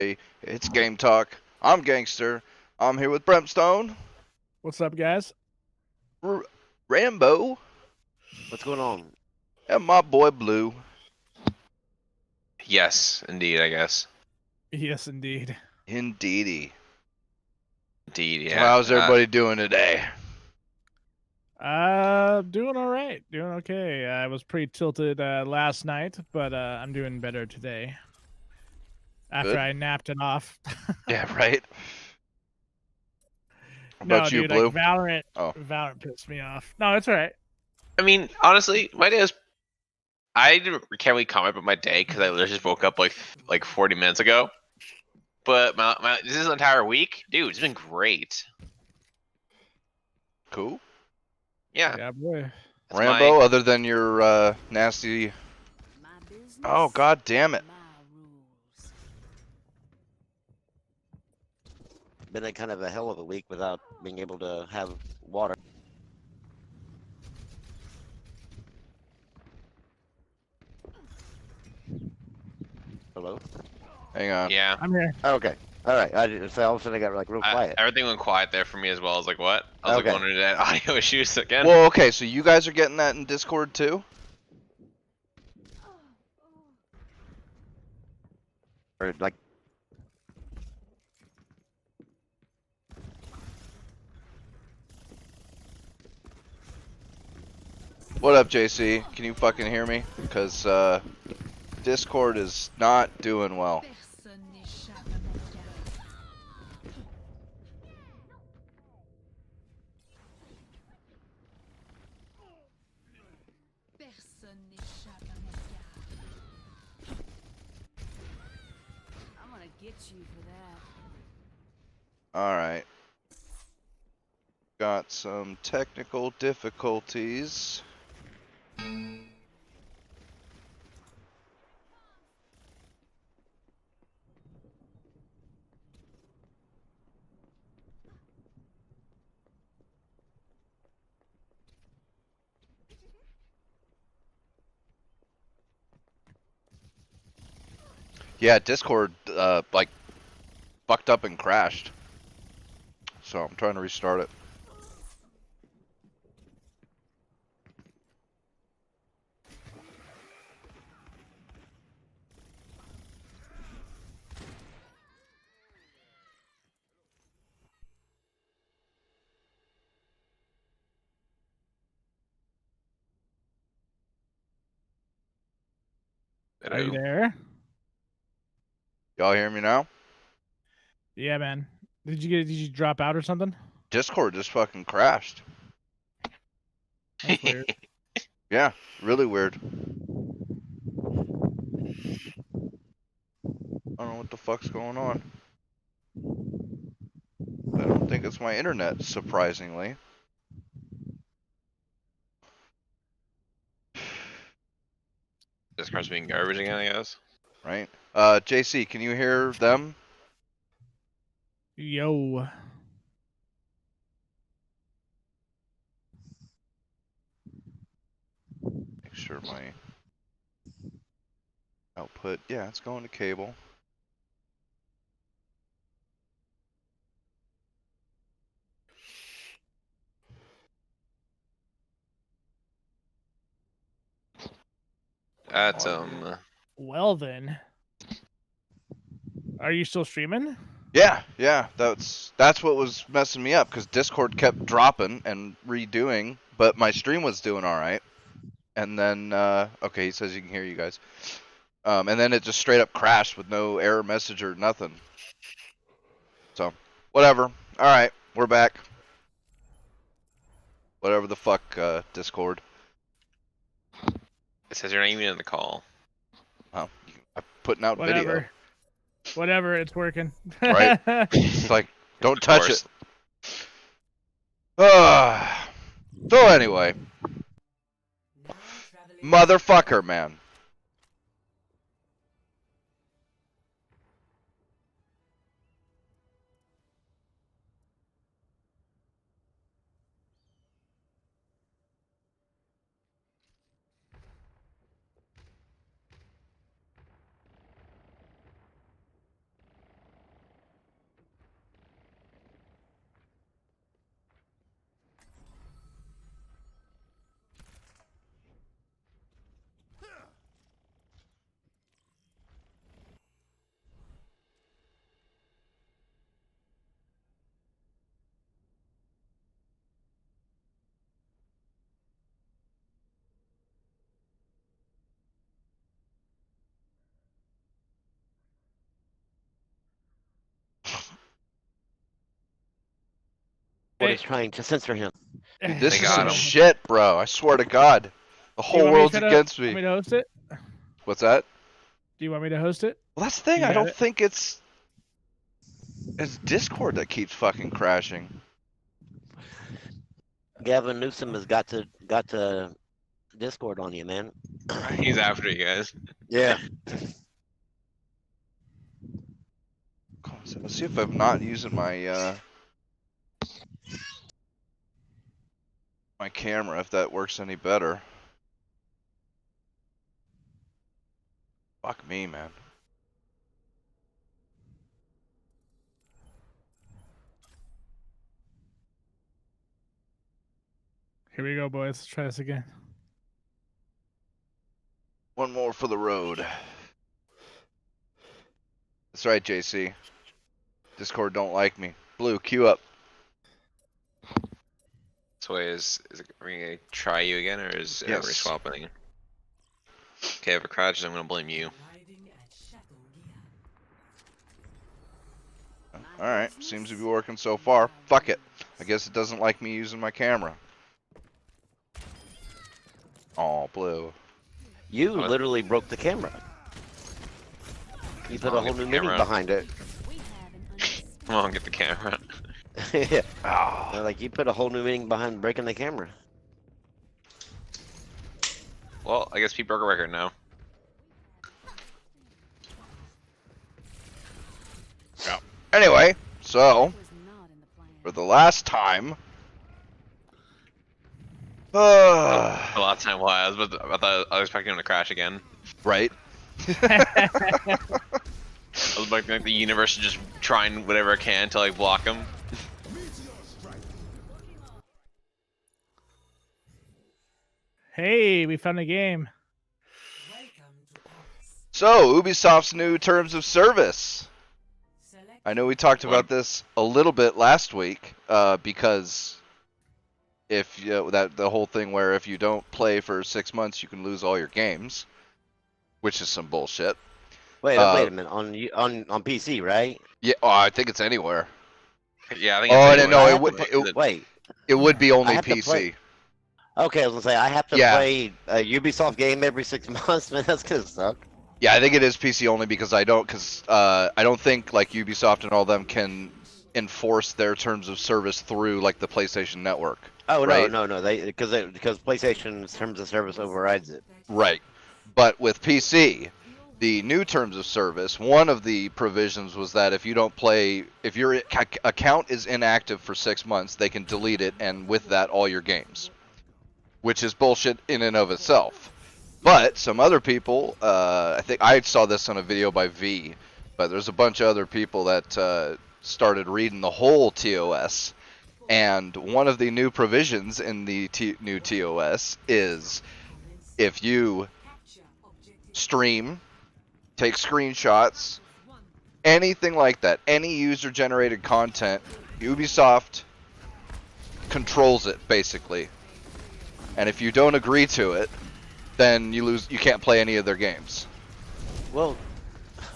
Hey, it's Game Talk. I'm Gangster. I'm here with Brimstone, What's up, guys? R- Rambo, What's going on? and my boy Blue. Yes, indeed, I guess. Yes, indeed. Indeedy. Indeed, So yeah. how's everybody doing today? Doing all right. Doing okay. I was pretty tilted last night, but I'm doing better today. After Good? I napped it off. Yeah, right? How No, about you, dude, like Blue? Valorant. Oh. Valorant pissed me off. No, it's all right. I mean, honestly, my day is. Can't really comment about my day because I literally just woke up like 40 minutes ago. But this is an entire week, dude. It's been great. Cool. Yeah. Yeah, boy. That's Rambo, my. other than your nasty. Oh, god damn it. Been a kind of a hell of a week without being able to have water. Hello? Hang on. Yeah. I'm here. Okay. All right. So all of a sudden I got like real quiet. Everything went quiet there for me as well. I was like, what? I was Okay. like wondering that audio issues again. Well, okay, so you guys are getting that in Discord too? Or like, What up, JC? Can you fucking hear me? Because, Discord is not doing well. I'm gonna get you for that. Alright. Got some technical difficulties. Yeah, Discord, like, fucked up and crashed. So I'm trying to restart it. Are you there? Y'all hear me now? Yeah, man. Did you drop out or something? Discord just fucking crashed. That's weird. Yeah, really weird. I don't know what the fuck's going on. I don't think it's my internet, surprisingly. Discord's being garbage again, I guess. Right? JC, can you hear them? Yo. Make sure my output, yeah, it's going to cable. That's Well then. Are you still streaming? Yeah, that's what was messing me up because Discord kept dropping and redoing, but my stream was doing all right. And then, okay, he says he can hear you guys. And then it just straight up crashed with no error message or nothing. So, whatever. All right, we're back. Whatever the fuck, Discord. it says you're not even in the call. I'm putting out Whatever. video. Whatever, it's working. Right? It's like, don't Of touch course. it. So anyway, motherfucker, man. Discord is trying to censor him. Dude, this They is got some him. shit, bro. I swear to God. The Do you whole want me to world's try to- against Want me me. to host it? What's that? Do you want me to host it? Well, that's the thing. You I got don't it. think it's Discord that keeps fucking crashing. Gavin Newsom has got to Discord on you, man. He's after you guys. Yeah. Let's see if I'm not using my my camera, if that works any better. Fuck me, man. Here we go, boys. Let's try this again. One more for the road. That's right, JC. Discord don't like me. Blue, queue up. So are we gonna try you again, or is everybody Yes. swapping? Okay, if it crashes, I'm gonna blame you. Alright, seems to be working so far. Fuck it. I guess it doesn't like me using my camera. Aw, Blue. You What? literally broke the camera. You put Oh, a whole get the new meaning camera. behind it. We have an unexpected Come on, get the camera. Yeah. Ah. Like you put a whole new meaning behind breaking the camera. Well, I guess Pete broke a record now. Anyway, so, was not in the plan. for the last time... A lot of time was, but I thought I was expecting him to crash again. right? I was expecting like the universe to just try and whatever it can to like block him. Hey, we found a game. So, Ubisoft's new terms of service. I know we talked about this a little bit last week, because if that the whole thing where if you don't play for 6 months, you can lose all your games, which is some bullshit. Wait a minute. On PC, right? Yeah, oh, I think it's anywhere. Yeah, I think. Oh, it's I didn't know I it have would. to Wait. It would be only have to PC. play- Okay, I was gonna say I have to Yeah. play a Ubisoft game every 6 months, man. That's gonna suck. Yeah, I think it is PC only because I don't think like Ubisoft and all them can enforce their terms of service through like the PlayStation Network. Oh Right. no, because PlayStation's terms of service overrides it. Right. But with PC, the new terms of service, one of the provisions was that if you don't play, if your account is inactive for 6 months, they can delete it, and with that, all your games. Which is bullshit in and of itself. But some other people, I think I saw this on a video by V, but there's a bunch of other people that started reading the whole TOS. And one of the new provisions in the new TOS is if you stream, take screenshots, anything like that, any user-generated content, Ubisoft controls it, basically. And if you don't agree to it, then you lose. You can't play any of their games. Well,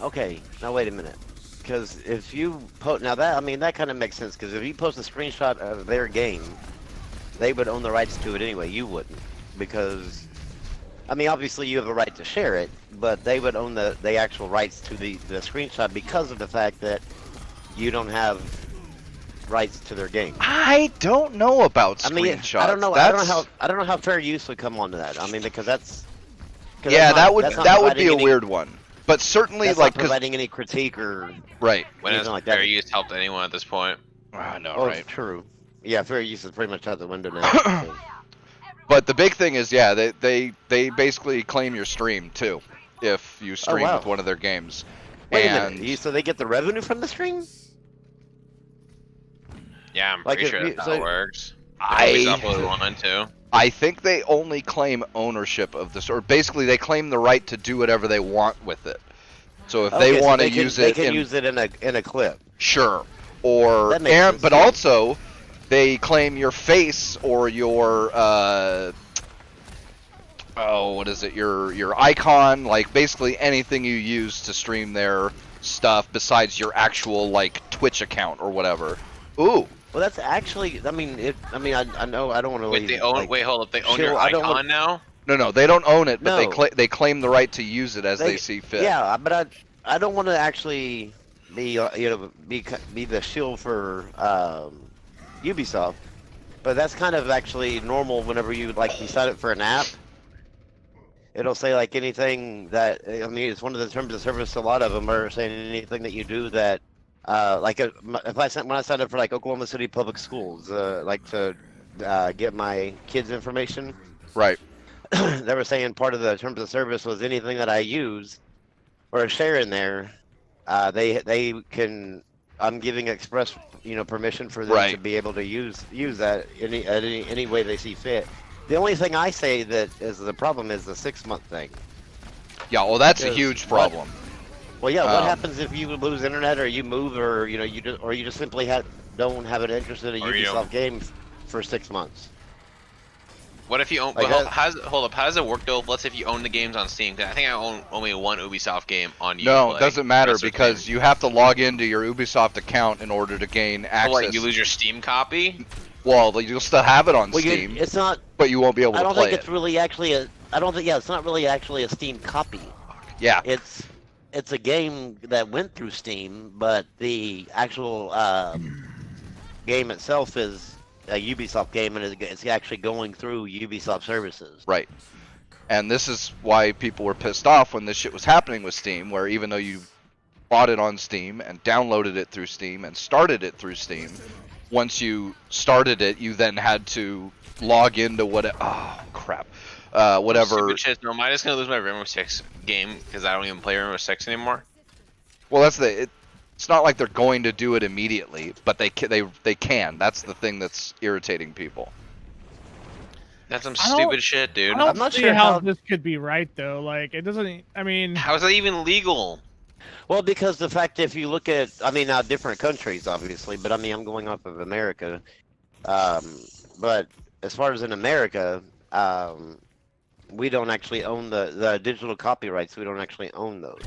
okay. Now wait a minute, because if you post that kind of makes sense. Because if you post a screenshot of their game, they would own the rights to it anyway. You wouldn't, because obviously you have a right to share it, but they would own the actual rights to the screenshot because of the fact that you don't have rights to their game. I don't know about screenshots. I don't know. I don't know how fair use would come onto that. Because that's. Yeah, that would that's not be a providing weird one. But certainly, that's like, not providing any critique or. Right. When has anything like fair that. use helped anyone at this point? I know, Oh, right? true. Yeah, fair use is pretty much out the window now. So. But the big thing is, yeah, they basically claim your stream too, if you stream wow. with one of their games. Wait and a minute. So they get the revenue from the stream? Yeah, I'm Like pretty if sure you- that's how so- it works. Ubisoft was I one too. I think they only claim ownership of this, or basically they claim the right to do whatever they want with it. So if Okay, they so want to can- use they it can use it in a clip. sure, or That makes sense, but yeah. also they claim your face or your what is it, your icon, like basically anything you use to stream their stuff besides your actual like Twitch account or whatever. Ooh, Well, that's actually. I mean, I know. I don't want to. Wait, they own. Wait, hold up. They own chill, your I don't icon want- now. No, they don't own it, but No. they claim the right to use it as they see fit. Yeah, but I don't want to actually be be the shield for Ubisoft, but that's kind of actually normal whenever you you sign up for an app. It'll say like anything that I mean it's one of the terms of service. A lot of them are saying anything that you do that if when I signed up for like Oklahoma City Public Schools, like to get my kids' information. Right. They were saying part of the terms of service was anything that I use or share in there, they can. I'm giving express permission for them to be able to use that any way they see fit. The only thing I say that is the problem is the 6-month thing. Yeah, well, that's a huge problem. Well, yeah. What happens if you lose internet or you move or you just simply don't have an interest in a Ubisoft game for 6 months? What if you own? Like Well, hold up. How does it work though? Let's say if you own the games on Steam. 'Cause I think I own only one Ubisoft game on Uplay. No, it doesn't matter That's the because thing. you have to log into your Ubisoft account in order to gain So, access. like, you lose your Steam copy. Well, you'll still have it on Well, Steam, it's not. but you won't be able I to don't play think it's it. really actually a. I don't think. Yeah, it's not really actually a Steam copy. Yeah. It's a game that went through Steam, but the actual game itself is a Ubisoft game, and it's actually going through Ubisoft services. Right. And this is why people were pissed off when this shit was happening with Steam, where even though you bought it on Steam and downloaded it through Steam and started it through Steam, once you started it, you then had to log into whatever. Oh, crap. Whatever. Stupid shit. No, am I just gonna lose my Rainbow Six game because I don't even play Rainbow Six anymore? Well, that's it's not like they're going to do it immediately, but they can. That's the thing that's irritating people. That's some I don't- stupid shit, dude. I don't I'm not see sure how how- this could be right though. Like it doesn't. I mean, How is that even legal? Well, because the fact if you look at, I mean, now different countries, obviously, but I mean, I'm going off of America. But as far as in America, we don't actually own the digital copyrights. We don't actually own those.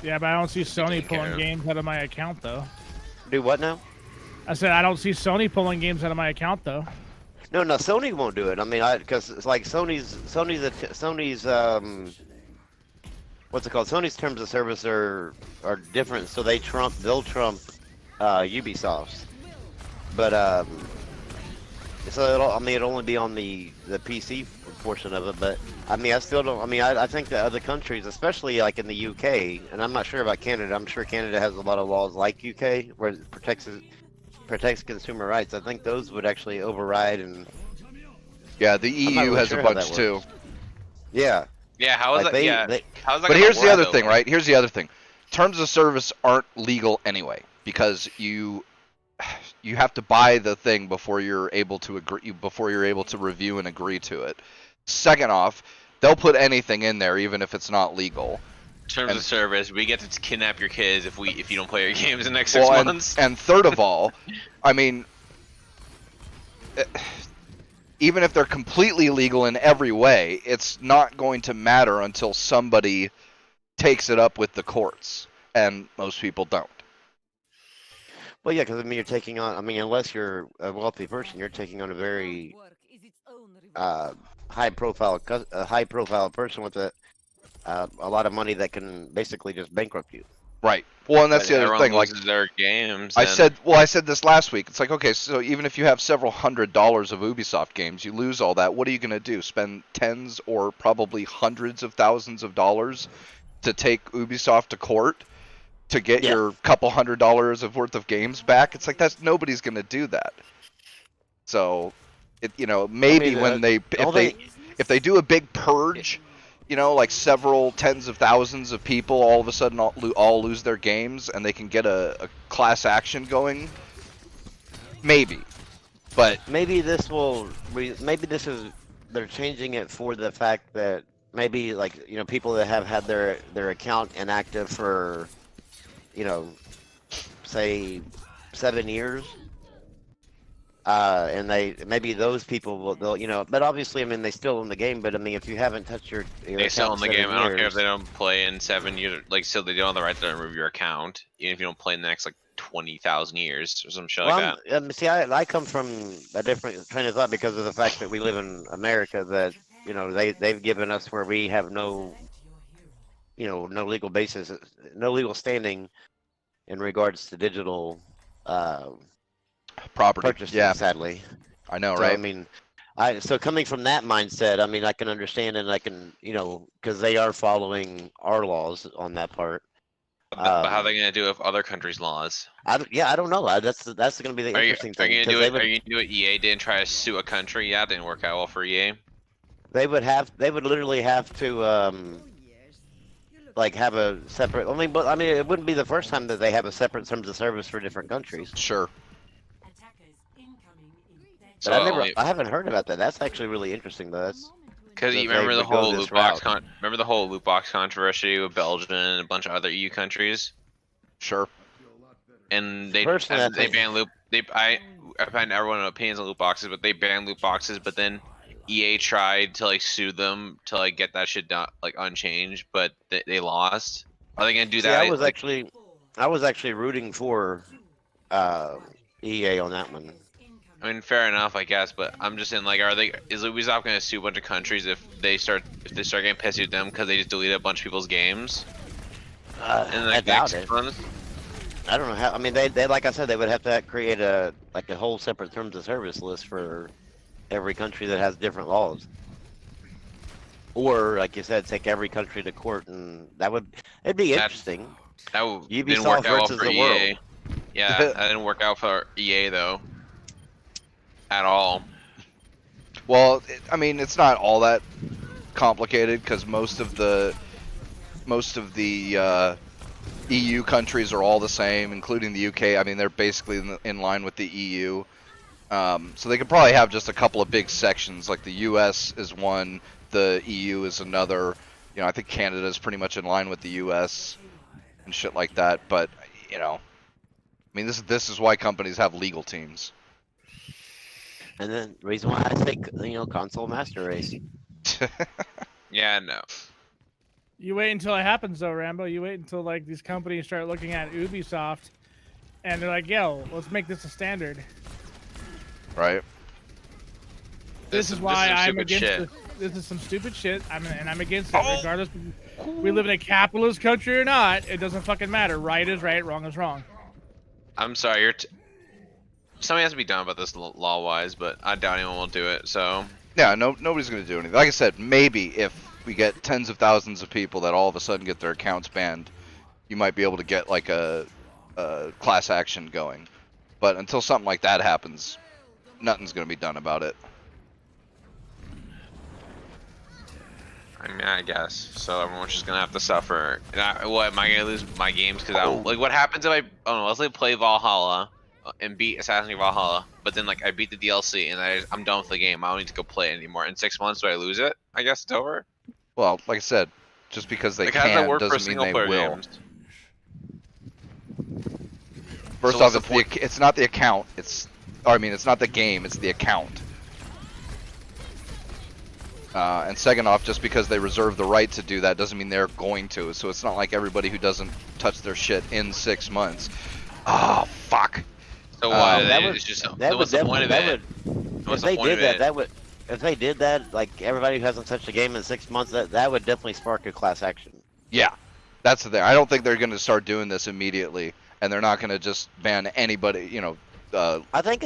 yeah, but I don't see Sony Didn't pulling care. games out of my account though. Do what now? I said I don't see Sony pulling games out of my account though. No, Sony won't do it. I mean, because it's like Sony's what's it called? Sony's terms of service are different, so they'll trump Ubisoft's. But so it'll only be on the PC portion of it. But I mean, I still don't. I mean, I think that other countries, especially like in the UK, and I'm not sure about Canada. I'm sure Canada has a lot of laws like UK where it protects consumer rights. I think those would actually override and. Yeah, the I'm not EU really has sure a how bunch that too. works. Yeah. Yeah, how is Like that? Yeah, how's that? But gonna here's the work, other though? thing, right? Here's the other thing. Terms of service aren't legal anyway because you have to buy the thing before you're able to review and agree to it. Second off, they'll put anything in there even if it's not legal. Terms of service, we get to kidnap your kids if you don't play your games in the next 6 months. And third of all, I mean, even if they're completely legal in every way, it's not going to matter until somebody takes it up with the courts, and most people don't. Well, yeah, because I mean, you're taking on. I mean, unless you're a wealthy person, you're taking on a very high-profile person with a lot of money that can basically just bankrupt you. Right. Well, and that's the other Everyone thing. Like loses their games. I and- said this last week. It's like, okay, so even if you have several $100s of Ubisoft games, you lose all that. What are you going to do? Spend tens or probably hundreds of thousands of dollars to take Ubisoft to court to get your couple $100s of worth of games back? It's like nobody's going to do that. So, maybe when if they do a big purge, like several tens of thousands of people all of a sudden all lose their games and they can get a class action going, maybe. But maybe this is they're changing it for the fact that maybe people that have had their account inactive for say 7 years. And maybe those people they'll but obviously I mean they still own the game, but I mean if you haven't touched your They still own account the in game. 7 I don't care if years, they don't play in 7 years. Like, still, they don't have the right to remove your account, even if you don't play in the next 20,000 years or some shit Well, like that. see, I come from a different train of thought because of the fact that we live in America. That they've given us where we have no no legal basis, no legal standing in regards to digital uh, Property. purchases. Yeah, Sadly, I know, so I right? mean, so coming from that mindset, I mean, I can understand and I can because they are following our laws on that part. But how are they gonna do it with other countries' laws? I don't know. That's going to be the Are you interesting are thing you gonna because do they it? Are would you gonna do what EA did and try to sue a country? Yeah, it didn't work out well for EA. they would literally have to like have a separate. I mean, it wouldn't be the first time that they have a separate terms of service for different countries. Sure. So But I haven't heard about that. That's actually really interesting, though. That's because that you they remember the would go whole this loot box route. remember the whole loot box controversy with Belgium and a bunch of other EU countries, Sure. and they Personally, I they think- banned loot. I find everyone opinions on loot boxes, but they banned loot boxes. But then EA tried to like sue them to like get that shit done like unchanged, but they lost. Are they gonna do See, that? I was actually rooting for EA on that one. I mean, fair enough, I guess, but I'm just saying, like, is Ubisoft gonna sue a bunch of countries if they start getting pissy at them because they just deleted a bunch of people's games? In I like doubt next it. month? I don't know how. I mean, they like I said, they would have to create a whole separate terms of service list for every country that has different laws. Or, like you said, take every country to court, and it'd be interesting. That didn't Ubisoft work out well versus for the EA. world. Yeah, that didn't work out for EA though. At all. Well, I mean, it's not all that complicated because most of the EU countries are all the same, including the UK. I mean, they're basically in line with the EU. So they could probably have just a couple of big sections, like the US is one, the EU is another. I think Canada is pretty much in line with the US and shit like that. But I mean, this is why companies have legal teams. And then the reason why I say console master race. Yeah, no. You wait until it happens, though, Rambo. You wait until like these companies start looking at Ubisoft, and they're like, "Yo, let's make this a standard." Right. This is why I'm against this. This is some stupid shit. I'm against it, regardless. We live in a capitalist country or not. It doesn't fucking matter. Right is right. Wrong is wrong. I'm sorry, somebody has to be done about this law-wise, but I doubt anyone will do it. So Yeah, nobody's gonna do anything. Like I said, maybe if we get tens of thousands of people that all of a sudden get their accounts banned, you might be able to get like a class action going. But until something like that happens, nothing's gonna be done about it. I mean, I guess. So everyone's just gonna have to suffer. And what am I gonna lose my games because I don't like? What happens if let's say play Valhalla and beat Assassin's Creed Valhalla, but then like I beat the DLC and I'm done with the game. I don't need to go play it anymore. In 6 months, do I lose it? I guess it's over. Well, like I said, just because they Like, how does that can work for doesn't mean they single-player will. games? First So off, what's the point? it's not the account. It's not the game. It's the account. And second off, just because they reserve the right to do that doesn't mean they're going to. So it's not like everybody who doesn't touch their shit in 6 months. Oh, fuck. So why do that they? would- It's just That would what's the point definitely of it? if What's they the point did of that, it? if they did that, like everybody who hasn't touched a game in 6 months, that would definitely spark a class action. Yeah, that's the thing. I don't think they're going to start doing this immediately, and they're not going to just ban anybody. I think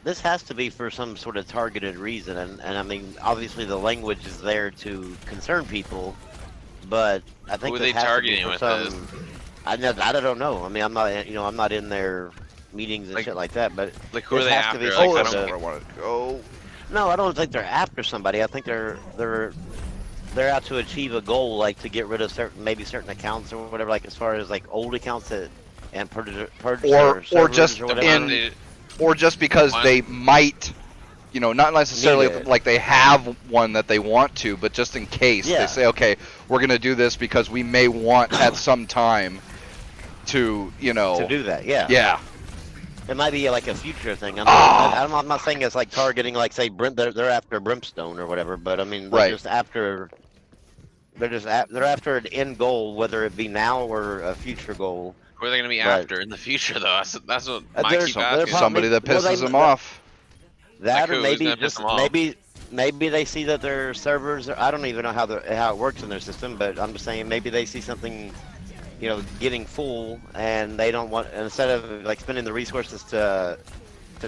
this has to be for some sort of targeted reason, and I mean, obviously the language is there to concern people, but I think Who are this they has to be targeting for with some. I don't know. I mean, I'm not in their meetings and Like- shit like that, but Like who are this they has to after? be Like, some oh, I that's sort don't. not where I want to go. no, I don't think they're after somebody. I think they're out to achieve a goal, like to get rid of certain accounts or whatever, like as far as like old accounts and purge Or servers just or The whatever. one they- Or just because One- they might, not necessarily Need it. like they have one that they want to, but just in case Yeah. they say, okay, we're going to do this because we may want at some time to, to do that. yeah. It might be like a future thing. Ah. I'm not saying it's like targeting, like say they're after Brimstone or whatever, but I mean they're Right. just after they're after an end goal, whether it be now or a future goal. Who are they gonna be But- after in the future, though? That's what I There's- keep they're asking. probably- Somebody that well, pisses they- them off. That Like or who's maybe gonna piss just them off? maybe they see that their servers are, I don't even know how it works in their system, but I'm just saying maybe they see something, you know, getting full, and they don't want, instead of like spending the resources to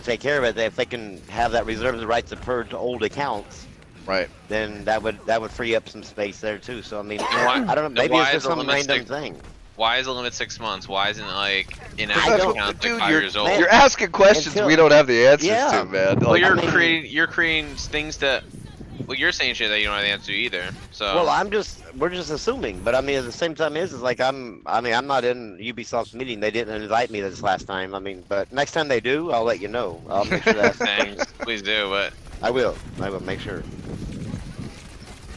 take care of it, if they can have that reserve the right to purge old accounts, Right. then that would free up some space there too. So I mean, Why- I don't know, maybe why it's is just the some limit random stick- thing. Why is the limit 6 months? Why isn't it like I inactive don't- accounts Dude, like 5 years old? man, You're asking questions Until- we don't have the answers Yeah. to, man. Well, Like, you're I mean- creating things that. Well, you're saying shit that you don't have the answer to either. So. Well, we're just assuming, but I mean, at the same time, is like I'm not in Ubisoft's meeting. They didn't invite me this last time. I mean, but next time they do, I'll let you know. I'll make sure that Thanks, please do. But I will make sure.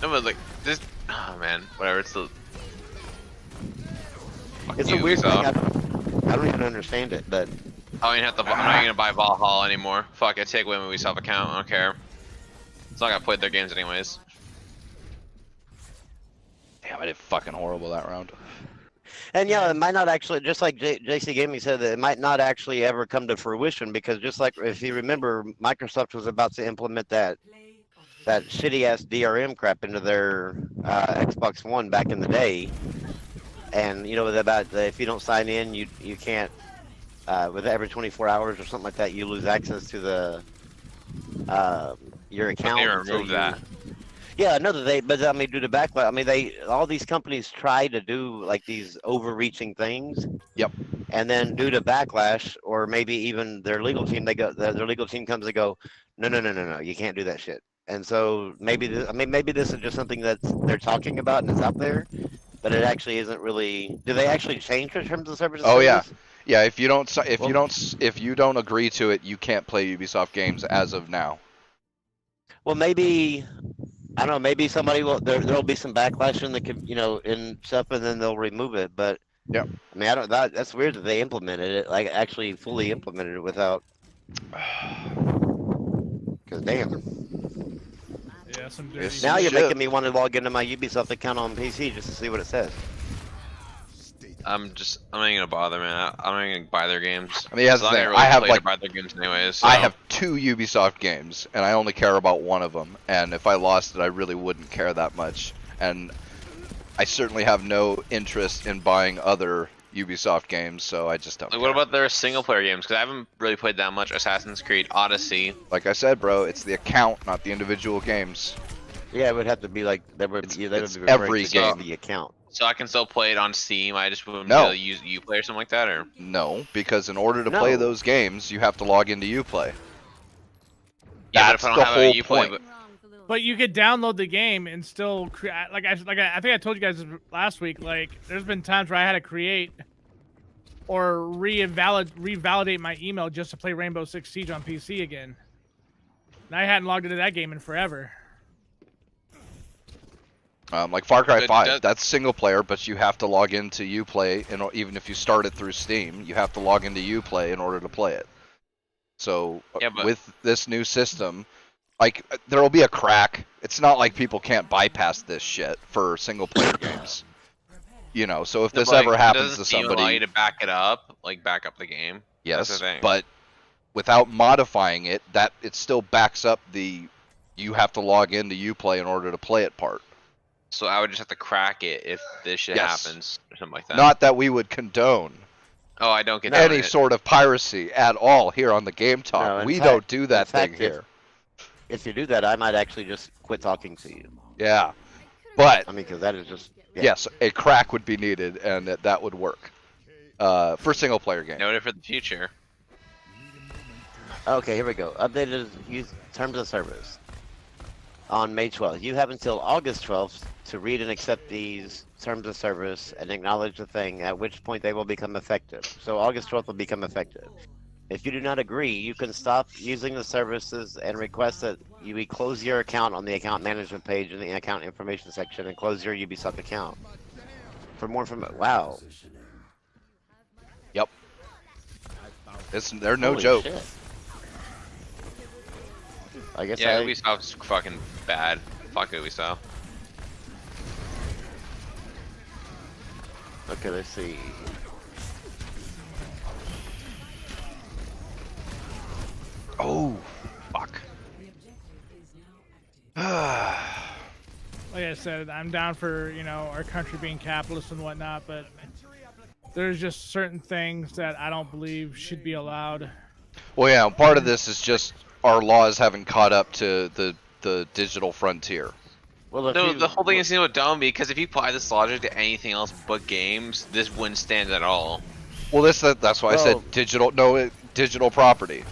no, but like this. Oh man, whatever. It's the. Fuck It's you, a weird Ubisoft. thing. I don't even understand it, but I don't even have to. I'm not even gonna buy Valhalla anymore. Fuck it, take away my Ubisoft account. I don't care. It's not gonna play their games anyways. damn, I did fucking horrible that round. and yeah, it might not actually. Just like JC Gaming said, that it might not actually ever come to fruition because just like if you remember, Microsoft was about to implement that shitty ass DRM crap into their Xbox One back in the day. And you know about if you don't sign in, you can't with every 24 hours or something like that, you lose access to the your account. They until removed that. Yeah, no, but I mean, due to backlash, I mean, all these companies try to do like these overreaching things. Yep. And then due to backlash, or maybe even their legal team, their legal team comes and go, no, you can't do that shit. And so maybe maybe this is just something that they're talking about and it's out there, but it actually isn't really. Do they actually change their terms of service? Oh, yeah. Yeah, if you don't agree to it, you can't play Ubisoft games as of now. Well, maybe I don't know. Maybe somebody will. There'll be some backlash in in stuff, and then they'll remove it. But Yep. I mean, I don't. That's weird that they implemented it, like actually fully implemented it without. Because damn. Yeah, some Yes. dirty. Now you're Shit. making me want to log into my Ubisoft account on PC just to see what it says. I'm not gonna bother, man. I'm not gonna buy their games. I mean, that's the I'm not thing. gonna I have, play to like- buy their games anyways. So. I have 2 Ubisoft games, and I only care about one of them. And if I lost it, I really wouldn't care that much. And I certainly have no interest in buying other Ubisoft games, so I just don't Like, care. what about their single player games? Because I haven't really played that much Assassin's Creed Odyssey. Like I said, bro, it's the account, not the individual games. Yeah, it would have to be like that would It's- be that it's would be referring every to game. the account. So I can still play it on Steam. I just wouldn't No. be able to use Uplay or something like that, or No, because in order to play No. those games, you have to log into Uplay. yeah, That's but if I the don't have a whole Uplay, point. but But you could download the game and still create. I think I told you guys this last week. Like, there's been times where I had to create or revalidate my email just to play Rainbow Six Siege on PC again. And I hadn't logged into that game in forever. Like Far Cry But 5, does- that's single player, but you have to log into Uplay, and even if you start it through Steam, you have to log into Uplay in order to play it. So Yeah, but- with this new system, like there will be a crack. It's not like people can't bypass this shit for single player games. You know, so if this like, ever happens doesn't to Steam allow somebody, you to back it up, like back up the game. That's yes, the thing. but without modifying it, that it still backs up the you have to log into Uplay in order to play it part. So I would just have to crack it if this shit Yes. happens or something like that. Not that we would condone Oh, I don't get any it. sort of piracy at all here on the Game Talk. No, in we fact- don't do that in fact, thing here. If you do that, I might actually just quit talking to you. Yeah, but I mean, because that is just yeah. yes, a crack would be needed, and that would work for single player games. Noted for the future. Okay, here we go. Updated use terms of service on May 12th. You have until August 12th to read and accept these terms of service and acknowledge the thing, at which point they will become effective. So August 12th will become effective. If you do not agree, you can stop using the services and request that you close your account on the account management page in the account information section and close your Ubisoft account. For more information, wow. Yep, they're no Holy joke. shit. I guess Yeah, I, Ubisoft's fucking bad. Fuck Ubisoft. okay, let's see. Oh, fuck. Like I said, I'm down for, you know, our country being capitalist and whatnot, but there's just certain things that I don't believe should be allowed. Well, yeah, part of this is just our laws haven't caught up to the digital frontier. Well, if No, you, the whole thing is dumb because if you apply this logic to anything else but games, this wouldn't stand at all. Well, that's why I Well- said digital property.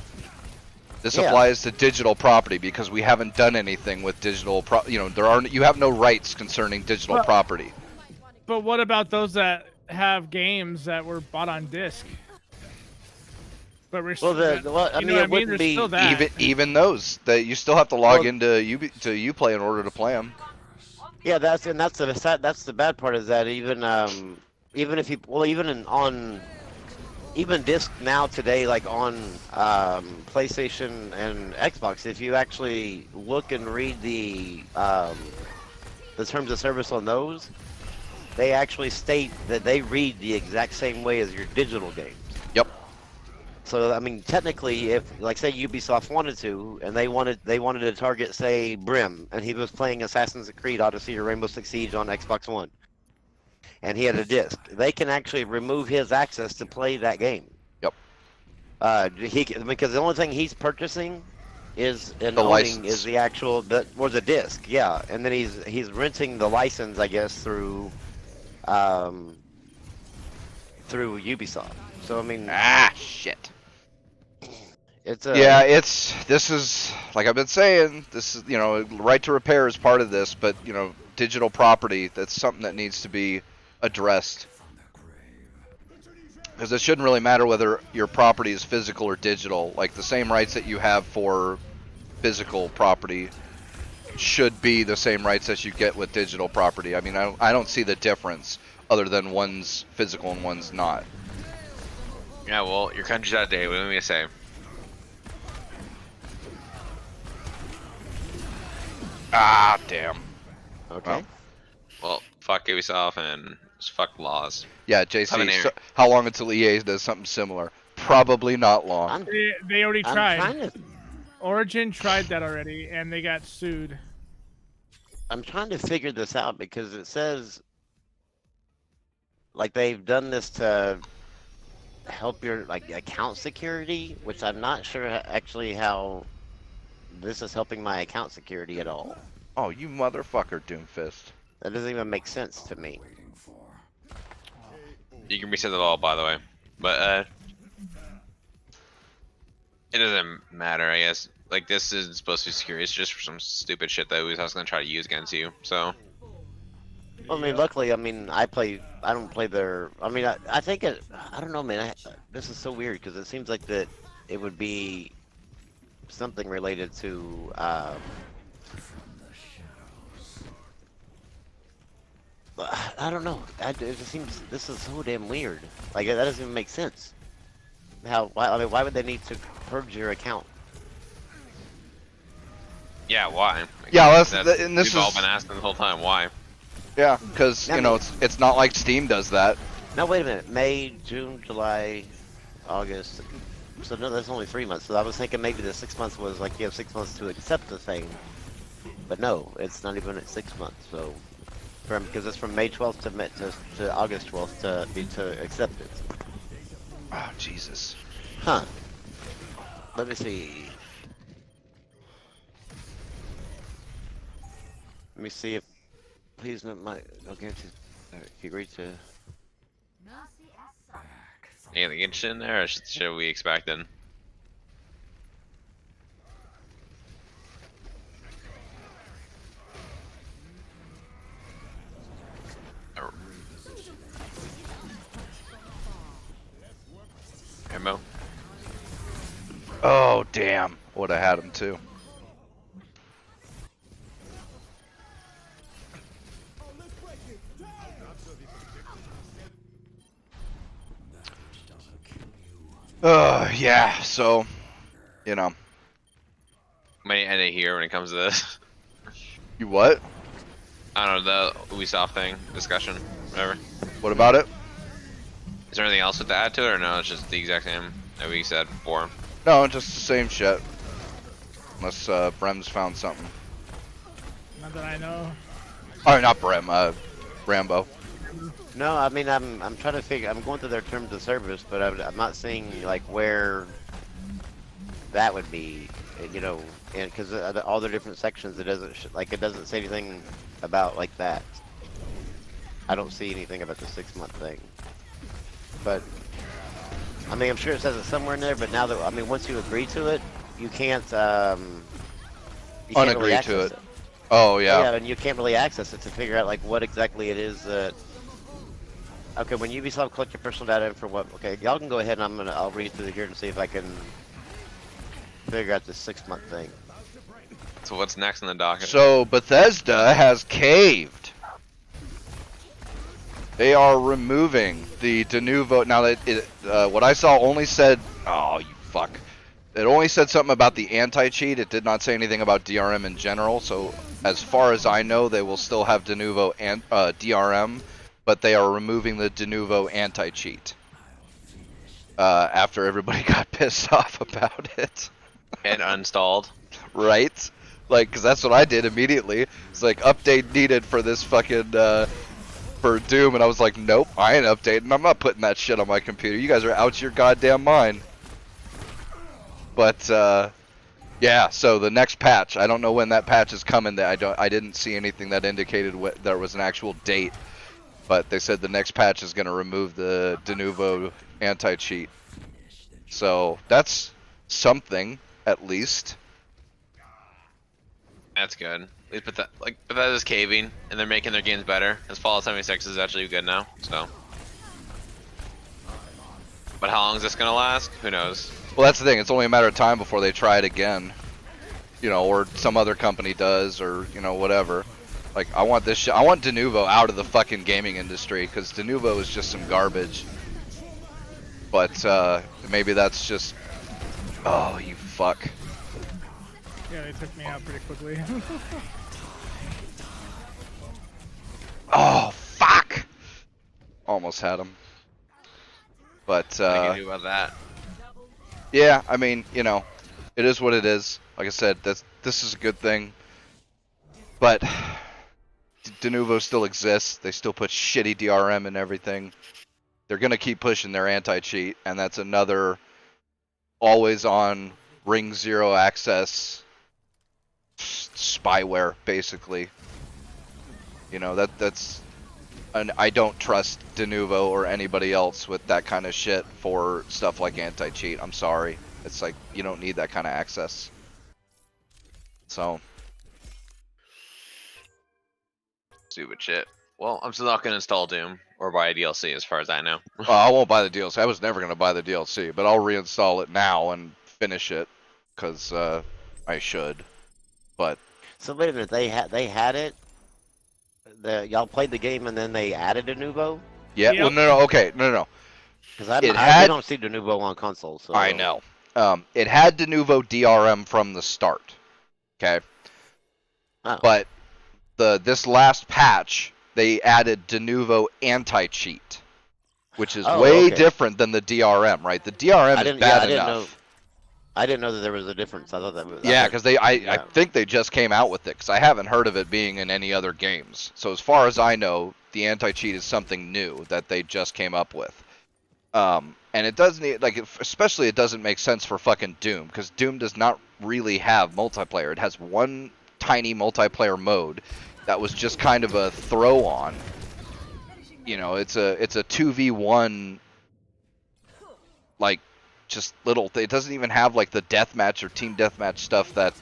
This Yeah. applies to digital property because we haven't done anything with digital you have no rights concerning digital Well- property. But what about those that have games that were bought on disc? But we're Well, still, I you mean, know what it I mean? wouldn't There's be still that. Even those that you still have to log Well- into Uplay in order to play them. yeah, that's the bad part is that even if you even disc now today, like on PlayStation and Xbox, if you actually look and read the terms of service on those, they actually state that they read the exact same way as your digital games. Yep. So I mean, technically, if like say Ubisoft wanted to, and they wanted to target say Brim, and he was playing Assassin's Creed Odyssey or Rainbow Six Siege on Xbox One, and he had a disc, they can actually remove his access to play that game. Yep. Because the only thing he's purchasing is The owning license. is the actual the disc, yeah, and then he's renting the license, I guess, through Ubisoft. So I mean, Shit. it's Yeah, this is like I've been saying. This is right to repair is part of this, but digital property, that's something that needs to be addressed. Because it shouldn't really matter whether your property is physical or digital. Like the same rights that you have for physical property should be the same rights as you get with digital property. I mean, I don't see the difference other than one's physical and one's not. Yeah, well, your country's out of date. What do you want me to say? Ah, damn. okay. Well, fuck Ubisoft and fuck laws. Yeah, Have an JC, air. so how long until EA does something similar? Probably not long. I'm They already tried. trying to Origin tried that already, and they got sued. I'm trying to figure this out because it says like they've done this to help your like account security, which I'm not sure actually how this is helping my account security at all. Oh, you motherfucker, Doomfist. That doesn't even make sense to me. You can reset it all, by the way. But, it doesn't matter, I guess. Like, this is supposed to be secure. It's just for some stupid shit that Ubisoft's gonna try to use against you, so. Well, I mean, luckily, I mean, I don't play their. I mean, I think it. I don't know, man. This is so weird because it seems like that it would be something related to. I don't know. It just seems this is so damn weird. Like that doesn't even make sense. I mean, why would they need to purge your account? Yeah, why? Yeah, We've all been asking the whole time, why? Yeah, because it's not like Steam does that. No, wait a minute. May, June, July, August. So no, that's only 3 months. So I was thinking maybe the 6 months was like you have 6 months to accept the thing. But no, it's not even at 6 months. So because it's from May 12th to August 12th to accept it. Oh, Jesus. Huh. Let me see. Let me see if please no my okay if you agree to Anything interesting in there, or should we expect then? Ammo? Oh, damn. Would have had him too. Yeah, so, Might end it here when it comes to this. you what? I don't know, the Ubisoft thing, discussion, whatever. What about it? Is there anything else to add to it, or no, it's just the exact same that we said before? No, just the same shit. Unless Brem's found something. Not that I know. Oh, not Brem. Rambo. No, I mean I'm trying to figure. I'm going through their terms of service, but I'm not seeing like where that would be. You know, and because all the different sections, it doesn't it doesn't say anything about like that. I don't see anything about the 6-month thing. But I mean, I'm sure it says it somewhere in there. But now that I mean, once you agree to it, you can't. You can't really Unagree to access it. Oh Yeah, yeah. and you can't really access it to figure out like what exactly it is that. Okay, when Ubisoft collect your personal data for what? Okay, y'all can go ahead and I'll read through here and see if I can figure out this 6-month thing. So what's next in the docket? So Bethesda has caved. They are removing the de novo. Now what I saw only said, oh you fuck. It only said something about the anti-cheat. It did not say anything about DRM in general. So as far as I know, they will still have de novo and DRM, but they are removing the de novo anti-cheat. After everybody got pissed off about it. And uninstalled. Right? Like, because that's what I did immediately. It's like, update needed for this fucking, for Doom. And I was like, nope, I ain't updating. I'm not putting that shit on my computer. You guys are out your goddamn mind. But, yeah, so the next patch, I don't know when that patch is coming. I didn't see anything that indicated there was an actual date. But they said the next patch is going to remove the de novo anti-cheat. So, that's something, at least. That's good. At least Bethesda's caving, and they're making their games better. As Fallout 76 is actually good now, so. But how long is this gonna last? Who knows? Well, that's the thing. It's only a matter of time before they try it again. You know, or some other company does, or, you know, whatever. Like, I want this shit. I want de novo out of the fucking gaming industry, because de novo is just some garbage. But, maybe that's just... Oh, you fuck. Yeah, they took me out pretty quickly. Oh, fuck! Almost had him. But, What can you do about that? yeah, I mean, you know, it is what it is. Like I said, this is a good thing. But de novo still exists. They still put shitty DRM and everything. They're gonna keep pushing their anti-cheat, and that's another always-on ring zero access spyware, basically. You know, that's and I don't trust de novo or anybody else with that kind of shit for stuff like anti-cheat. I'm sorry. It's like, you don't need that kind of access. So, Stupid shit. Well, I'm still not gonna install Doom or buy a DLC as far as I know. I won't buy the DLC. I was never going to buy the DLC, but I'll reinstall it now and finish it, because I should. But So wait a minute, they had it. Y'all played the game and then they added a Nuvo? yeah, Yep. well, no, okay, no. Because I had- don't see the Nuvo on console. So I know. It had de novo DRM from the start. Okay. Oh. But this last patch, they added de novo anti-cheat, which is Oh, way okay. different than the DRM, right? The DRM I is didn't. bad Yeah, I didn't enough. know. I didn't know that there was a difference. I thought that was. Yeah, because I yeah. think they just came out with it, because I haven't heard of it being in any other games. So as far as I know, the anti-cheat is something new that they just came up with. And it doesn't, like, especially it doesn't make sense for fucking Doom, because Doom does not really have multiplayer. It has one tiny multiplayer mode that was just kind of a throw-on. You know, it's a 2v1, like, just little. It doesn't even have like the deathmatch or team deathmatch stuff that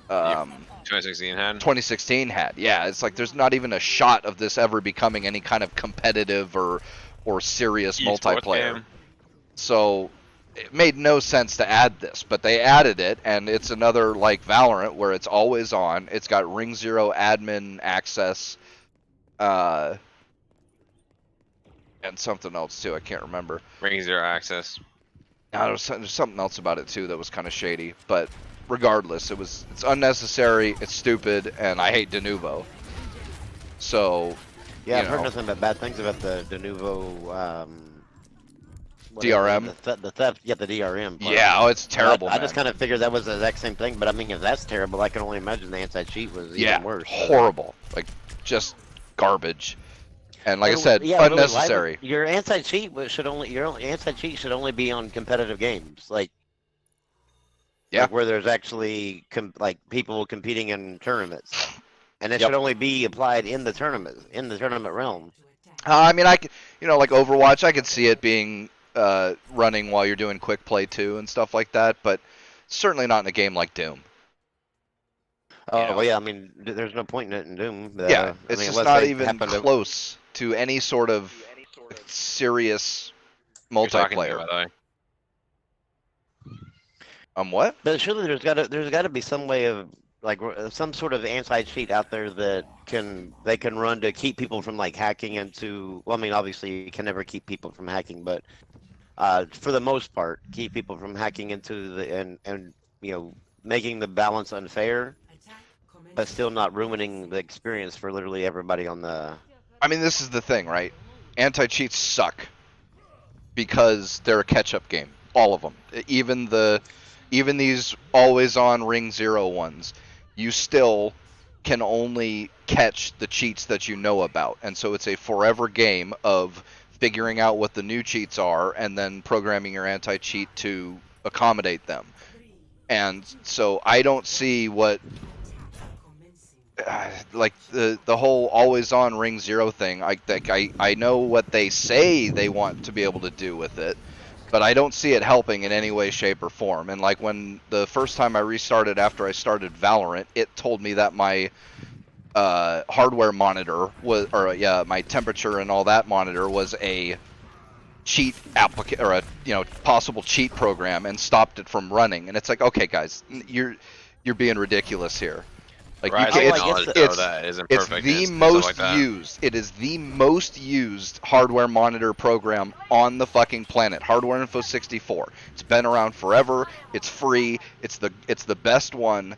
2016 had. 2016 had. Yeah, it's like there's not even a shot of this ever becoming any kind of competitive or serious Esports multiplayer. game. So it made no sense to add this, but they added it, and it's another like Valorant where it's always on. It's got Ring Zero admin access, and something else too. I can't remember. Ring Zero access. No, there's something else about it too that was kind of shady, but regardless, it's unnecessary, it's stupid, and I hate de novo. So, Yeah, you I've heard know. nothing but bad things about the Nuvo DRM. The theft, yeah, the DRM. Part. Yeah, oh, it's terrible. I just man. kind of figured that was the exact same thing, but I mean, if that's terrible, I can only imagine the anti-cheat was Yeah, even worse. horrible. Like just garbage. And like I But, said, yeah, really, unnecessary. your anti-cheat should only be on competitive games, like where there's actually like people competing in tournaments, and it should only be applied in the tournament realm. I mean, I could, like Overwatch, I could see it being running while you're doing quick play too and stuff like that, but certainly not in a game like Doom. Oh, well, yeah, I mean, there's no point in it in Doom. Yeah, it's I mean, just not even close to any sort of serious multiplayer. By the way. What? But surely there's gotta be some way of like some sort of anti-cheat out there that they can run to keep people from like hacking into. Well, I mean, obviously you can never keep people from hacking, but for the most part, keep people from hacking into the and making the balance unfair, but still not ruining the experience for literally everybody on the. I mean, this is the thing, right? Anti-cheats suck because they're a catch-up game. All of them, even these always-on Ring Zero ones, you still can only catch the cheats that you know about, and so it's a forever game of figuring out what the new cheats are and then programming your anti-cheat to accommodate them. And so I don't see what like the whole always on Ring Zero thing. I know what they say they want to be able to do with it, but I don't see it helping in any way, shape, or form. And like when the first time I restarted after I started Valorant, it told me that my hardware monitor was, my temperature and all that monitor was a cheat or a possible cheat program, and stopped it from running. And it's like, okay, guys, you're being ridiculous here. Like it's the most used. It is the most used hardware monitor program on the fucking planet. Hardware Info 64. It's been around forever. It's free. It's the best one.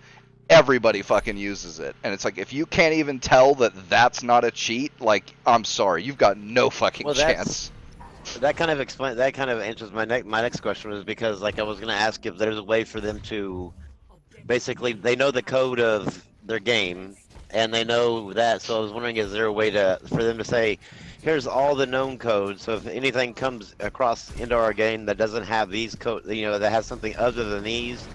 Everybody fucking uses it. And it's like, if you can't even tell that that's not a cheat, like, I'm sorry, you've got no fucking chance. That kind of answers my next question, was because like I was gonna ask if there's a way for them to basically, they know the code of their game and they know that, so I was wondering, is there a way for them to say, here's all the known codes, so if anything comes across into our game that doesn't have these codes, that has something other than these,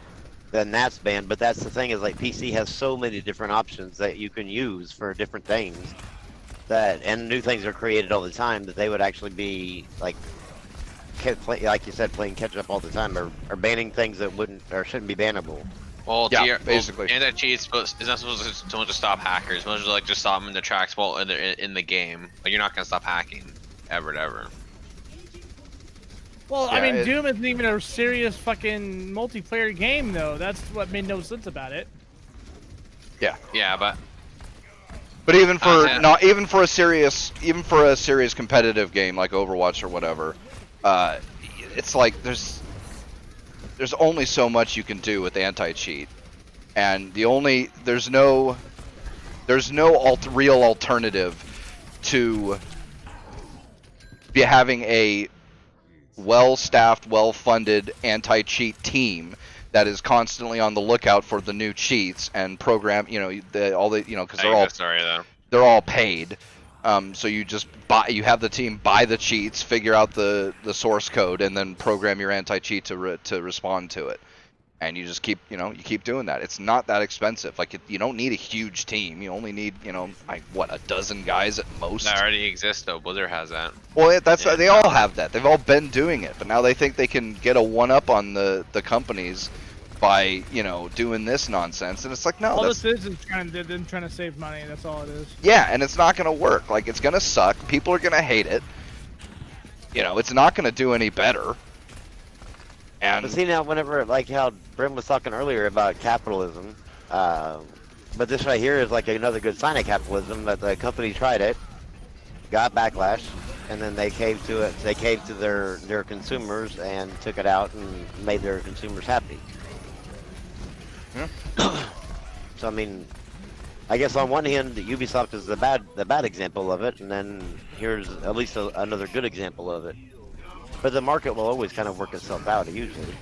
then that's banned. But that's the thing, is like PC has so many different options that you can use for different things, and new things are created all the time, that they would actually be like you said, playing catch up all the time, or banning things that wouldn't or shouldn't be bannable. Well, basically. Anti-cheat is not supposed to stop hackers. It's supposed to just stop them in their tracks while in the game. Like, you're not gonna stop hacking ever. Well, I mean, Doom isn't even a serious fucking multiplayer game, though. That's what made no sense about it. Yeah. Yeah, but even for a serious competitive game like Overwatch or whatever, it's like there's only so much you can do with anti-cheat, and there's no real alternative to be having a well-staffed, well-funded anti-cheat team that is constantly on the lookout for the new cheats and program, because they're all paid. So you have the team buy the cheats, figure out the source code, and then program your anti-cheat to respond to it. And you just keep doing that. It's not that expensive. Like, you don't need a huge team. You only need, a dozen guys at most. That already exists though. Blizzard has that. Well, they all have that. They've all been doing it, but now they think they can get a one-up on the companies by doing this nonsense, and it's like, no. All this is trying to save money. That's all it is. Yeah, and it's not gonna work. Like, it's gonna suck. People are gonna hate it. It's not gonna do any better. And but see, now, whenever, like how Brim was talking earlier about capitalism, but this right here is like another good sign of capitalism, that the company tried it, got backlash, and then they caved to it. They caved to their consumers and took it out and made their consumers happy. Yeah. So I mean, I guess on one hand, Ubisoft is the bad example of it, and then here's at least another good example of it. But the market will always kind of work itself out, usually.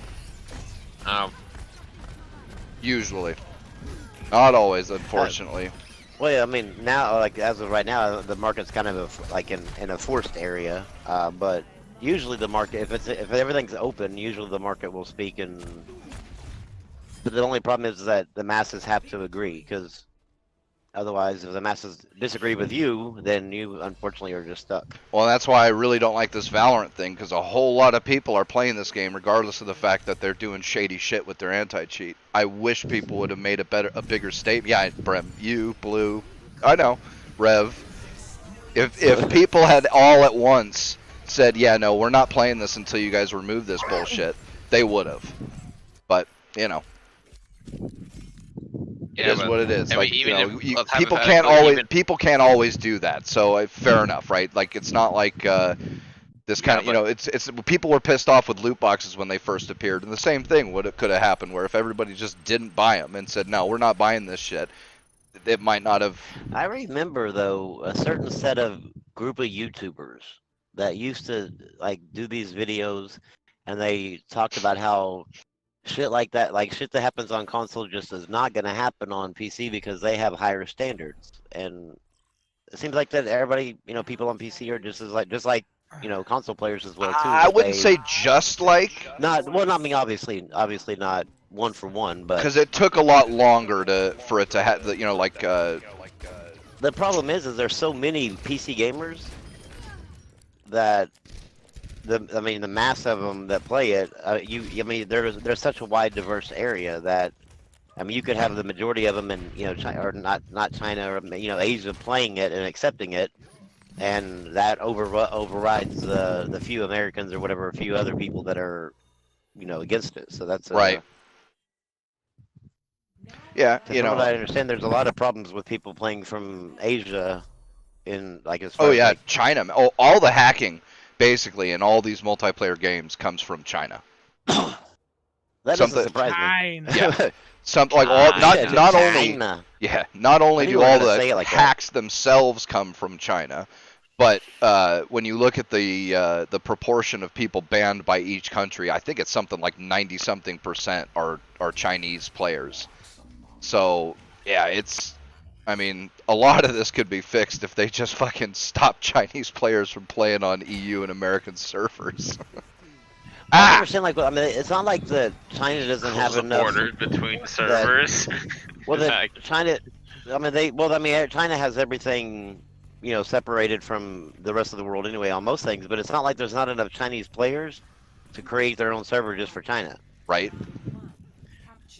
Usually, not always, unfortunately. Well, yeah, I mean, now, like, as of right now, the market's kind of like in a forced area. But usually the market, if everything's open, usually the market will speak. But the only problem is that the masses have to agree, because otherwise, if the masses disagree with you, then you unfortunately are just stuck. Well, that's why I really don't like this Valorant thing, because a whole lot of people are playing this game, regardless of the fact that they're doing shady shit with their anti-cheat. I wish people would have made a bigger statement. Yeah, Brem, you, Blue, I know, Rev. If people had all at once said, yeah, no, we're not playing this until you guys remove this bullshit, they would have. But, you know. It is what it is. I like, mean, even you know, if, people can't always do that. So fair enough, right? Like it's not like this kind of, you know, it's people were pissed off with loot boxes when they first appeared, and the same thing could have happened where if everybody just didn't buy them and said, no, we're not buying this shit, it might not have. I remember though a certain set of group of YouTubers that used to like do these videos, and they talked about how shit like that, like shit that happens on console, just is not going to happen on PC because they have higher standards. And it seems like that everybody, you know, people on PC are just like you know, console players as well too. I wouldn't say just like. Not well. I mean, obviously not one for one, but because it took a lot longer for it to have, you know, like. The problem is there's so many PC gamers that the mass of them that play it, I mean, there's such a wide, diverse area that, I mean, you could have the majority of them in, you know, China, or not China, or, you know, Asia playing it and accepting it, and that overrides the few Americans or whatever, a few other people that are, you know, against it. So that's right. Yeah, you know. From what I understand, there's a lot of problems with people playing from Asia, in like as far Oh as, yeah, like, China. Oh, all the hacking. Basically, in all these multiplayer games, comes from China. That doesn't surprise me. Yeah, something like all not only not only do all the like hacks themselves come from China, but when you look at the proportion of people banned by each country, I think it's something like 90-something% are Chinese players. So yeah, it's. I mean, a lot of this could be fixed if they just fucking stop Chinese players from playing on EU and American servers. I understand, like, I mean, it's not like China doesn't have enough border between servers. China, I mean, China has everything, you know, separated from the rest of the world anyway on most things, but it's not like there's not enough Chinese players to create their own server just for China. Right.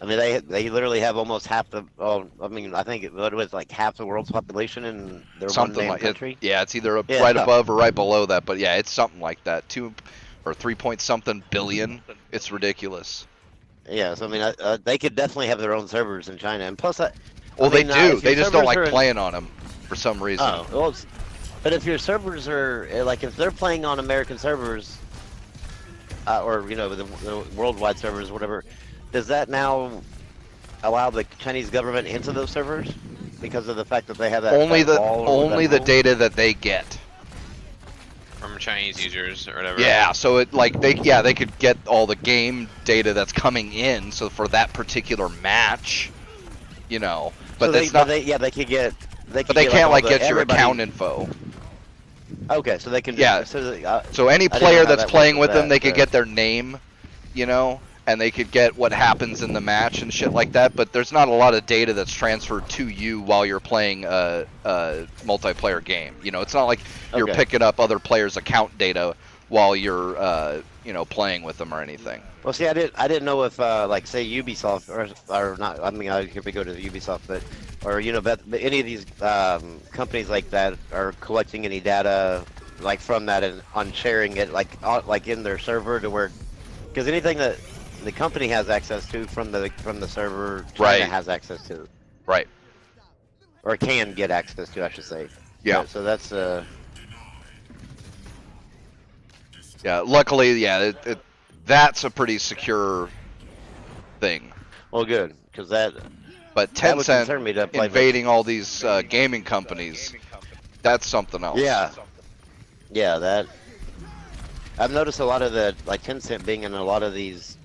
I mean, they literally have almost half the. Oh, I mean, I think it was like half the world's population in their something one country. Yeah, it's either right above or right below that, but yeah, it's something like that. 2 or 3 point something billion. It's ridiculous. Yeah, so I mean, they could definitely have their own servers in China, and plus, they do. They just don't like playing on them for some reason. Oh, well, but if your servers are like, if they're playing on American servers, or you know, the worldwide servers, whatever. Does that now allow the Chinese government into those servers because of the fact that they have that only the data that they get from Chinese users or whatever? Yeah, so it like they could get all the game data that's coming in. So for that particular match, you know, but they could get. But they can't like get your account info. Okay, so they can. Yeah. So any player that's playing with them, they could get their name, you know. And they could get what happens in the match and shit like that, but there's not a lot of data that's transferred to you while you're playing a multiplayer game. You know, it's not like you're picking up other players' account data while you're you know, playing with them or anything. Well, see, I didn't know if like say Ubisoft or not. I mean, here we go to the Ubisoft, but or you know, but any of these companies like that are collecting any data like from that and on sharing it like in their server to where, because anything that the company has access to from the server, China has access to. Right. Or can get access to, I should say. Yeah. So that's Yeah. Luckily, yeah, that's a pretty thing. Well, good, because that. But Tencent invading all these gaming companies, that's something else. Yeah. Yeah, that. I've noticed a lot of the like Tencent being in a lot of these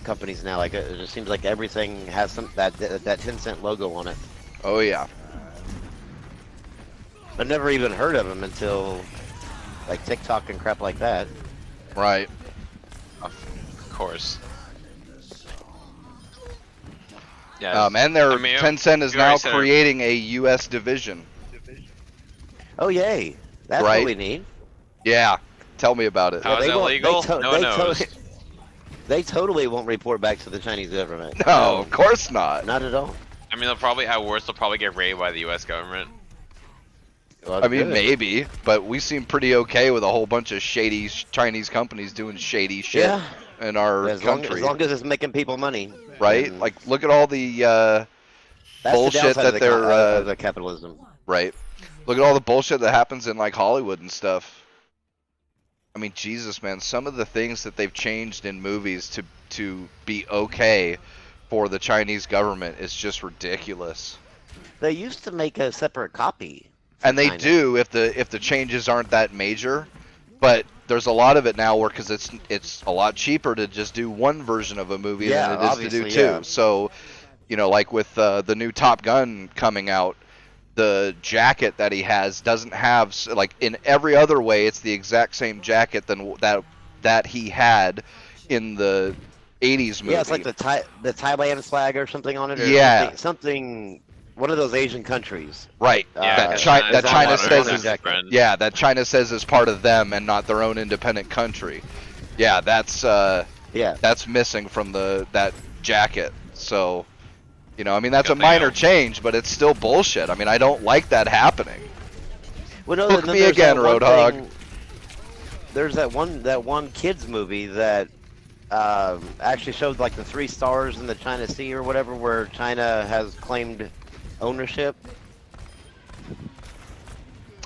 companies now. Like it just seems like everything has that Tencent logo on it. Oh yeah. I've never even heard of them until like TikTok and crap like that. Right. Of course. Yeah. And Tencent is you now already said it. creating a U.S. division. Oh yay, that's Right. what we need. Yeah. Tell me about it. How is they that won't- legal? they to- No they one knows. to- They totally won't report back to the Chinese government. No, of course not. Not at all. I mean, they'll probably, at worst, they'll probably get raided by the U.S. government. Well, I mean, good. maybe, but we seem pretty okay with a whole bunch of shady Chinese companies doing shady shit Yeah. in our As long country, as it's making people money, right? then Like, look at all the that's the bullshit downside that of they're of the capitalism. right. Look at all the bullshit that happens in like Hollywood and stuff. I mean, Jesus, man, some of the things that they've changed in movies to be okay for the Chinese government is just ridiculous. They used to make a separate copy. for And they China. do if the changes aren't that major, but there's a lot of it now where because it's a lot cheaper to just do one version of a movie Yeah, than it is to do obviously, two. yeah. So, you know, like with the new Top Gun coming out, the jacket that he has doesn't have like in every other way it's the exact same jacket than that he had in the 80s movie. Yeah, it's like the Thailand flag or something on it. Or Yeah. something. One of those Asian countries. right. Yeah, that it's China, that it's China on says water, is exactly. yeah, that China says is part of them and not their own independent country. Yeah, that's Yeah. that's missing from that jacket. So, you know, I mean that's a Good thing minor out. change, but it's still bullshit. I mean, I don't like that happening. Well, no, Hook then me there's again, that one Roadhog. thing- There's that one kids movie that actually showed like the 3 stars in the China Sea or whatever, where China has claimed ownership.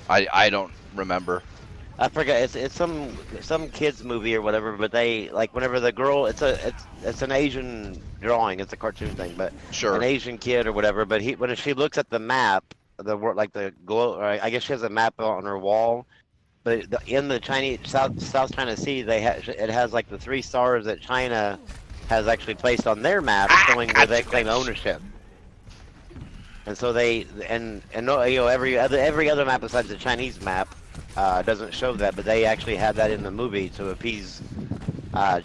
I don't remember. I forget. It's some kids movie or whatever. But they like whenever the girl. It's an Asian drawing. It's a cartoon thing, but Sure. an Asian kid or whatever. But when she looks at the map, like the glow. Or I guess she has a map on her wall. But in the Chinese South China Sea, it has like the 3 stars that China has actually placed on their map, showing where they claim ownership. And so no, you know, every other map besides the Chinese map doesn't show that, but they actually had that in the movie to appease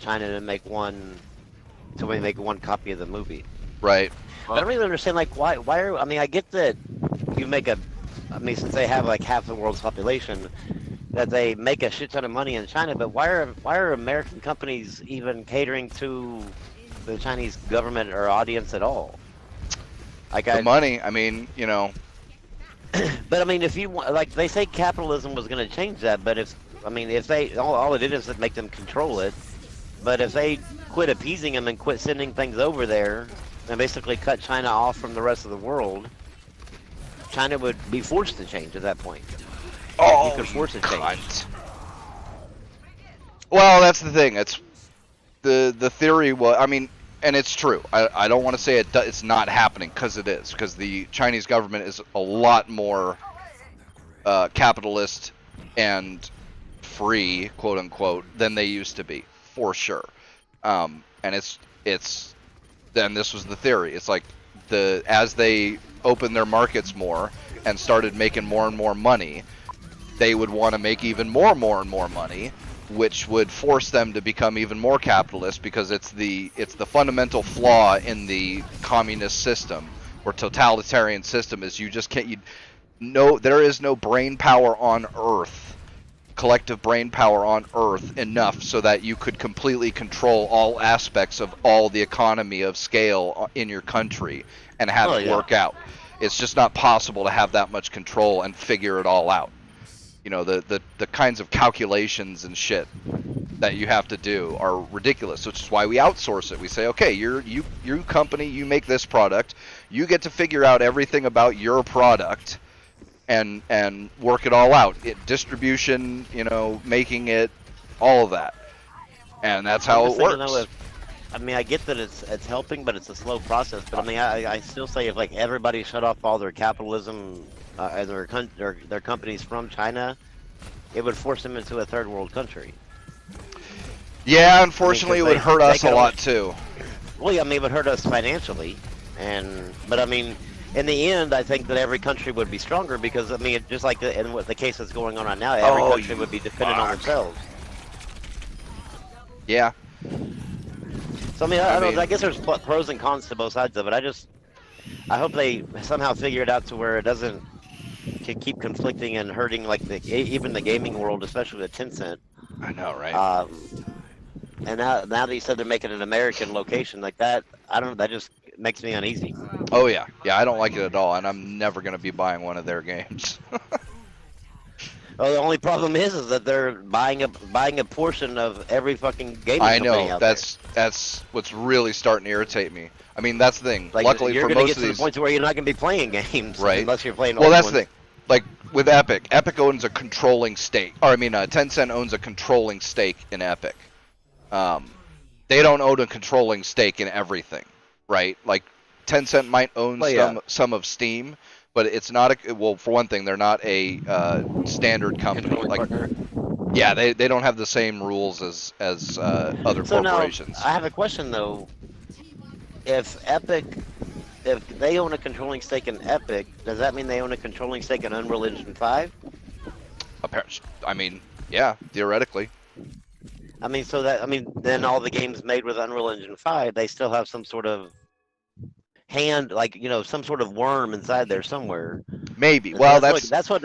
China to make one copy of the movie. Right. I don't really understand like why are, I mean, I get that you make since they have like half the world's population, that they make a shit ton of money in China, but why are American companies even catering to the Chinese government or audience at all? Like The money, I mean, you know, but I mean, if you want, like they say capitalism was going to change that, but if they all it did is make them control it. But if they quit appeasing them and quit sending things over there and basically cut China off from the rest of the world, China would be forced to change at that point. oh, could force a change. cunt. Well, that's the thing. It's the theory was, I mean, and it's true. I don't want to say it's not happening, because it is, because the Chinese government is a lot more capitalist and free, quote unquote, than they used to be, for sure. And then this was the theory. It's like as they opened their markets more and started making more and more money, they would want to make even more and more money, which would force them to become even more capitalist, because it's the fundamental flaw in the communist system or totalitarian system is you just can't there is no brain power on Earth, collective brain power on Earth enough so that you could completely control all aspects of all the economy of scale in your country and have it work out. It's just not possible to have that much control and figure it all out. You know, the kinds of calculations and shit that you have to do are ridiculous, which is why we outsource it. We say, okay, you company, you make this product, you get to figure out everything about your product and work it all out. Distribution, you know, making it, all of that. And that's how it works. I mean, I get that it's helping, but it's a slow process. But I mean, I still say if like everybody shut off all their capitalism and their companies from China, it would force them into a third world country. Yeah, unfortunately, it would hurt they us a could lot too. Well, yeah, I mean, it would hurt us financially, but I mean, in the end, I think that every country would be stronger because I mean, just like in what the case that's going on right now, every Oh, country would be dependent on themselves. Yeah. So I mean, I don't know. I guess there's pros and cons to both sides of it. I hope they somehow figure it out to where it doesn't can keep conflicting and hurting like even the gaming world, especially the Tencent. I know, right? And now that you said they're making an American location like that, I don't know. That just makes me uneasy. Oh yeah, yeah. I don't like it at all, and I'm never gonna be buying one of their games. Well, the only problem is that they're buying a portion of every fucking gaming I company know out that's what's really starting to irritate me. I mean, that's the thing. Like, Luckily you're for gonna most get of to these, the point to where you're not gonna be playing games, right? Unless you're playing. Well, old that's ones. the thing. Like with Epic, Epic owns a controlling stake. Or I mean, Tencent owns a controlling stake in Epic. They don't own a controlling stake in everything, right? Like Tencent might own some of Steam, but it's not a well. For one thing, they're not a standard company. Like, Partner. yeah, they don't have the same rules as other So corporations. now, I have a question though. If they own a controlling stake in Epic, does that mean they own a controlling stake in Unreal Engine 5? I mean, yeah, theoretically. I mean, then all the games made with Unreal Engine 5, they still have some sort of hand, like some sort of worm inside there somewhere. Maybe. And Well, so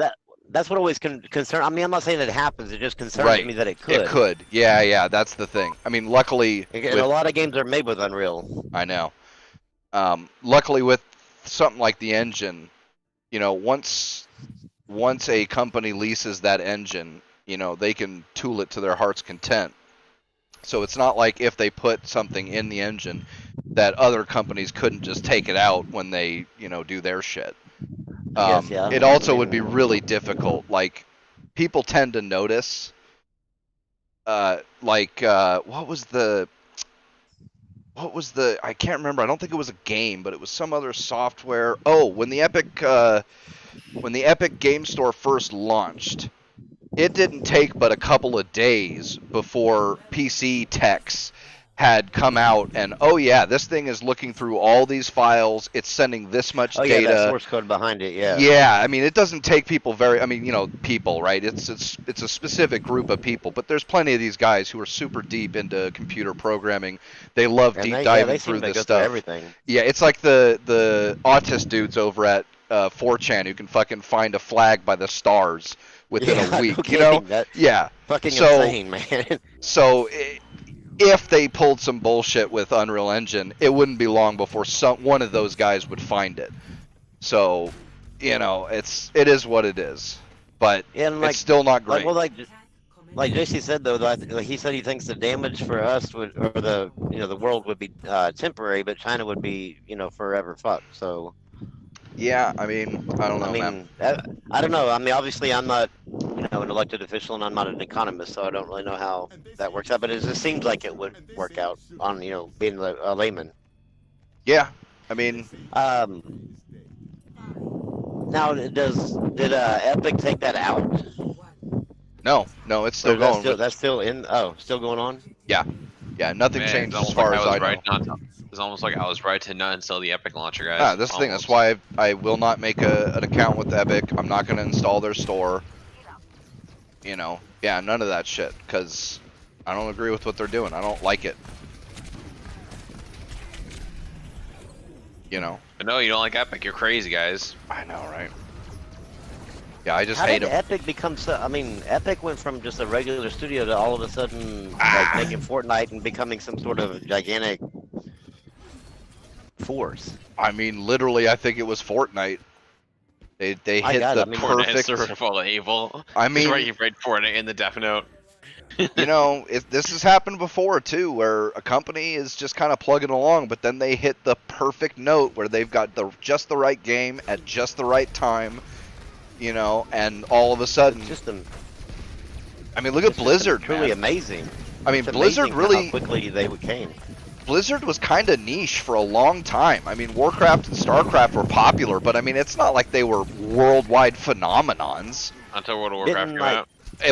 that's what always concern. I mean, I'm not saying that it happens. It just concerns me that it could. It could. Yeah. That's the thing. I mean, luckily, And a lot of games are made with Unreal. I know. Luckily, with something like the engine, once a company leases that engine, they can tool it to their heart's content. So it's not like if they put something in the engine that other companies couldn't just take it out when they, do their shit. It also would be really difficult. Like, people tend to notice, what was the, I can't remember. I don't think it was a game, but it was some other software. Oh, when the Epic Game Store first launched, it didn't take but a couple of days before PC techs had come out and, oh yeah, this thing is looking through all these files. It's sending this much data. Yeah, that source code behind it. Yeah. Yeah, I mean, it doesn't take people people, right? It's a specific group of people, but there's plenty of these guys who are super deep into computer programming. They love diving through this stuff. Everything. Yeah, it's like the autist dudes over at 4chan who can fucking find a flag by the stars within a week. That's fucking insane, man. So if they pulled some bullshit with Unreal Engine, it wouldn't be long before one of those guys would find it. So, it is what it is. But it's still not great. Like JC said though, he said he thinks the damage for us the world would be temporary, but China would be forever fucked. So. Yeah, I mean, I don't know, man. I don't know. I mean, obviously, I'm not, an elected official, and I'm not an economist, so I don't really know how that works out. But it just seems like it would work out on, being a layman. Yeah, I mean. Now, did Epic take that out? No, it's still going. That's still in. Oh, still going on. Yeah, nothing changed as far as I know. It's almost like I was right to not install the Epic launcher, guys. This thing. That's why I will not make an account with Epic. I'm not going to install their store. Yeah, none of that shit, because I don't agree with what they're doing. I don't like it. I know you don't like Epic. You're crazy, guys. I know, right? Yeah, I just hate them. How did Epic become so? I mean, Epic went from just a regular studio to all of a sudden making Fortnite and becoming some sort of gigantic force. I mean, literally, I think it was Fortnite. They hit the perfect. Survival evil. I mean, where you read Fortnite in the Death Note. This has happened before too, where a company is just kind of plugging along, but then they hit the perfect note where they've got just the right game at just the right time, and all of a sudden, I mean, look at Blizzard. Truly amazing. I mean, Blizzard really how quickly they came. Blizzard was kind of niche for a long time. I mean, Warcraft and StarCraft were popular, but I mean, it's not like they were worldwide phenomenons. Until World of Warcraft came out.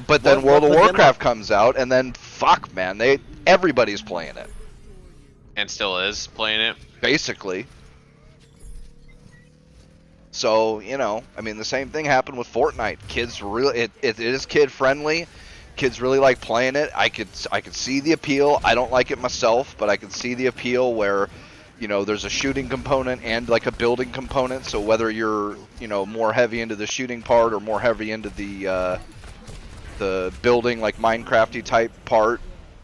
But then World of Warcraft comes out, and then fuck, man, everybody's playing it And still is playing it. basically. So, you know, I mean, the same thing happened with Fortnite. Kids really, it is kid friendly. Kids really like playing it. I could see the appeal. I don't like it myself, but I can see the appeal where, you know, there's a shooting component and like a building component. So whether you're, you know, more heavy into the shooting part or more heavy into the building, like Minecrafty type part,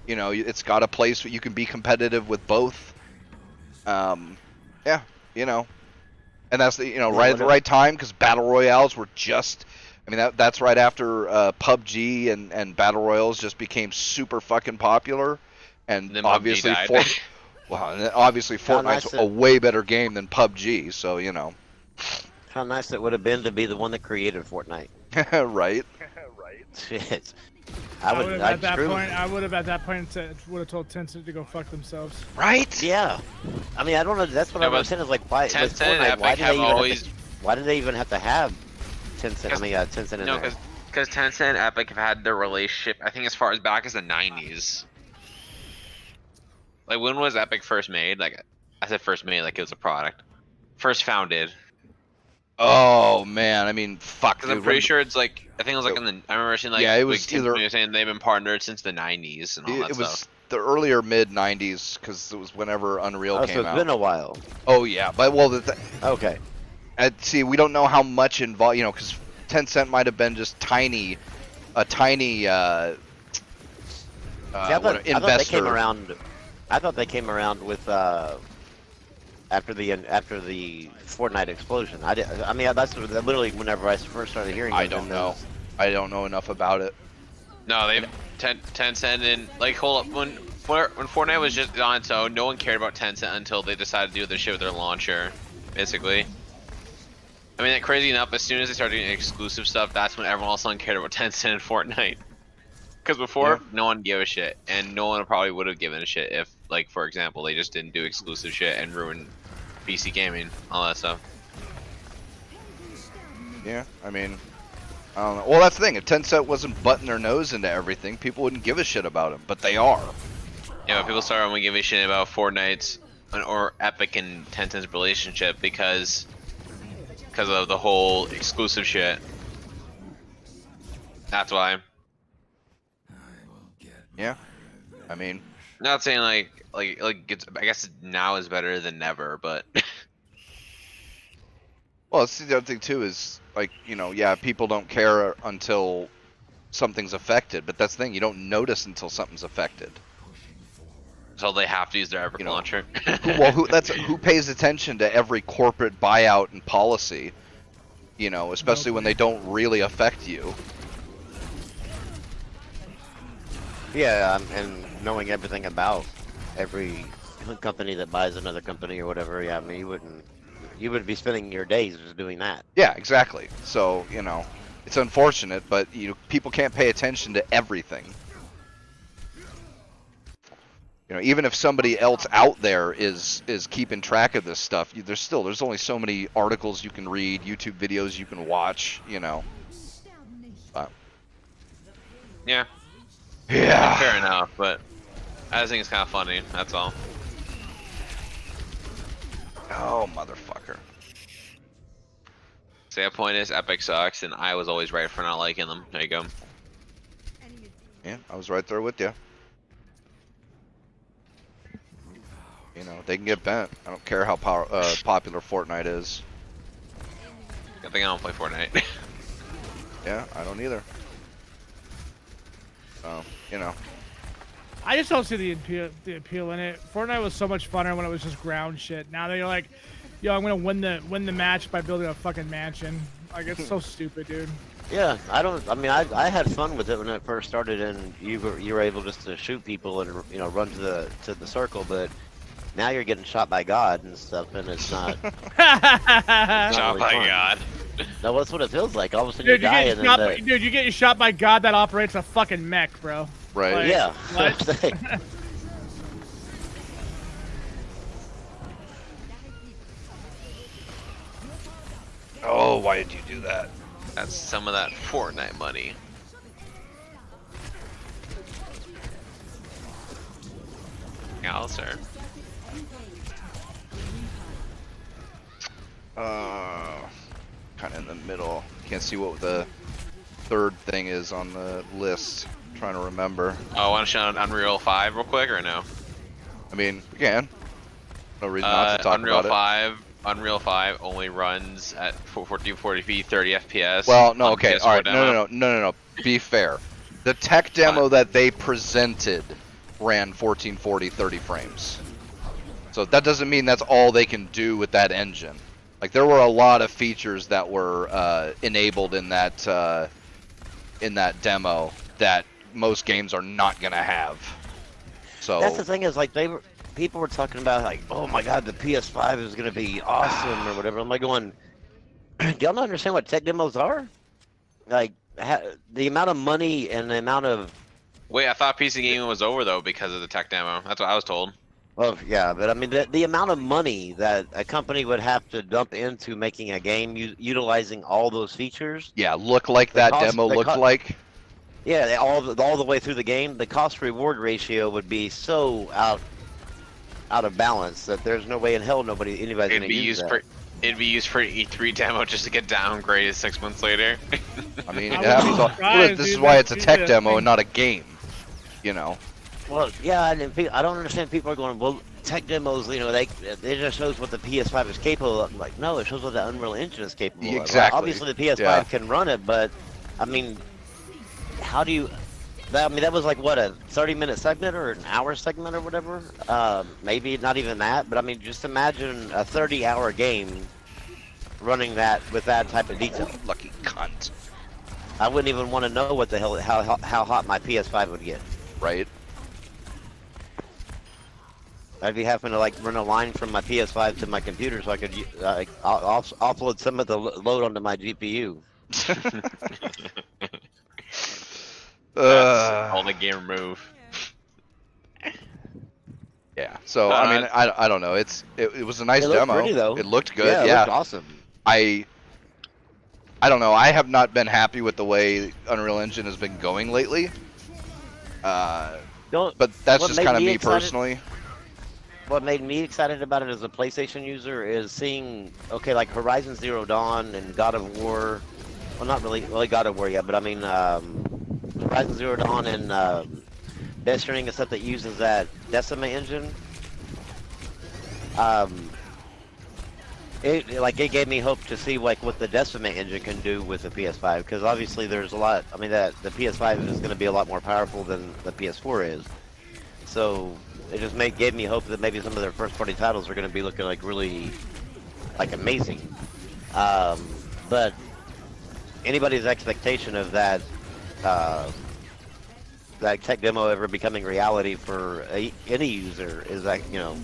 you know, it's got a place where you can be competitive with both. Yeah, you know. And that's the, you know, right at the right time, because battle royales were just, I mean, that's right after PUBG and battle royals just became super fucking popular, and Then obviously PUBG obviously How Fortnite's nice a way better game than PUBG, so you know, How nice it would have been to be the one that created Fortnite. right? Shit. I would have at that screw- point. I would have at that point would have told Tencent to go fuck themselves. Right? Yeah. I mean, I don't know. That's what No, I'm but saying is like, why? With Tencent and Fortnite, why Epic do they have even always. why do they even have to have Tencent? I mean, Tencent in No, there. because Tencent and Epic have had their relationship, I think, as far as back as the 90s. Like, when was Epic first made? Like, I said first made, like it was a product. First founded. Oh man, I mean, fuck. Because I'm dude, pretty when- sure it's like, I think it was like in the, I remember seeing like, Yeah, it was like, either- saying they've been partnered since the 90s and all that it was stuff. the earlier mid '90s, because it was whenever Unreal Oh, came so it's out. been a while. Oh yeah, but well, Okay. see, we don't know how much involved, you know, because Tencent might have been just a tiny See, I thought they investor. came around. I thought they came around with after the Fortnite explosion. I mean, that's literally whenever I first started hearing. I of them, don't know. I don't know enough about it. No, they've Tencent and like hold up when Fortnite was just on its own, no one cared about Tencent until they decided to do their shit with their launcher, basically. I mean, crazy enough, as soon as they started doing exclusive stuff, that's when everyone else cared about Tencent and Fortnite. Because before, no one gave a shit, and no one probably would have given a shit if, like, for example, they just didn't do exclusive shit and ruin PC gaming, all that stuff. Yeah, I mean, I don't know. Well, that's the thing. If Tencent wasn't butting their nose into everything, people wouldn't give a shit about them, but they are. Yeah, but people started giving a shit about Fortnite's or Epic and Tencent's relationship because of the whole exclusive shit. That's why. Yeah, I mean, Not saying like it's, I guess now is better than never, but well, see, the other thing too is like, you know, yeah, people don't care until something's affected, but that's the thing. You don't notice until something's affected. so they have to use their Epic You know, launcher. Who pays attention to every corporate buyout and policy? You know, especially when they don't really affect you. Yeah, and knowing everything about every company that buys another company or whatever. Yeah, I mean, you would be spending your days just doing that. Yeah, exactly. So, you know, it's unfortunate, but people can't pay attention to everything. You know, even if somebody else out there is keeping track of this stuff, there's only so many articles you can read, YouTube videos you can watch, you know. Yeah. Yeah. Fair enough, but I just think it's kind of funny. That's all. Oh, motherfucker. So the point is, Epic sucks, and I was always right for not liking them. There you go. Yeah, I was right there with you. You know, they can get bent. I don't care how popular Fortnite is. I think I don't play Fortnite. Yeah, I don't either. So, you know. I just don't see the appeal in it. Fortnite was so much funner when it was just ground shit. Now they're like, yo, I'm gonna win the match by building a fucking mansion. Like, it's so stupid, dude. Yeah, I mean, I had fun with it when it first started, and you were able just to shoot people and run to the circle, but now you're getting shot by God and stuff, and it's not. Shot really by fun. God. No, that's what it feels like. All of a sudden Dude, you die, and then dude, you're getting shot by God that operates a fucking mech, bro. Right. Like, yeah. what? Oh, why did you do that? That's some of that Fortnite money. else, or Kind of in the middle. Can't see what the third thing is on the list. Trying to remember. oh, want to show Unreal 5 real quick, or no? I mean, we can. No reason not to talk Unreal about 5. Unreal 5 only runs at 1440p, 30 FPS. it. Well, no, on okay, PS4 all right, demo. no. Be fair. The tech demo that they presented ran 1440, 30 frames. So that doesn't mean that's all they can do with that engine. Like there were a lot of features that were enabled in that demo that most games are not gonna have. So That's the thing is like people were talking about like, oh my god, the PS5 is gonna be awesome or whatever. I'm like going, do y'all not understand what tech demos are? Like the amount of money and the amount of Wait, I thought PC gaming was over though because of the tech demo. That's what I was told. well, yeah, but I mean the amount of money that a company would have to dump into making a game utilizing all those features. yeah, look like that demo looked like. Yeah, all the way through the game, the cost reward ratio would be so out of balance that there's no way in hell anybody's It'd gonna be use used that. for it'd be used for an E3 demo just to get downgraded 6 months later. I mean, I it happens wouldn't all, be surprised, this is dude. why That's it's a tech the demo thing. and not a game. You know. Well, yeah, and I don't understand. People are going, well, tech demos, you know, it just shows what the PS5 is capable of. Like, no, it shows what the Unreal Engine is capable of. Exactly. Right? Obviously, the PS5 Yeah. can run it, but I mean, how do you? That was like what, a 30-minute segment or an hour segment or whatever. Maybe not even that, but I mean, just imagine a 30-hour game running that with that type of detail. Lucky cunt. I wouldn't even want to know what the hell how hot my PS5 would get. Right. I'd be having to like run a line from my PS5 to my computer so I could offload some of the load onto my GPU. That's all the game move. Yeah. So I mean, I don't know. It was a nice It looked demo. pretty, though. It looked good. Yeah, it Yeah. looked awesome. I don't know. I have not been happy with the way Unreal Engine has been going lately. Don't- But that's what just made kind of me me excited- personally. What made me excited about it as a PlayStation user is seeing, okay, like Horizon Zero Dawn and God of War. Well, not really God of War yet, but I mean Horizon Zero Dawn and Death Stranding and stuff that uses that Decima engine. It gave me hope to see like what the Decima engine can do with the PS5, because obviously there's a lot. I mean, that the PS5 is going to be a lot more powerful than the PS4 is. So it just gave me hope that maybe some of their first-party titles are going to be looking like really like amazing. But anybody's expectation of that that tech demo ever becoming reality for any user is that, you know.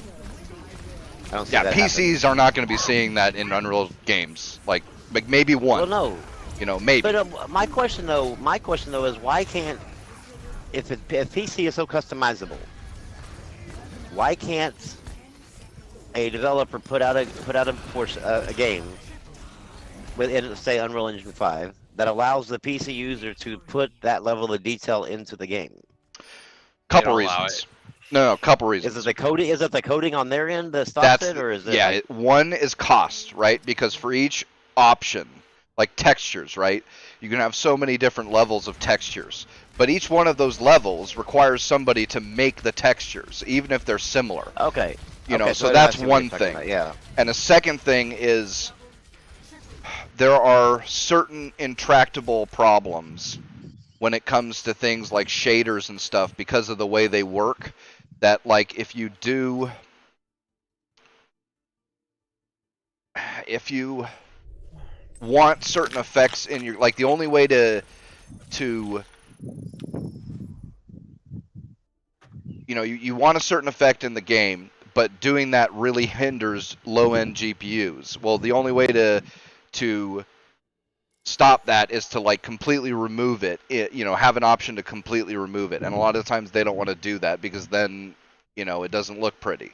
I don't see Yeah, that PCs are not going to be seeing that in Unreal games. Like maybe one. happening. Well, no. You know, maybe. But my question though is why can't if PC is so customizable, why can't a developer put out a game with say Unreal Engine 5 that allows the PC user to put that level of detail into the game? Couple don't allow reasons. No, couple reasons. Is it the coding on their end that stops it, or is it? Yeah, one is cost, right? Because for each option, like textures, right? You can have so many different levels of textures, but each one of those levels requires somebody to make the textures, even if they're similar. Okay. You know, Okay, so I that's see what one you're talking thing. about, yeah. And a second thing is there are certain intractable problems when it comes to things like shaders and stuff because of the way they work, that like if you want certain effects in your, like the only way to you know, you want a certain effect in the game, but doing that really hinders low-end GPUs. Well, the only way to stop that is to like completely remove it. You know, have an option to completely remove it. And a lot of times they don't want to do that because then, you know, it doesn't look pretty.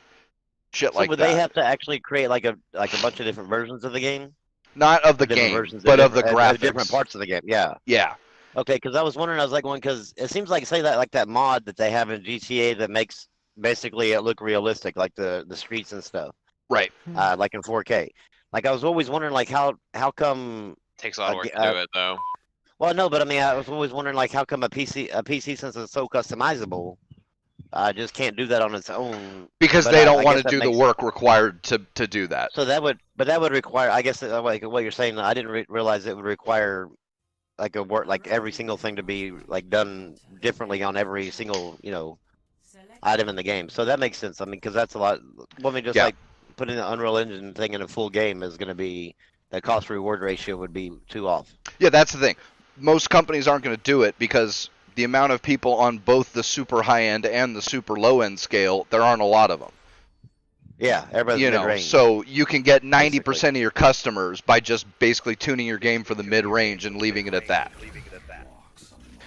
Shit So like would that. they have to actually create like a bunch of different versions of the game? Not of the Different game, versions but of the different- graphics. different parts of the game. Yeah. Yeah. Okay, because I was wondering, I was like, because it seems like, say that like that mod that they have in GTA that makes basically it look realistic, like the streets and stuff, Right. like in 4K. Like I was always wondering, like how come? Takes a lot of work Ag- to do it though. Well, no, but I mean, I was always wondering, like, how come a PC since it's so customizable, just can't do that on its own? Because But they don't I want guess to that do the makes work required to do that. so that would require, I guess, like what you're saying. I didn't realize it would require like a work, like every single thing to be like done differently on every single item in the game. So that makes sense. I mean, because that's a lot. Well, I mean, just Yeah. like putting the Unreal Engine thing in a full game is going to be the cost reward ratio would be too off. Yeah, that's the thing. Most companies aren't going to do it because the amount of people on both the super high end and the super low end scale, there aren't a lot of them. Yeah, everybody's mid-range. So you can get 90% of your customers by just basically tuning your game for the mid range and leaving it at that.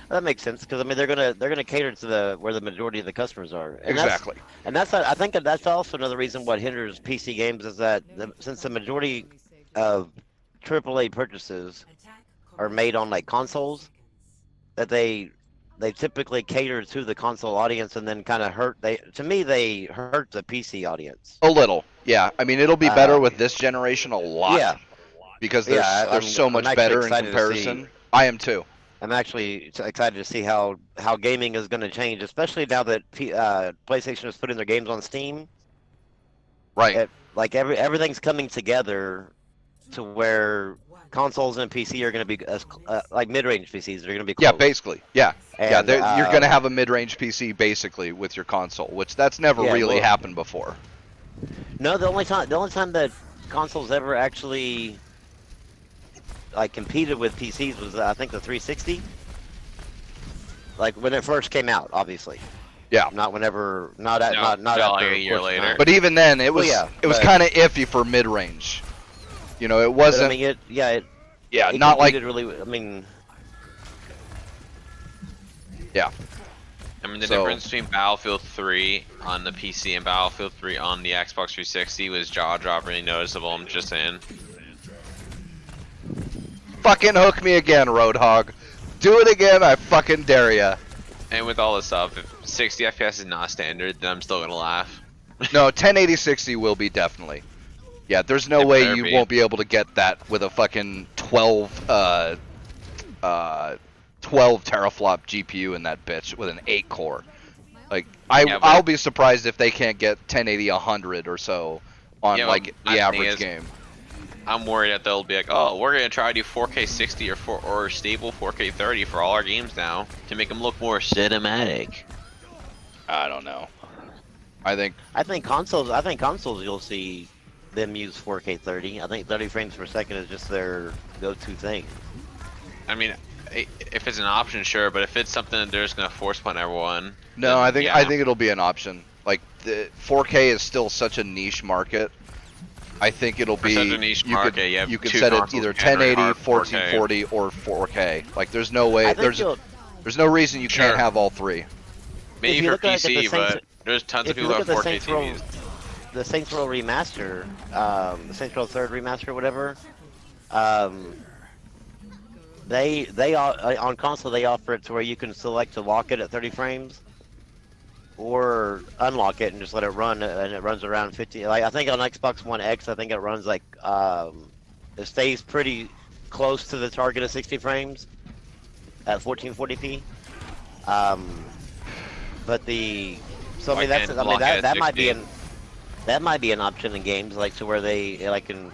That makes sense because I mean they're gonna cater to where the majority of the customers are. And Exactly. That's I think that's also another reason what hinders PC games is that since the majority of AAA purchases are made on like consoles, that they typically cater to the console audience and then kind of they hurt the PC audience. A little, yeah. I mean, it'll be better with this generation a lot. Yeah. Because Yeah, there's so much actually better in excited to comparison. I am too. I'm actually excited to see how gaming is going to change, especially now that PlayStation has put in their games on Steam. Right. Like everything's coming together to where consoles and PC are going to be like mid-range PCs. They're going to be close. Yeah, basically. Yeah. And, You're going to have a mid-range PC basically with your console, which that's never really happened before. No, the only time that consoles ever actually like competed with PCs was I think the 360. Like when it first came out, obviously. Yeah. Not whenever, not No, after like a year of course later. not. But even then, it was but- kind of iffy for mid-range. You know, it But, wasn't. I mean, it not like. competed really. I mean, Yeah. I mean, the So- difference between Battlefield 3 on the PC and Battlefield 3 on the Xbox 360 was jaw-droppingly noticeable. I'm just saying. Fucking hook me again, Roadhog. Do it again, I fucking dare ya. And with all this stuff, if 60 FPS is not standard, then I'm still gonna laugh. No, 1080 60 will be definitely. Yeah, there's no It way better you be. won't be able to get that with a fucking 12 teraflop GPU in that bitch with an 8 core. Like Yeah, but- I'll be surprised if they can't get 1080 100 or so on Yeah, like my the thing average is- game. I'm worried that they'll be like, oh, we're gonna try to do 4K 60 or stable 4K 30 for all our games now to make them look more cinematic. I don't know. I think I think consoles you'll see them use 4K 30. I think 30 frames per second is just their go-to thing. I mean, if it's an option, sure, but if it's something that they're just gonna force upon everyone, no, then I think yeah. it'll be an option. Like the 4K is still such a niche market. I think it'll For be such a niche market, you could two set it consoles either can run 1080, hard 4K. 1440 or 4K. Like there's no way I think there's no reason you can't Sure. have all three. Maybe If you for look at the PC, Saints- but there's tons of if you people look who have at the 4K Saints Row, TVs. the Saints Row remaster, the Saints Row 3rd remaster, whatever, they on console they offer it to where you can select to lock it at 30 frames, or unlock it and just let it run, and it runs around 50. Like I think on Xbox One X, I think it runs like it stays pretty close to the target of 60 frames at 1440p. But so I mean Why can't that block it at that might be 60? that might be an option in games like to where they like in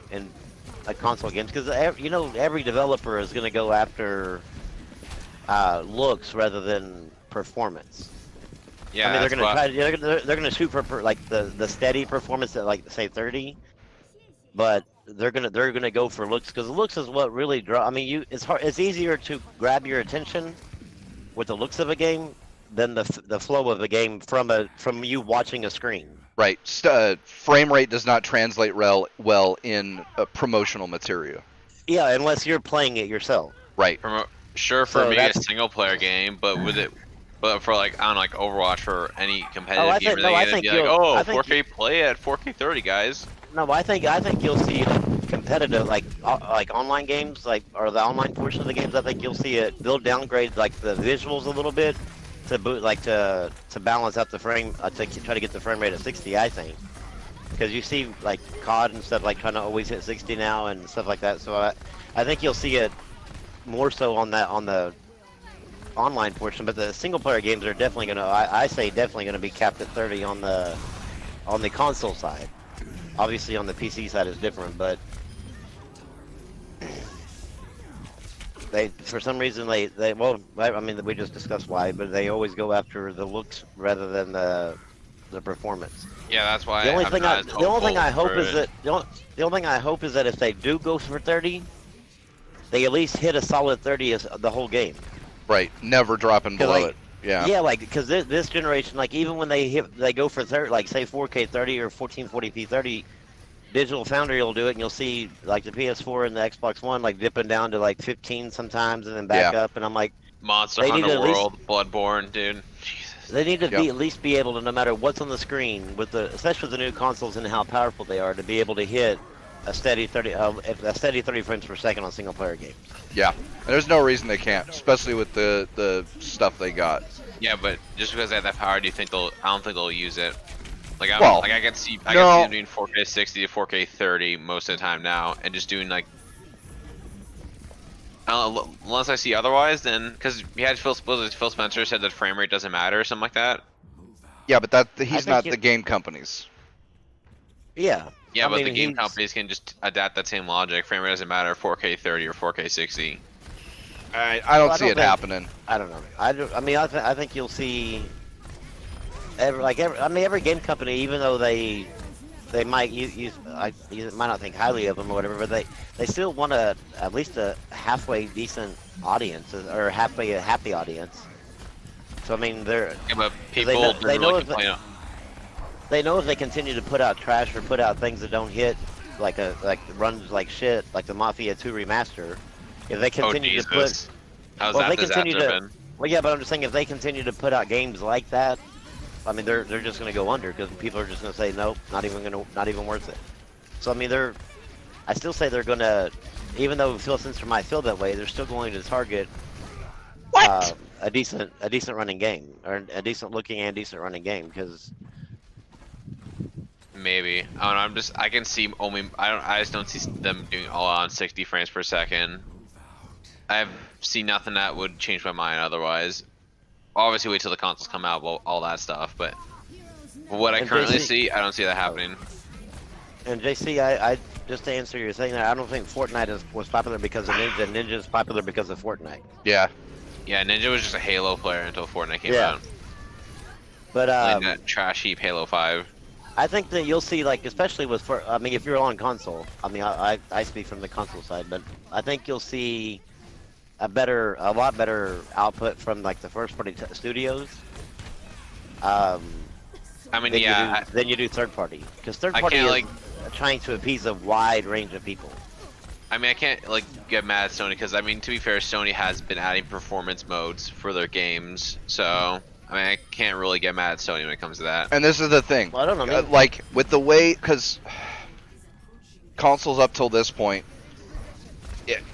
like console games, because every developer is going to go after looks rather than performance. Yeah, I mean, that's why- they're gonna shoot for like the steady performance at like say 30, but they're gonna go for looks, because looks is what really draw. I mean, it's easier to grab your attention with the looks of a game than the flow of a game from you watching a screen. Right. Frame rate does not translate well in promotional material. Yeah, unless you're playing it yourself. Right. Sure, for So maybe a that's- single player game, but for like I don't know, like Overwatch for any competitive I game, think- they're no, I gonna think be like, you'll- oh, I think 4K play at 4K 30, guys. No, I think you'll see competitive like online games, like or the online portion of the games. I think you'll see it. They'll downgrade like the visuals a little bit to boot like to balance out the frame to try to get the frame rate at 60. I think because you see like COD and stuff like trying to always hit 60 now and stuff like that. So I think you'll see it more so on the online portion, but the single player games are definitely gonna. I say definitely gonna be capped at 30 on the console side. Obviously on the PC side is different, but they for some reason they well I mean we just discussed why, but they always go after the looks rather than the performance. Yeah, that's why. The only I'm thing not I as the only thing I hopeful hope for is it. that the only thing I hope is that if they do go for 30, they at least hit a solid 30 as the whole game. Right, never dropping 'Cause, below like, it. Yeah. Yeah, like because this generation, like even when they go for 30, like say 4K 30 or 1440p 30, Digital Foundry will do it, and you'll see like the PS4 and the Xbox One like dipping down to like 15 sometimes, and then back Yeah. up. And I'm like, Monster They need Hunter to at least- World, Bloodborne, dude. Jesus. they need to Yep. at least be able to, no matter what's on the screen, with especially with the new consoles and how powerful they are, to be able to hit a steady 30 frames per second on single player games. Yeah. And there's no reason they can't, especially with the stuff they got. Yeah, but just because they have that power, do you think they'll? I don't think they'll use it. Like Well, I can see no. them doing 4K 60 to 4K 30 most of the time now, and just doing like. I don't know, unless I see otherwise, then because we had Phil Spencer said that frame rate doesn't matter or something like that. Yeah, but he's think not you- the game companies. Yeah. Yeah, I but mean, the game he's- companies can just adapt that same logic. Frame rate doesn't matter, 4K 30 or 4K 60. I don't Well, I see don't it think- happening. I don't know. I mean, I think you'll see. Every game company, even though they might you might not think highly of them or whatever, but they still want at least a halfway decent audience or halfway a happy audience. So I mean, Yeah, but they people know- don't they know really if they- complain. they know if they continue to put out trash or put out things that don't hit, like runs like shit, like the Mafia 2 remaster. If they Oh continue to put, Jesus! How's well, that they continue disaster to- been? well, yeah, but I'm just saying if they continue to put out games like that, I mean, they're just gonna go under because people are just gonna say nope, not even worth it. So I mean, I still say they're gonna, even though Phil Spencer might feel that way, they're still going to target a decent running game or a decent looking and decent running game because Maybe. I don't know. I can see only. I just don't see them doing all on 60 frames per second. I've seen nothing that would change my mind otherwise. Obviously, wait till the consoles come out, well, all that stuff. But what I And currently basically- see, I don't see that happening. And JC, I just to answer your thing there, I don't think Fortnite was popular because of Ninja. Ninja is popular because of Fortnite. Yeah. Yeah, Ninja was just a Halo player until Fortnite came Yeah. out. But Like that trash heap Halo 5. I think that you'll see, like, especially with, I mean, if you're on console, I mean, I speak from the console side, but I think you'll see a lot better output from like the first party studios. I mean, Than yeah, than you do third party, because third I party can't, is like- trying to appease a wide range of people. I mean, I can't like get mad at Sony because I mean, to be fair, Sony has been adding performance modes for their games, so I mean, I can't really get mad at Sony when it comes to that. And this is the thing. Well, I don't know, maybe- Like with the way, because consoles up till this point,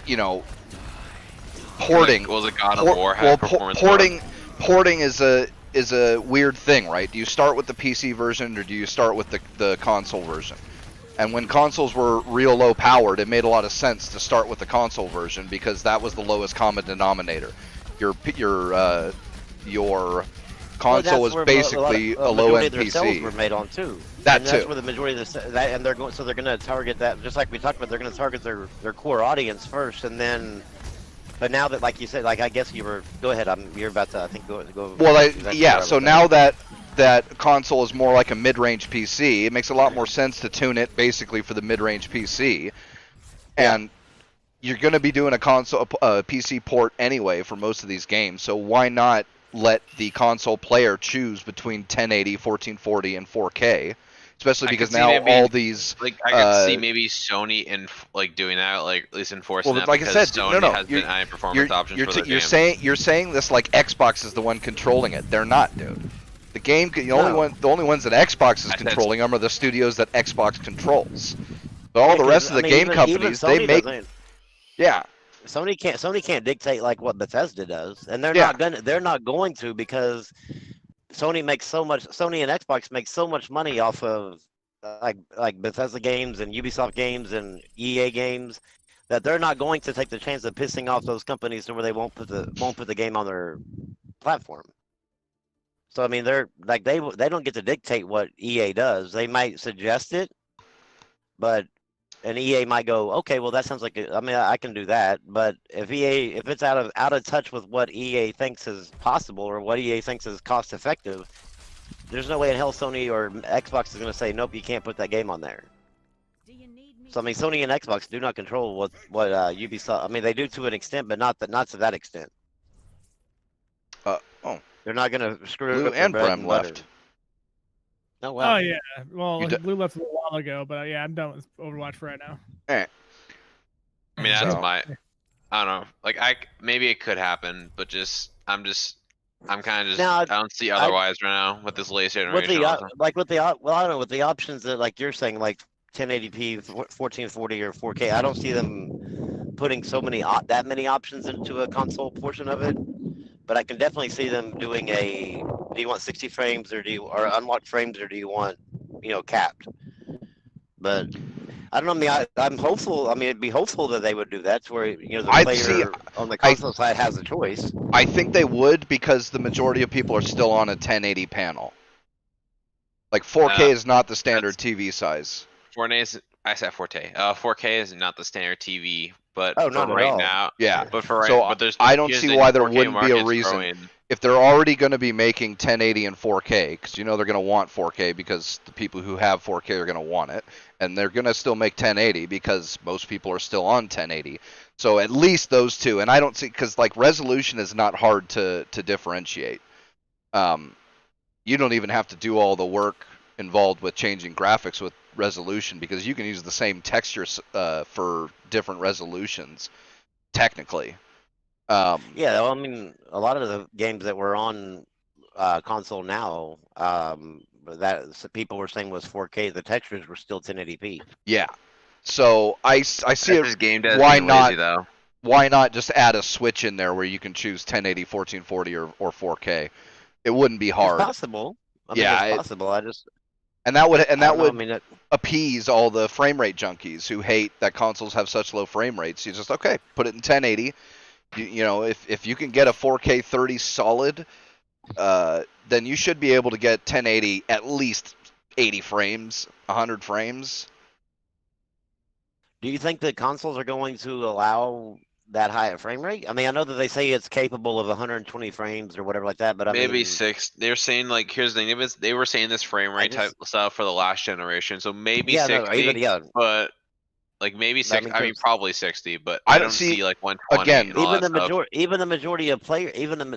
you know, porting. Like, was it God of Por- War had well, performance porting is a weird thing, right? Do you start with the PC version or do you start with the console version? And when consoles were real low powered, it made a lot of sense to start with the console version because that was the lowest common denominator. Your console was basically a low end Their sales were PC. made on too. That and that's too. where the majority of and they're going. So they're going to target that, just like we talked about. They're going to target their core audience first, and then. But now that, like you said, like I guess you were. Go ahead. You're about to. I think go. Well, exactly yeah. where I So was now at. that console is more like a mid-range PC. It makes a lot more sense to tune it basically for the mid-range PC, and you're going to be doing a PC port anyway for most of these games. So why not let the console player choose between 1080, 1440, and 4K? Especially I because could see now maybe- all these. Like I could see maybe Sony in like doing that, like at least enforcing Well, that like I because said, Sony no, has been adding performance options for their you're games. saying this like Xbox is the one controlling it. They're not, dude. The only ones that Xbox is I said- controlling them are the studios that Xbox controls. But all the Yeah, rest 'cause, of the I mean, game even companies, Sony they make doesn't- yeah. Sony can't dictate like what Bethesda does, and Yeah. they're not going to because Sony and Xbox make so much money off of like Bethesda games and Ubisoft games and EA games that they're not going to take the chance of pissing off those companies to where they won't put the game on their platform. So I mean, they're like they don't get to dictate what EA does. They might suggest it, but and EA might go, okay, well that sounds like I mean I can do that. But if it's out of touch with what EA thinks is possible or what EA thinks is cost effective, there's no way in hell Sony or Xbox is going to say nope, you can't put that game on there. So I mean, Sony and Xbox do not control what Ubisoft. I mean, they do to an extent, but not to that extent. Oh, They're not going to screw Blue up their and bread Brem butter. left. Oh wow. Oh yeah. Well, You d- Blue left a little while ago, but yeah, I'm done with Overwatch for right now. Eh. I mean, that's So- my. I don't know. Like, maybe it could happen, but I'm kind of just. Now, I don't see otherwise right now with this latest With generation. the also. well, I don't know with the options that like you're saying, like 1080p, 1440 or 4K. I don't see them putting that many options into a console portion of it. But I can definitely see them doing a. Do you want 60 frames or unlocked frames or do you want capped? But I don't know. I mean, I'm hopeful. I mean, it'd be hopeful that they would do that, to where the player on the console side has a choice. I think they would because the majority of people are still on a 1080 panel. Like 4K is not the standard TV size. 4K is. I said 4K. 4K is not the standard TV, but Oh, for not at right all. now. Yeah. But for right, So but there's. I don't here's see the why there 4K wouldn't be a market's reason. growing. If they're already going to be making 1080 and 4K, because they're going to want 4K because the people who have 4K are going to want it, and they're going to still make 1080 because most people are still on 1080. So at least those two, and I don't see because like resolution is not hard to differentiate. You don't even have to do all the work involved with changing graphics with resolution because you can use the same textures for different resolutions, technically. Yeah, well, I mean, a lot of the games that were on console now, that people were saying was 4K. The textures were still 1080p. Yeah. So I see This it. game does Why seem not? lazy, though. Why not just add a switch in there where you can choose 1080, 1440, or 4K? It wouldn't be hard. It's possible. I mean, Yeah, it's possible. I just And that would I don't know, I would mean, appease all the frame rate junkies who hate that consoles have such low frame rates. You just okay, put it in 1080. You know, if you can get a 4K 30 solid, then you should be able to get 1080 at least 80 frames, 100 frames. do you think that consoles are going to allow that high a frame rate? I mean, I know that they say it's capable of 120 frames or whatever like that, but I Maybe mean, 6. They're saying like here's the thing. They were saying this frame rate type stuff for the last generation, so maybe yeah, 60. no, even yeah, But like maybe 60. mean, I mean, 'cause- probably 60. But I I don't don't see- see like 120. again, and all even that the stuff. majority of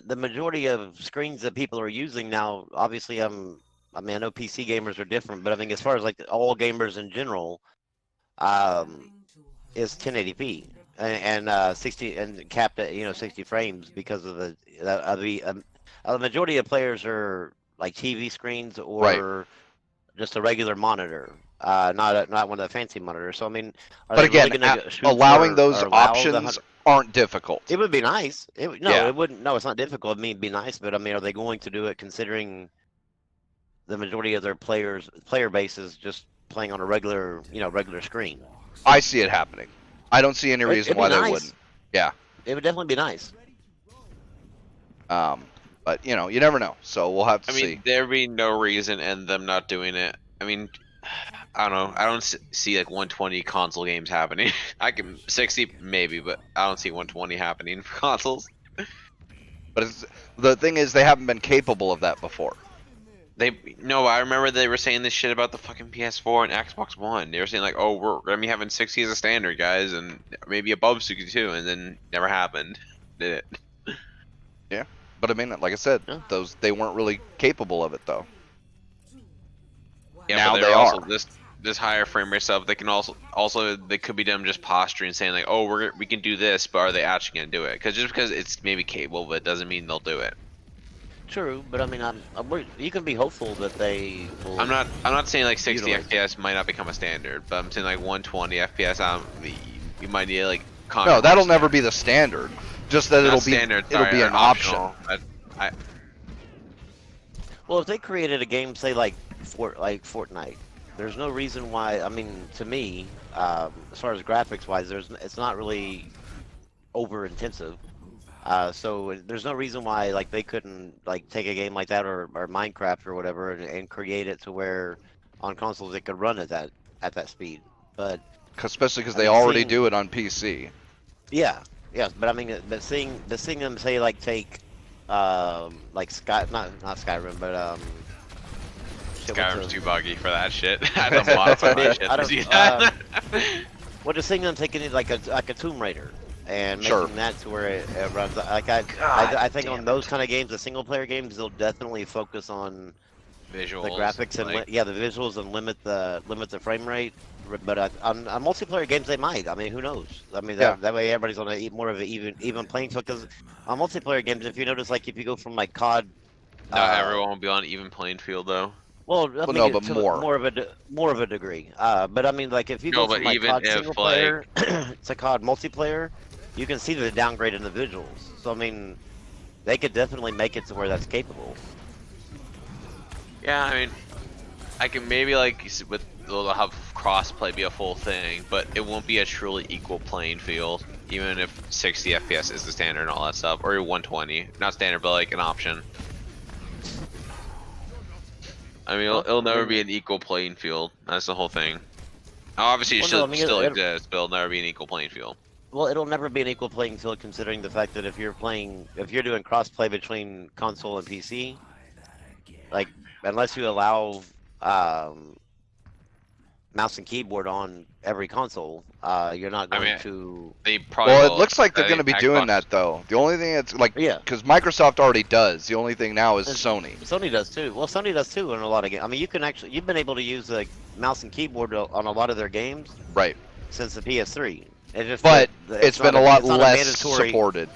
the majority of screens that people are using now. Obviously, I mean, I know PC gamers are different, but I mean, as far as like all gamers in general, is 1080p and 60 and capped at 60 frames because of the majority of players are like TV screens or just a regular monitor, not one of the fancy monitors. So I mean, are But they again, really gonna shoot allowing for- those or allow the options aren't difficult. It would be nice. Yeah. It wouldn't. No, it's not difficult. I mean, it'd be nice, but I mean, are they going to do it considering the majority of their player base is just playing on a regular screen? I see it happening. I don't see any reason It'd be why they nice. wouldn't. Yeah. It would definitely be nice. But you never know. So we'll have to I see. mean, there'd be no reason in them not doing it. I mean, I don't know. I don't see like 120 console games happening. I can 60 maybe, but I don't see 120 happening for consoles. But the thing is, they haven't been capable of that before. No, I remember they were saying this shit about the fucking PS4 and Xbox One. They were saying like, "Oh, we're gonna be having 60 as a standard, guys, and maybe above 62," and then never happened. Did it? But I mean, like I said, Yeah. they weren't really capable of it though. Yeah, Now but they're they also are. this higher frame rate stuff. They can also they could be them just posturing, saying like, "Oh, we can do this," but are they actually gonna do it? Because just because it's maybe capable, but it doesn't mean they'll do it. True, but I mean, you can be hopeful that they will. I'm not saying like 60 Utilize FPS might not become a standard, but I'm saying like 120 FPS. You might need to like No, that'll never be the standard. Just that Not it'll standard, be it'll be an option. optional. Well, if they created a game, say like Fortnite, there's no reason why. I mean, to me, as far as graphics wise, it's not really over intensive. So there's no reason why like they couldn't like take a game like that or Minecraft or whatever and create it to where on consoles it could run at that speed. But Especially because I they mean, already seeing- do it on PC. yeah, but I mean, but seeing them say like take like not Skyrim, but shit, what's Skyrim's the- too buggy for that shit. I don't modify my shit I to don't- do that. well, just seeing them taking it like a Tomb Raider and Sure. making that to where it runs like God I think damn on those kind of games, the single player games, they'll definitely focus on Visuals. the graphics and like, the visuals and limit the frame rate. But on multiplayer games, they might. I mean, who knows? I mean, Yeah. that way everybody's on more of an even playing field. Because on multiplayer games, if you notice, like if you go from like COD, not everyone will be on even playing field though. well, no, but more of a degree. But I mean, like if you No, go but from like even COD if, single player to COD multiplayer, you can see the downgrade in the visuals. So I mean, they could definitely make it to where that's capable. Yeah, I mean, I can maybe like with they'll have crossplay be a full thing, but it won't be a truly equal playing field. Even if 60 FPS is the standard and all that stuff, or 120, not standard, but like an option. I mean, it'll never be an equal playing field. That's the whole thing. Now, obviously, it Well, should no, I mean, still it'll- exist, but it'll never be an equal playing field. Well, it'll never be an equal playing field considering the fact that if you're doing crossplay between console and PC, like unless you allow mouse and keyboard on every console, you're not I going mean, to. They probably. Well, it will. looks like they're I going to think be doing Xbox- that though. The only thing that's like, Yeah. because Microsoft already does. The only thing now is It's- Sony. Sony does too. Well, Sony does too in a lot of games. I mean, you've been able to use the mouse and keyboard on a lot of their games Right. since the PS3. It's just But that it's been not a lot it's not less mandatory- supported.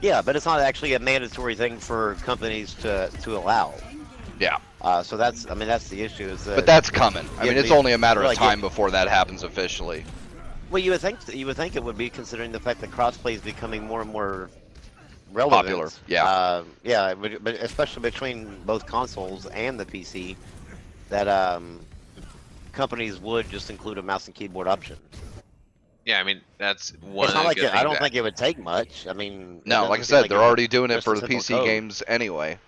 Yeah, but it's not actually a mandatory thing for companies to allow. Yeah. So that's the issue. Is that, But that's coming. I Yeah, mean, it's but- only a matter of like, time before that happens officially. well, you would think it would be considering the fact that crossplay is becoming more and more relevant. Popular, yeah. But especially between both consoles and the PC, that companies would just include a mouse and keyboard option. Yeah, I mean that's one. It's of not the like good I don't things think it would take much. I mean, it No, doesn't like I seem said, like they're it would- already doing it just for a the simple PC code. games anyway.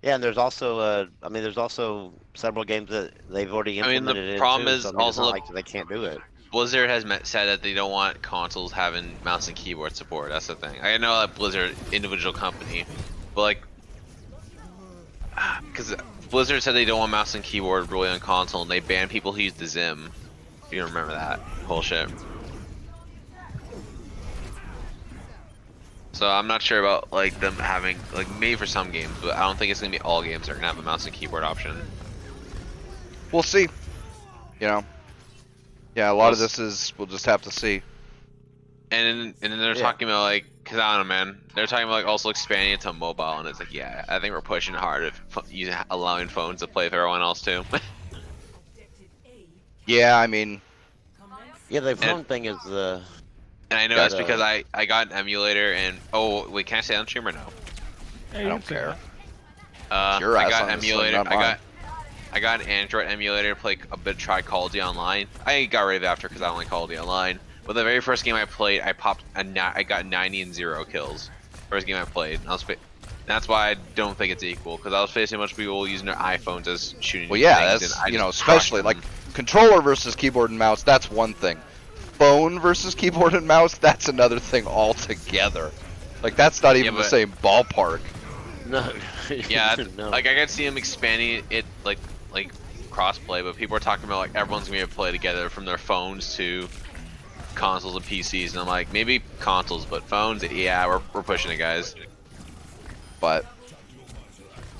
Yeah, and there's also there's also several games that they've already I mean, the implemented. problem too, is so, I mean, it's also not the- like they can't do it. Blizzard has said that they don't want consoles having mouse and keyboard support. That's the thing. I know that Blizzard, individual company, but like, because Blizzard said they don't want mouse and keyboard really on console, and they banned people who use the Zim. You don't remember that whole shit. So I'm not sure about like them having like maybe for some games, but I don't think it's gonna be all games that are gonna have a mouse and keyboard option. We'll see. You know. Yeah, a lot of this is we'll just have to see. And then they're Yeah. talking about like, cause I don't know, man. They're talking about like also expanding it to mobile, and it's like, yeah, I think we're pushing hard at using allowing phones to play with everyone else too. Yeah, I mean, Yeah, the phone thing is And I know that's Got, because I got an emulator, and oh wait, can I say on stream or no? Hey, I you don't can say care. that. Your I ass got on an this thing, emulator. not mine. I got an Android emulator to play a bit of Tricoldy online. I got rid of it after because I don't like Call of Duty online. But the very first game I played, I got 90 and 0 kills. First game I played. That's why I don't think it's equal, because I was facing a bunch of people using their iPhones as shooting. well, yeah, things, that's and I you know, just crushed especially them. like controller versus keyboard and mouse. That's one thing. Phone versus keyboard and mouse. That's another thing altogether. Like that's not even the but- same ballpark. no. Yeah, no. like I could see them expanding it like crossplay, but people are talking about like everyone's gonna be able to play together from their phones to consoles and PCs, and I'm like maybe consoles, but phones, yeah, we're pushing it, guys. But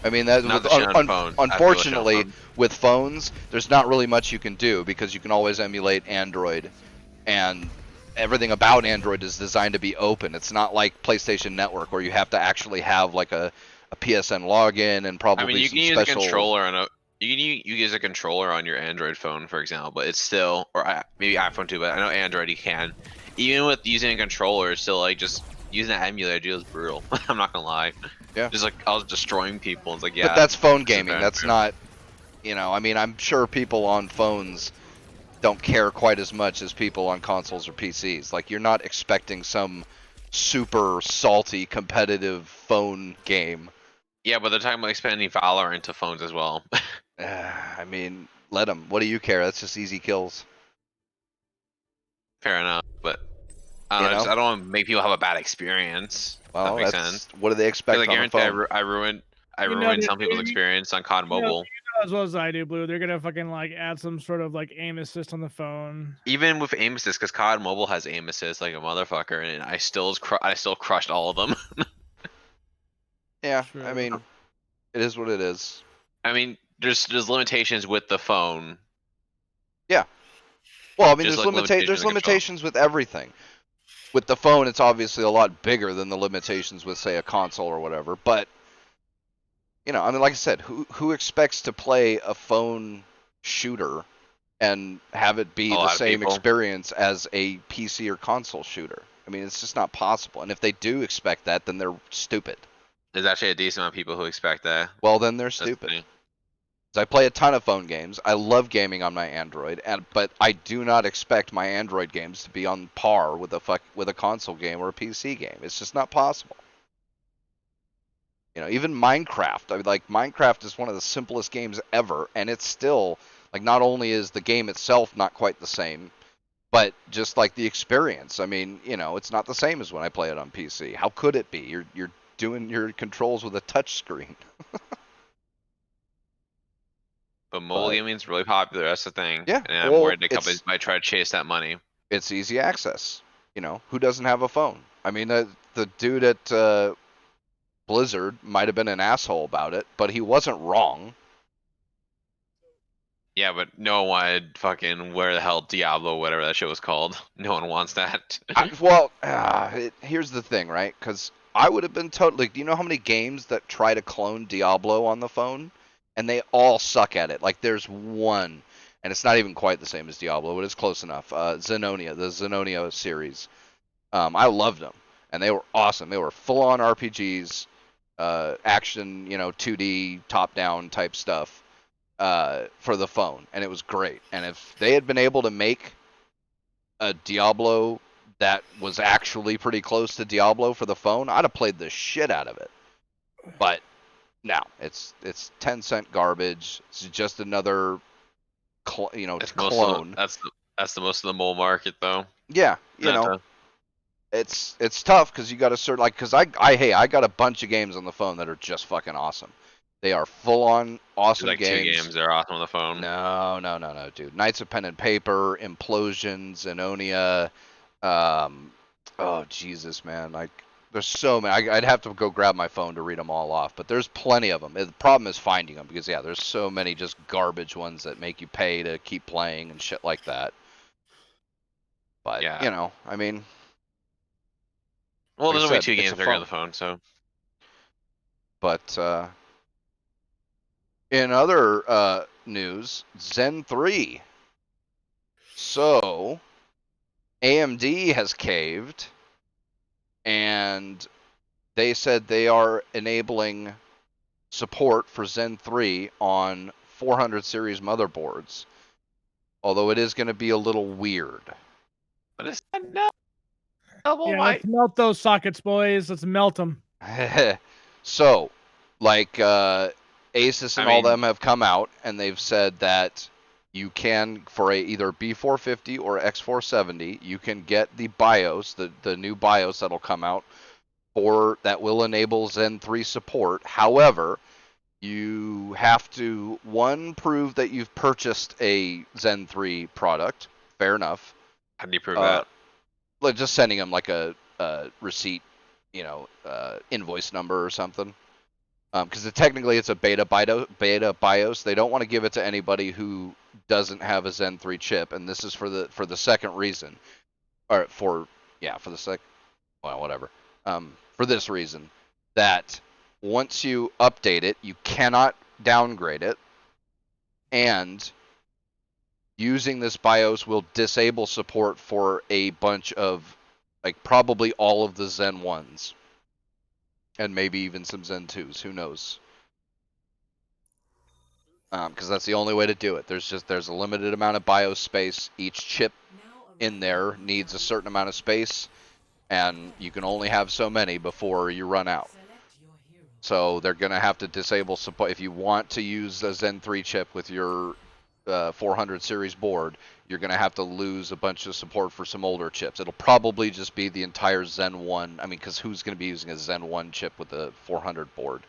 I mean, that Not with, the shit on phone. I feel the shit on unfortunately phone. with phones, there's not really much you can do because you can always emulate Android, and everything about Android is designed to be open. It's not like PlayStation Network where you have to actually have like a PSN login and probably I mean, you some can use special. a controller on a You use a controller on your Android phone, for example, but it's still, or maybe iPhone too, but I know Android you can. Even with using a controller, it's still like just using an emulator dude is brutal. I'm not gonna lie. Yeah. Just like I was destroying people. It's like But yeah. that's phone it's gaming. bad That's for- not, I mean, I'm sure people on phones don't care quite as much as people on consoles or PCs. Like, you're not expecting some super salty competitive phone game. Yeah, but they're talking about expanding Valorant to phones as well. I mean, let them. What do you care? That's just easy kills. Fair enough, but I You don't know. know? I don't want to make people have a bad experience. If that Well, makes that's sense. what do they Because expect I on a guarantee phone? I ruined You know, some people's experience on COD you know, Mobile. as well as I do, Blue. They're gonna fucking like add some sort of like aim assist on the phone. Even with aim assist, because COD Mobile has aim assist like a motherfucker, and I still crushed all of them. Yeah, True. I mean, it is what it is. I mean, there's limitations with the phone. Well, I mean, Just there's like limitations there's in the control. limitations with everything. With the phone, it's obviously a lot bigger than the limitations with, say, a console or whatever. But I mean, like I said, who expects to play a phone shooter and have it be A the lot of same people. experience as a PC or console shooter? I mean, it's just not possible. And if they do expect that, then they're stupid. There's actually a decent amount of people who expect that. Well, then they're That's the stupid. thing. 'Cause I play a ton of phone games. I love gaming on my Android, but I do not expect my Android games to be on par with a console game or a PC game. It's just not possible. Even Minecraft. I mean, like, Minecraft is one of the simplest games ever, and it's still like, not only is the game itself not quite the same, but just like the experience. I mean, it's not the same as when I play it on PC. How could it be? You're doing your controls with a touch screen. But mobile gaming is really popular. That's the thing. Yeah, And I'm well, worried the companies might try to chase that money. It's easy access. Who doesn't have a phone? I mean, the dude at Blizzard might have been an asshole about it, but he wasn't wrong. Yeah, but no one wanted fucking where the hell Diablo, whatever that shit was called. No one wants that. Here's the thing, right? Because I would have been totally. Do you know how many games that try to clone Diablo on the phone, and they all suck at it? Like, there's one, and it's not even quite the same as Diablo, but it's close enough. Zenonia, the Zenonia series. I loved them, and they were awesome. They were full-on RPGs, action, 2D top-down type stuff for the phone, and it was great. And if they had been able to make a Diablo that was actually pretty close to Diablo for the phone, I'd have played the shit out of it. But no, it's 10-cent garbage. It's just another clone. That's the most of the mobile market though. Yeah, it's tough because you got to sort because I got a bunch of games on the phone that are just fucking awesome. They are full on awesome Like games. 2 games, they're awesome on the phone. No, dude. Knights of Pen and Paper, Implosion, Zenonia. Oh Jesus, man! There's so many. I'd have to go grab my phone to read them all off, but there's plenty of them. The problem is finding them because there's so many just garbage ones that make you pay to keep playing and shit like that. But I mean. Well, Like there's I only said, 2 it's games a bigger on phone. the phone, so. But in other news, Zen 3. So AMD has caved, and they said they are enabling support for Zen 3 on 400 series motherboards. Although it is going to be a little weird. But it's not double Yeah, wide. let's melt those sockets, boys. Let's melt them. So, like, Asus and all them have come out, and they've said that you can, for either B450 or X470, you can get the BIOS, the new BIOS that'll come out, that will enable Zen 3 support. However, you have to, one, prove that you've purchased a Zen 3 product. Fair enough. How do you prove that? Like, just sending them like a receipt, invoice number or something. Because technically it's a beta BIOS. They don't want to give it to anybody who doesn't have a Zen 3 chip, and this is for the second reason, or for the second, well, whatever. For this reason, that once you update it, you cannot downgrade it. and using this BIOS will disable support for a bunch of, like, probably all of the Zen 1s. And maybe even some Zen 2s, who knows? Because that's the only way to do it. There's a limited amount of BIOS space. Each chip in there needs a certain amount of space, and you can only have so many before you run out. So they're going to have to disable support. If you want to use a Zen 3 chip with your 400 series board, you're going to have to lose a bunch of support for some older chips. It'll probably just be the entire Zen 1. I mean, because who's going to be using a Zen 1 chip with a 400 board?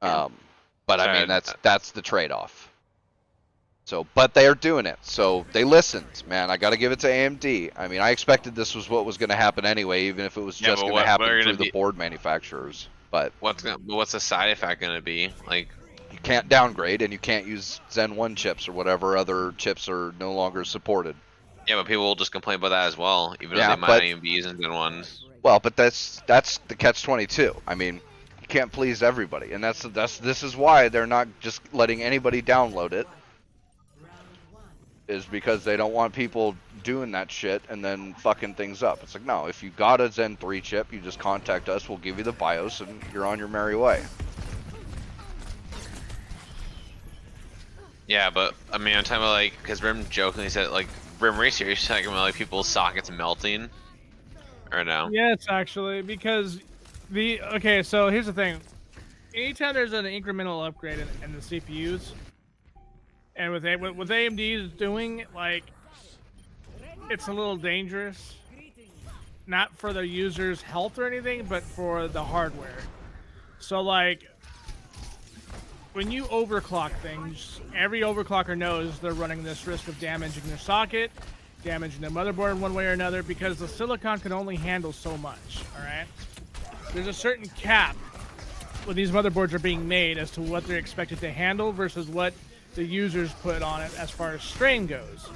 But I mean, that's the trade-off. So, but they are doing it. So they listened, man. I got to give it to AMD. I mean, I expected this was what was going to happen anyway, even if it was just going to happen through the board manufacturers. But what's the side effect going to be? Like, you can't downgrade, and you can't use Zen 1 chips or whatever other chips are no longer supported. Yeah, but people will just complain about that as well, even though they might not even be using Zen 1. Well, but that's the catch-22. I mean, you can't please everybody, and this is why they're not just letting anybody download it. Is because they don't want people doing that shit and then fucking things up. It's like, no, if you got a Zen 3 chip, you just contact us, we'll give you the BIOS, and you're on your merry way. Yeah, but, I mean, I'm talking about, like, because Rim jokingly said, like, Rim Racer, you're talking about, like, people's sockets melting? Or no? Yes, actually, because okay, so here's the thing. Anytime there's an incremental upgrade in the CPUs, and with AMD is doing, like, it's a little dangerous. Not for the user's health or anything, but for the hardware. So, like, when you overclock things, every overclocker knows they're running this risk of damaging their socket, damaging their motherboard in one way or another, because the silicon can only handle so much, alright? There's a certain cap when these motherboards are being made as to what they're expected to handle versus what the users put on it as far as strain goes.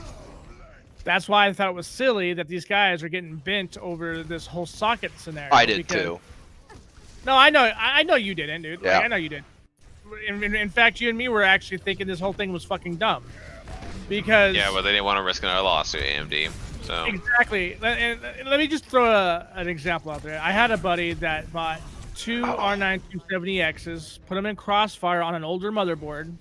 That's why I thought it was silly that these guys are getting bent over this whole socket scenario. I did too. No, I know you didn't, dude. Yeah. Like, I know you did. In fact, you and me were actually thinking this whole thing was fucking dumb. Because... Yeah, but they didn't want to risk another lawsuit, AMD. So. Exactly. And let me just throw an example out there. I had a buddy that bought two R9 270Xs, put them in Crossfire on an older motherboard.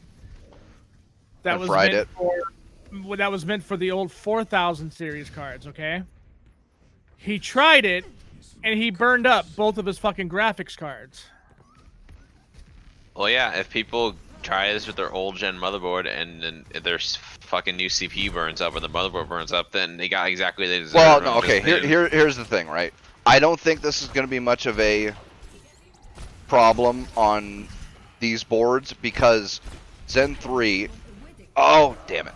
That was meant for the old 4000 series cards, okay? He tried it, and he burned up both of his fucking graphics cards. Well, yeah, if people try this with their old gen motherboard and then their fucking new CPU burns up or the motherboard burns up, then they got exactly what they deserve. Well, no, okay, here's the thing, right? I don't think this is going to be much of a problem on these boards because Zen 3... Oh, damn it.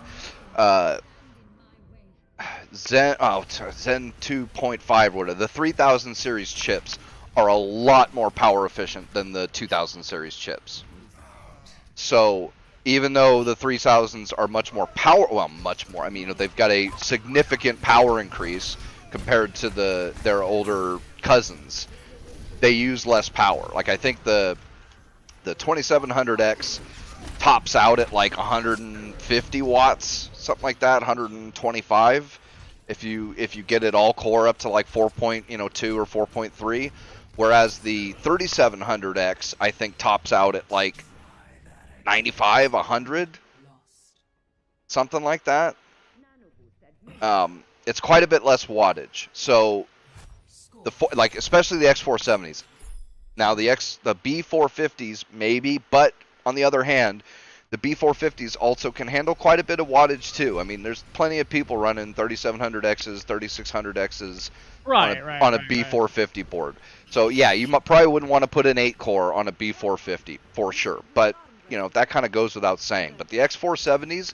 Zen 2.5 or whatever, the 3000 series chips are a lot more power efficient than the 2000 series chips. So even though the 3000s are much more I mean, they've got a significant power increase compared to their older cousins. They use less power. Like, I think the 2700X tops out at like 150 watts, something like that, 125 if you get it all core up to like 4.2 or 4.3, whereas the 3700X I think tops out at like 95, 100, something like that. It's quite a bit less wattage. So especially the X470s. Now the B450s maybe, but on the other hand, the B450s also can handle quite a bit of wattage too. I mean, there's plenty of people running 3700Xs, 3600Xs on a B450 board. So yeah, you probably wouldn't want to put an 8-core on a B450 for sure. But that kind of goes without saying. But the X470s,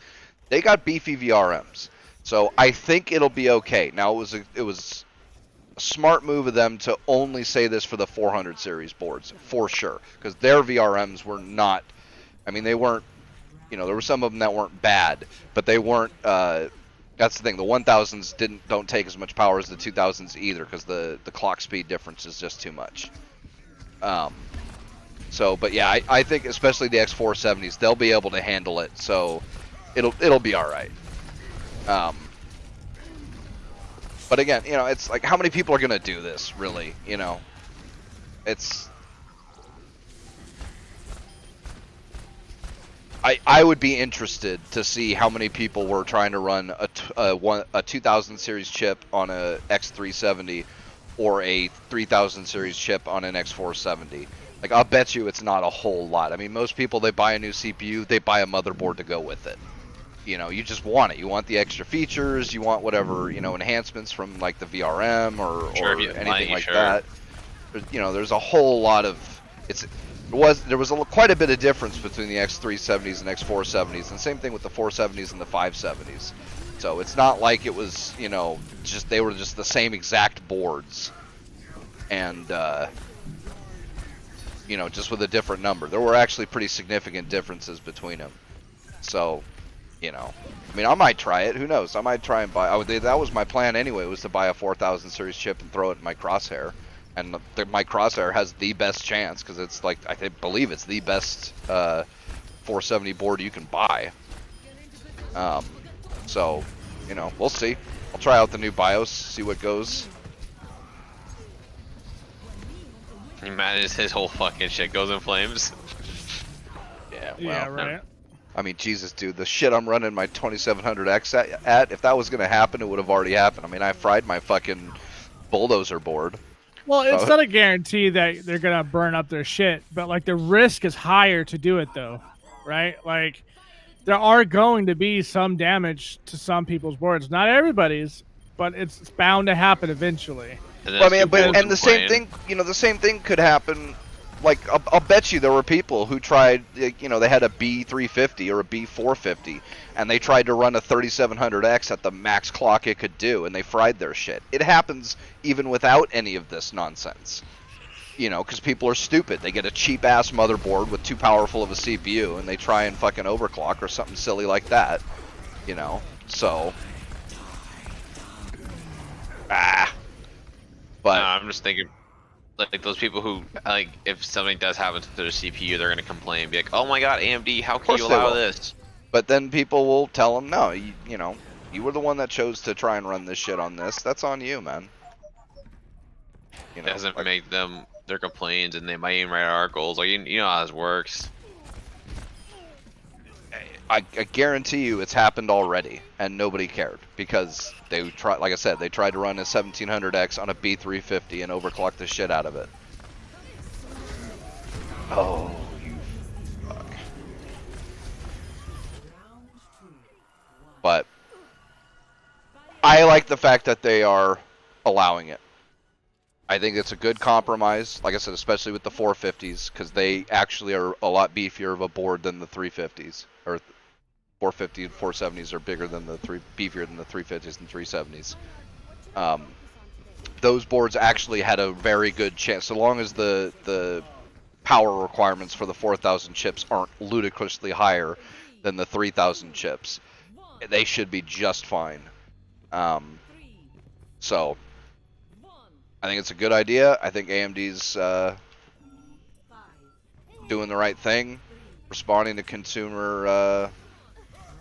they got beefy VRMs, so I think it'll be okay. Now it was a smart move of them to only say this for the 400 series boards for sure, because their VRMs were not. I mean, they weren't. There were some of them that weren't bad, but they weren't. That's the thing. The 1000s don't take as much power as the 2000s either, because the clock speed difference is just too much. So, but yeah, I think especially the X470s, they'll be able to handle it. So, it'll be all right. But again, you know, it's like how many people are gonna do this, really? You know, it's. I would be interested to see how many people were trying to run a 2000 series chip on a X370 or a 3000 series chip on an X470. Like, I'll bet you it's not a whole lot. I mean, most people, they buy a new CPU, they buy a motherboard to go with it. You know, you just want it. You want the extra features, you want whatever, you know, enhancements from like the VRM or anything like that. You know, there's a whole lot of there was quite a bit of difference between the X370s and X470s, and same thing with the 470s and the 570s. So it's not like it was, you know, just they were just the same exact boards, and you know, just with a different number. There were actually pretty significant differences between them. So, you know, I mean, I might try it. Who knows? I might try and buy. That was my plan anyway, was to buy a 4000 series chip and throw it in my Crosshair. And my Crosshair has the best chance because it's like, I believe it's the best 470 board you can buy. So, you know, we'll see. I'll try out the new BIOS, see what goes. Can you imagine his whole fucking shit goes in flames? Yeah, well, Yeah, right. I mean, Jesus, dude, the shit I'm running my 2700X at, if that was going to happen, it would have already happened. I mean, I fried my fucking bulldozer board. Well, it's not a guarantee that they're gonna burn up their shit, but like the risk is higher to do it though, right? Like there are going to be some damage to some people's boards, not everybody's, but it's bound to happen eventually. Well, I mean, and the same thing, you know, the same thing could happen. Like, I'll bet you there were people who tried, you know, they had a B350 or a B450, and they tried to run a 3700X at the max clock it could do, and they fried their shit. It happens even without any of this nonsense. You know, because people are stupid. They get a cheap-ass motherboard with too powerful of a CPU, and they try and fucking overclock or something silly like that. You know, so... But... No, I'm just thinking... Like those people who, like, if something does happen to their CPU, they're gonna complain, be like, "Oh my God, AMD, how can you allow this?" But then people will tell them, "No, you know, you were the one that chose to try and run this shit on this. That's on you, man." You know, It doesn't make them their complaints, and they might even write articles. Like, you know how this works. I guarantee you, it's happened already, and nobody cared because they tried. Like I said, they tried to run a 1700X on a B350 and overclock the shit out of it. Oh, you fuck! But I like the fact that they are allowing it. I think it's a good compromise. Like I said, especially with the 450s, because they actually are a lot beefier of a board than the 350s, or 450 and 470s are bigger than beefier than the 350s and 370s. Those boards actually had a very good chance, so long as the power requirements for the 4000 chips aren't ludicrously higher than the 3000 chips. They should be just fine. So I think it's a good idea. I think AMD's doing the right thing, responding to consumer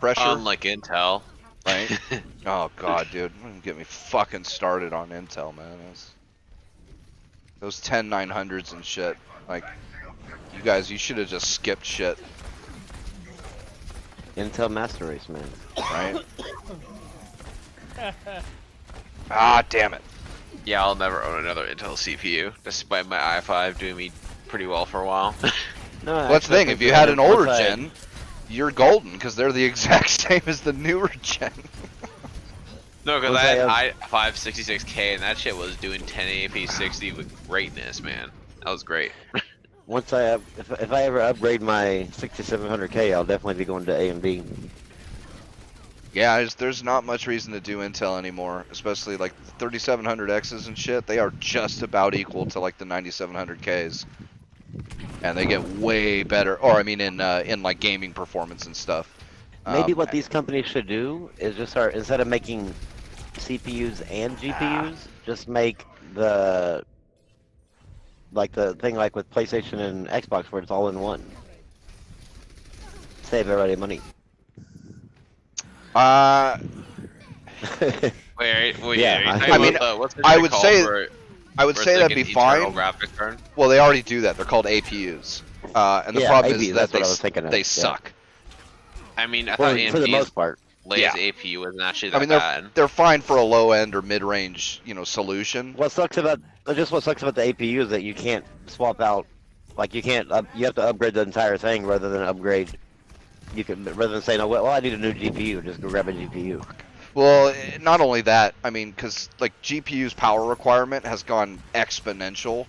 pressure. Unlike Intel. Right? Oh god, dude, don't get me fucking started on Intel, man. Those 10900s and shit. Like, you guys, you should have just skipped shit. Intel Master Race, man. Right? Ah, damn it. Yeah, I'll never own another Intel CPU, despite my i5 doing me pretty well for a while. No, Well, that's the thing. If you had an older gen, you're golden because they're the exact same as the newer gen. No, because I had i5 66K and that shit was doing 1080p 60 with greatness, man. That was great. Once if I ever upgrade my 6700K, I'll definitely be going to AMD. Yeah, there's not much reason to do Intel anymore, especially like the 3700Xs and shit. They are just about equal to like the 9700Ks, and they get way better. Or I mean, in like gaming performance and stuff. Maybe what these companies should do is just start, instead of making CPUs and GPUs, just make the like the thing like with PlayStation and Xbox where it's all in one. Save everybody money. Uh, Wait, are Yeah, you I talking mean, about what's the I shit would called say- where I would where say it's like that'd an be eternal fine. graphic card? Well, they already do that. They're called APUs. And the Yeah, problem APUs, is that's that what I was thinking of, they yeah. suck. I mean, I Well, thought for the most AMD's part. latest Yeah. APU wasn't actually I that mean, bad. they're fine for a low end or mid range, solution. What sucks about the APU is that you can't swap out, like you can't you have to upgrade the entire thing rather than upgrade. You can rather than saying, oh well, I need a new GPU, just go grab a GPU. Well, not only that, I mean, because like GPU's power requirement has gone exponential.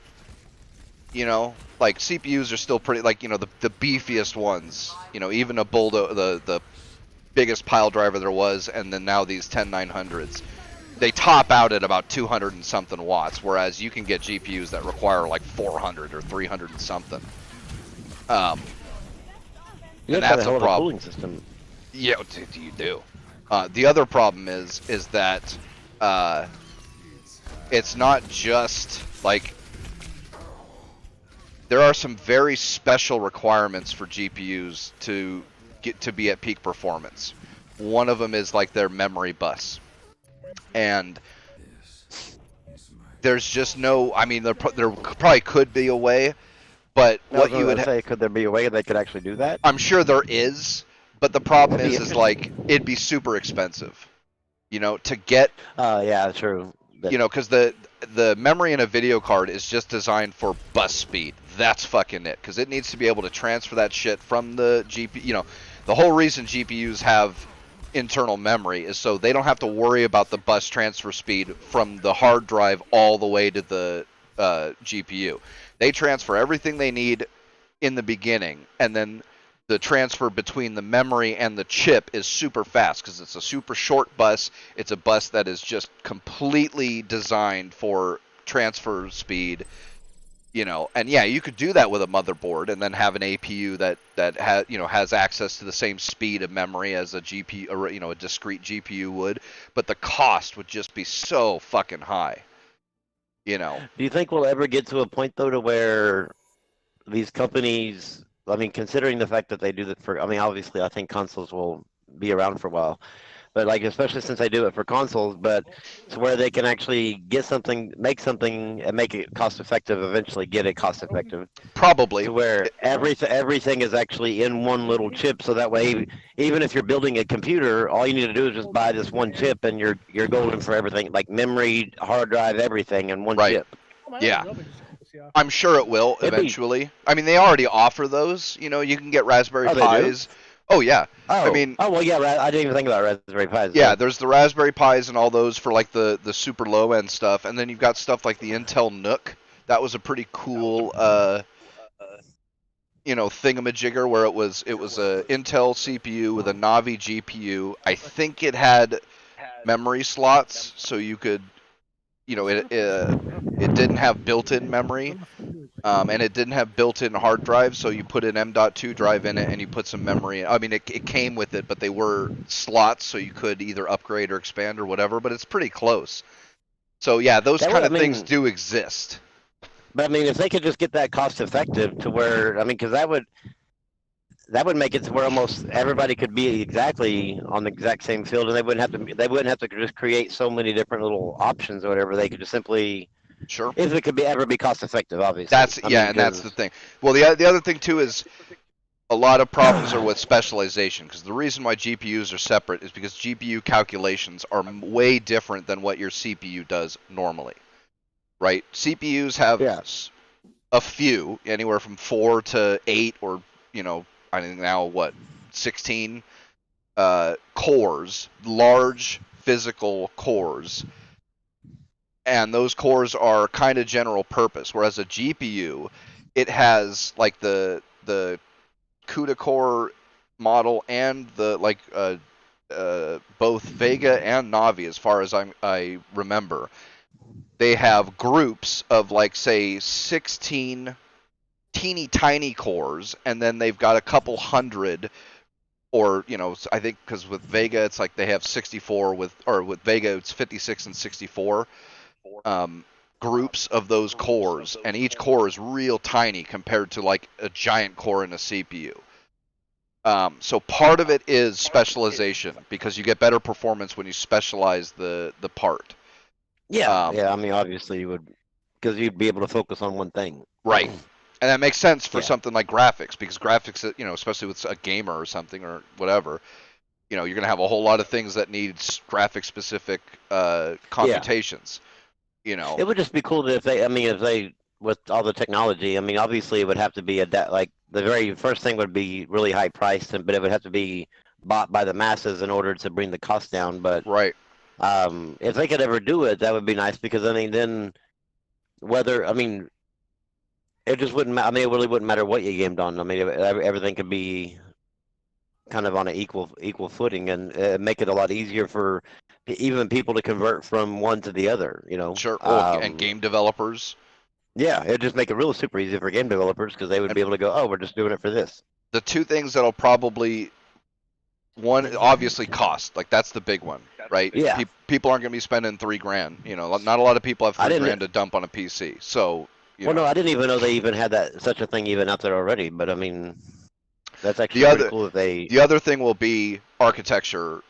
Like CPUs are still pretty, like the beefiest ones. Even a the biggest pile driver there was, and then now these 10900s, they top out at about 200 and something watts, whereas you can get GPUs that require like 400 or 300 and something. You And have to have that's a hell a of a problem. cooling system. Yeah, you do. The other problem is that it's not just like there are some very special requirements for GPUs to get to be at peak performance. One of them is like their memory bus, and there's just no. I mean, there probably could be a way, but what you would say, could there be a way they could actually do that? I'm sure there is, but the problem That'd be is like it'd be super expensive. To get Yeah, true. because the memory in a video card is just designed for bus speed. That's fucking it, because it needs to be able to transfer that shit from the GPU. The whole reason GPUs have internal memory is so they don't have to worry about the bus transfer speed from the hard drive all the way to the GPU. They transfer everything they need in the beginning, and then the transfer between the memory and the chip is super fast because it's a super short bus. It's a bus that is just completely designed for transfer speed. And yeah, you could do that with a motherboard and then have an APU that has access to the same speed of memory as a GPU, or a discrete GPU would, but the cost would just be so fucking high. Do you think we'll ever get to a point though to where these companies, I mean, considering the fact that they do that I mean, obviously I think consoles will be around for a while, but like, especially since they do it for consoles, but to where they can actually get something, make something and make it cost effective, eventually get it cost effective. Probably. To where everything is actually in one little chip, so that way, even if you're building a computer, all you need to do is just buy this one chip, and you're golden for everything, like memory, hard drive, everything in one chip. Yeah. I'm sure it will eventually. I mean, they already offer those. You can get Raspberry Pis. Oh yeah. Oh, I mean. Oh well, yeah. I didn't even think about Raspberry Pis. Yeah, there's the Raspberry Pis and all those for like the super low end stuff, and then you've got stuff like the Intel NUC. That was a pretty cool thingamajigger where it was a Intel CPU with a Navi GPU. I think it had memory slots, so you could, it didn't have built-in memory, and it didn't have built-in hard drive, so you put an M.2 drive in it and you put some memory in. I mean, it came with it, but they were slots, so you could either upgrade or expand or whatever, but it's pretty close. So yeah, those kind of things do exist. But I mean, if they could just get that cost effective to where, I mean, because that would make it to where almost everybody could be exactly on the exact same field, and they wouldn't have to just create so many different little options or whatever. They could just simply, sure, if it could ever be cost effective, obviously. And that's the thing. Well, the other thing too is a lot of problems are with specialization, because the reason why GPUs are separate is because GPU calculations are way different than what your CPU does normally. Right? CPUs have a few, anywhere from 4 to 8, or I think now 16 cores, large physical cores, and those cores are kind of general purpose. Whereas a GPU, it has like the CUDA core model and the both Vega and Navi, as far as I remember. They have groups of like say 16 teeny tiny cores, and then they've got a couple hundred, or I think because with Vega it's like they have 64 with Vega it's 56 and 64. groups of those cores, and each core is real tiny compared to like a giant core in a CPU. So part of it is specialization because you get better performance when you specialize the part. Yeah, yeah. I mean, obviously you would, because you'd be able to focus on one thing. Right. And that makes sense for Yeah. something like graphics, because graphics, you know, especially with a gamer or something or whatever, you know, you're going to have a whole lot of things that need graphic specific computations. You know, It would just be cool if they, I mean, if they, with all the technology, I mean, obviously it would have to be like the very first thing would be really high priced, but it would have to be bought by the masses in order to bring the cost down. But right. if they could ever do it, that would be nice because I mean, then whether, I mean, it just wouldn't. I mean, it really wouldn't matter what you gamed on. I mean, everything could be kind of on an equal footing, and make it a lot easier for even people to convert from one to the other. You know. Sure. Well, and game developers. Yeah, it'd just make it real super easy for game developers because they would be able to go, oh, we're just doing it for this. The two things that'll probably one obviously cost, like that's the big one, right? Yeah. People aren't going to be spending $3,000. You know, not a lot of people have $3,000 to dump on a PC. So. Well, no, I didn't even know they even had such a thing even out there already. But I mean, that's actually pretty cool that they. The other thing will be architecture,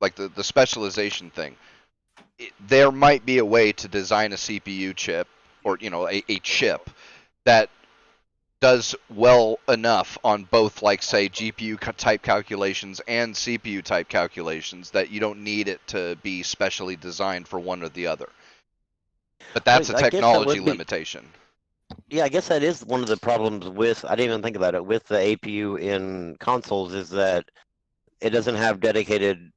like the specialization thing. There might be a way to design a CPU chip, or you know, a chip that does well enough on both, like say, GPU type calculations and CPU type calculations that you don't need it to be specially designed for one or the other. But that's a technology limitation. Yeah, I guess that is one of the problems with, I didn't even think about it, with the APU in consoles is that it doesn't have dedicated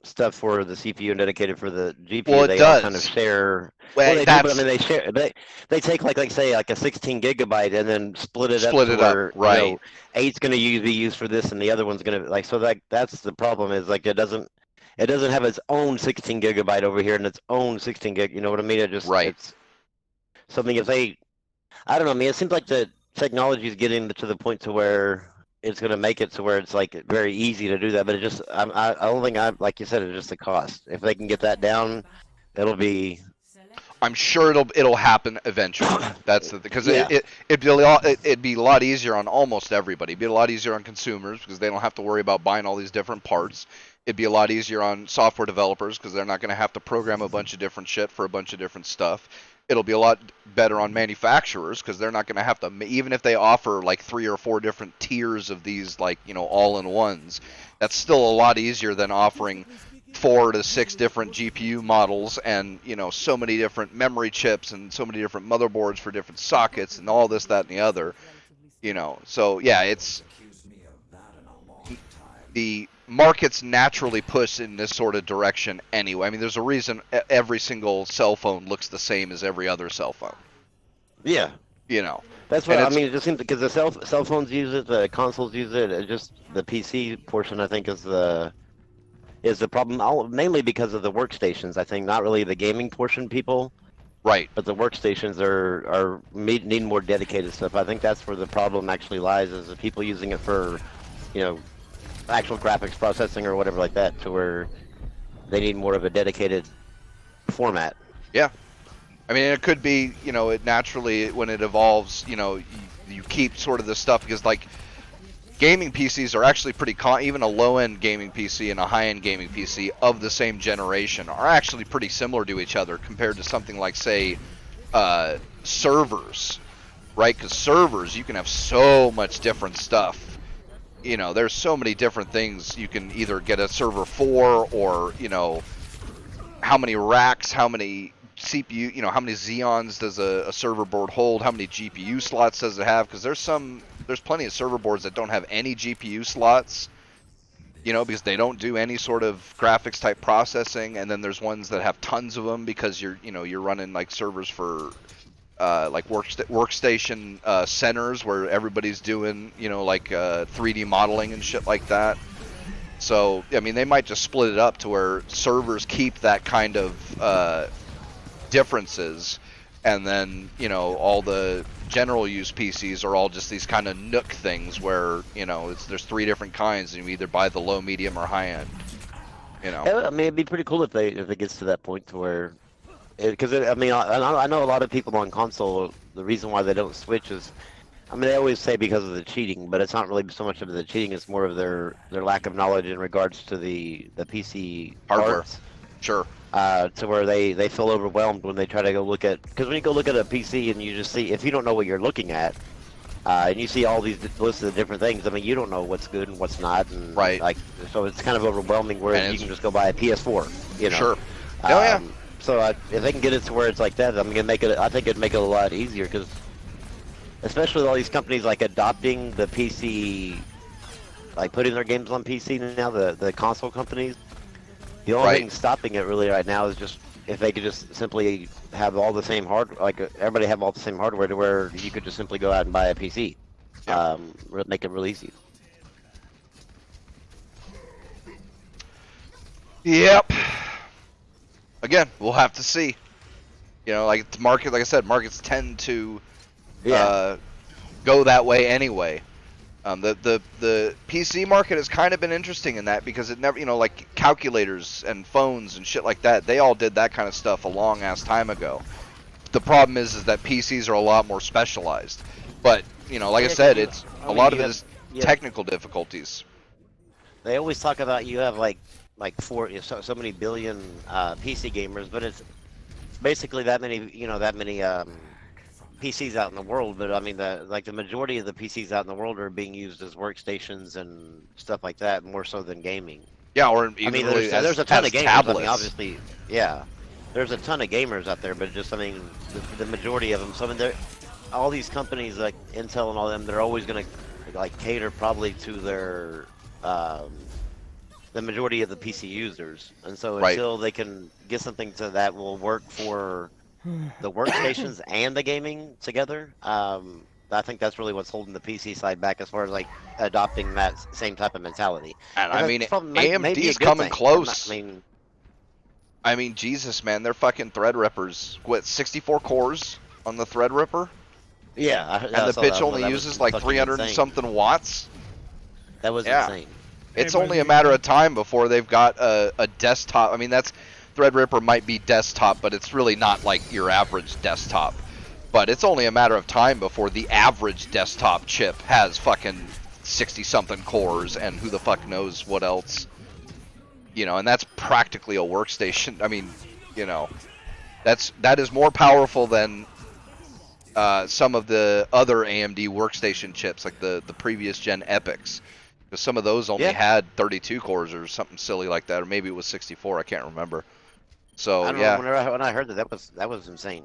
stuff for the CPU and dedicated for the GPU. Well, they all kind of share. Well, they do, but I mean, they share. They take like say like a 16 gigabyte and then split it up. Right. You know, 8's going to be used for this, and the other o's going to like. So that's the problem is like it doesn't have its own 16 gigabyte over here and its own 16 gig. You know what I mean? It just It's something if they. I don't know. I mean, it seems like the technology is getting to the point to where it's going to make it to where it's like very easy to do that, but it just I don't think like you said, it's just the cost. If they can get that down, it'll be. I'm sure it'll happen eventually. That's the because it'd be a lot easier on almost everybody. It'd be a lot easier on consumers because they don't have to worry about buying all these different parts. It'd be a lot easier on software developers because they're not going to have to program a bunch of different shit for a bunch of different stuff. It'll be a lot better on manufacturers because they're not going to have to, even if they offer like 3 or 4 different tiers of these, like, you know, all-in-ones, that's still a lot easier than offering 4 to 6 different GPU models and, you know, so many different memory chips and so many different motherboards for different sockets and all this, that, and the other, you know. So, yeah, it's the markets naturally push in this sort of direction anyway. I mean, there's a reason every single cell phone looks the same as every other cell phone. Yeah. You know. That's what I mean. It just seems because the cell phones use it, the consoles use it. It just the PC portion, I think, is the problem. Mainly because of the workstations. I think not really the gaming portion, people. Right. But the workstations are need more dedicated stuff. I think that's where the problem actually lies. Is the people using it for, you know, actual graphics processing or whatever like that, to where they need more of a dedicated format. Yeah. I mean, it could be, you know, it naturally, when it evolves, you know, you keep sort of this stuff because, like, gaming PCs are actually pretty, even a low-end gaming PC and a high-end gaming PC of the same generation are actually pretty similar to each other compared to something like, say, servers, right? Because servers, you can have so much different stuff. You know, there's so many different things you can either get a server for, or, you know, how many racks, how many CPU, you know, how many Xeons does a server board hold, how many GPU slots does it have, because there's plenty of server boards that don't have any GPU slots, you know, because they don't do any sort of graphics type processing, and then there's ones that have tons of them because you're running like servers for like workstation centers where everybody's doing, you know, like 3D modeling and shit like that. So, I mean, they might just split it up to where servers keep that kind of differences, and then, you know, all the general use PCs are all just these kind of nook things where, you know, there's 3 different kinds, and you either buy the low, medium, or high end. You know, I mean, it'd be pretty cool if it gets to that point to where because I mean, I know a lot of people on console. The reason why they don't switch is, I mean, they always say because of the cheating, but it's not really so much of the cheating. It's more of their lack of knowledge in regards to the PC Hardware. parts. Sure. To where they feel overwhelmed when they try to go look at, because when you go look at a PC and you just see, if you don't know what you're looking at, and you see all these lists of different things, I mean, you don't know what's good and what's not, and Right. like, so it's kind of overwhelming. Where And you can just go buy a PS4, you know. Sure. Oh yeah. So if they can get it to where it's like that, I'm gonna make it. I think it'd make it a lot easier, because especially with all these companies like adopting the PC, like putting their games on PC now, the console companies. The only Right. thing stopping it really right now is just if they could just simply have all the same like everybody have all the same hardware, to where you could just simply go out and buy a PC. Yeah. Make it real easy. Yep. Again, we'll have to see. You know, like the market, like I said, markets tend to go that way anyway. The PC market has kind of been interesting in that, because it never, you know, like calculators and phones and shit like that, they all did that kind of stuff a long ass time ago. The problem is that PCs are a lot more specialized. But, you know, like I said, it's a lot of it is technical difficulties. They always talk about you have like so many billion PC gamers, but it's basically that many PCs out in the world. But I mean, the majority of the PCs out in the world are being used as workstations and stuff like that, more so than gaming. Yeah, or even I mean, really there's a ton of gamers. tablets. I mean, obviously, yeah, there's a ton of gamers out there, but just, I mean, the majority of them. So I mean, all these companies like Intel and all them, they're always gonna like cater probably to their the majority of the PC users, and so until they can get something that will work for the workstations and the gaming together, I think that's really what's holding the PC side back as far as like adopting that same type of mentality. And I mean, maybe AMD's a good coming thing. close. I mean, I mean, Jesus, man, they're fucking Threadrippers. What, 64 cores on the Threadripper? yeah, And the bitch only uses like 300 and something watts? That was Yeah. insane. It's Hey, only buddy. a matter of time before they've got a desktop. I mean, that's Threadripper might be desktop, but it's really not like your average desktop. But it's only a matter of time before the average desktop chip has fucking 60-something cores and who the fuck knows what else. You know, and that's practically a workstation. I mean, you know, that is more powerful than some of the other AMD workstation chips, like the previous gen Epics. Because some of those only had 32 cores or something silly like that, or maybe it was 64. I can't remember. So I don't yeah, know. When I heard that was insane.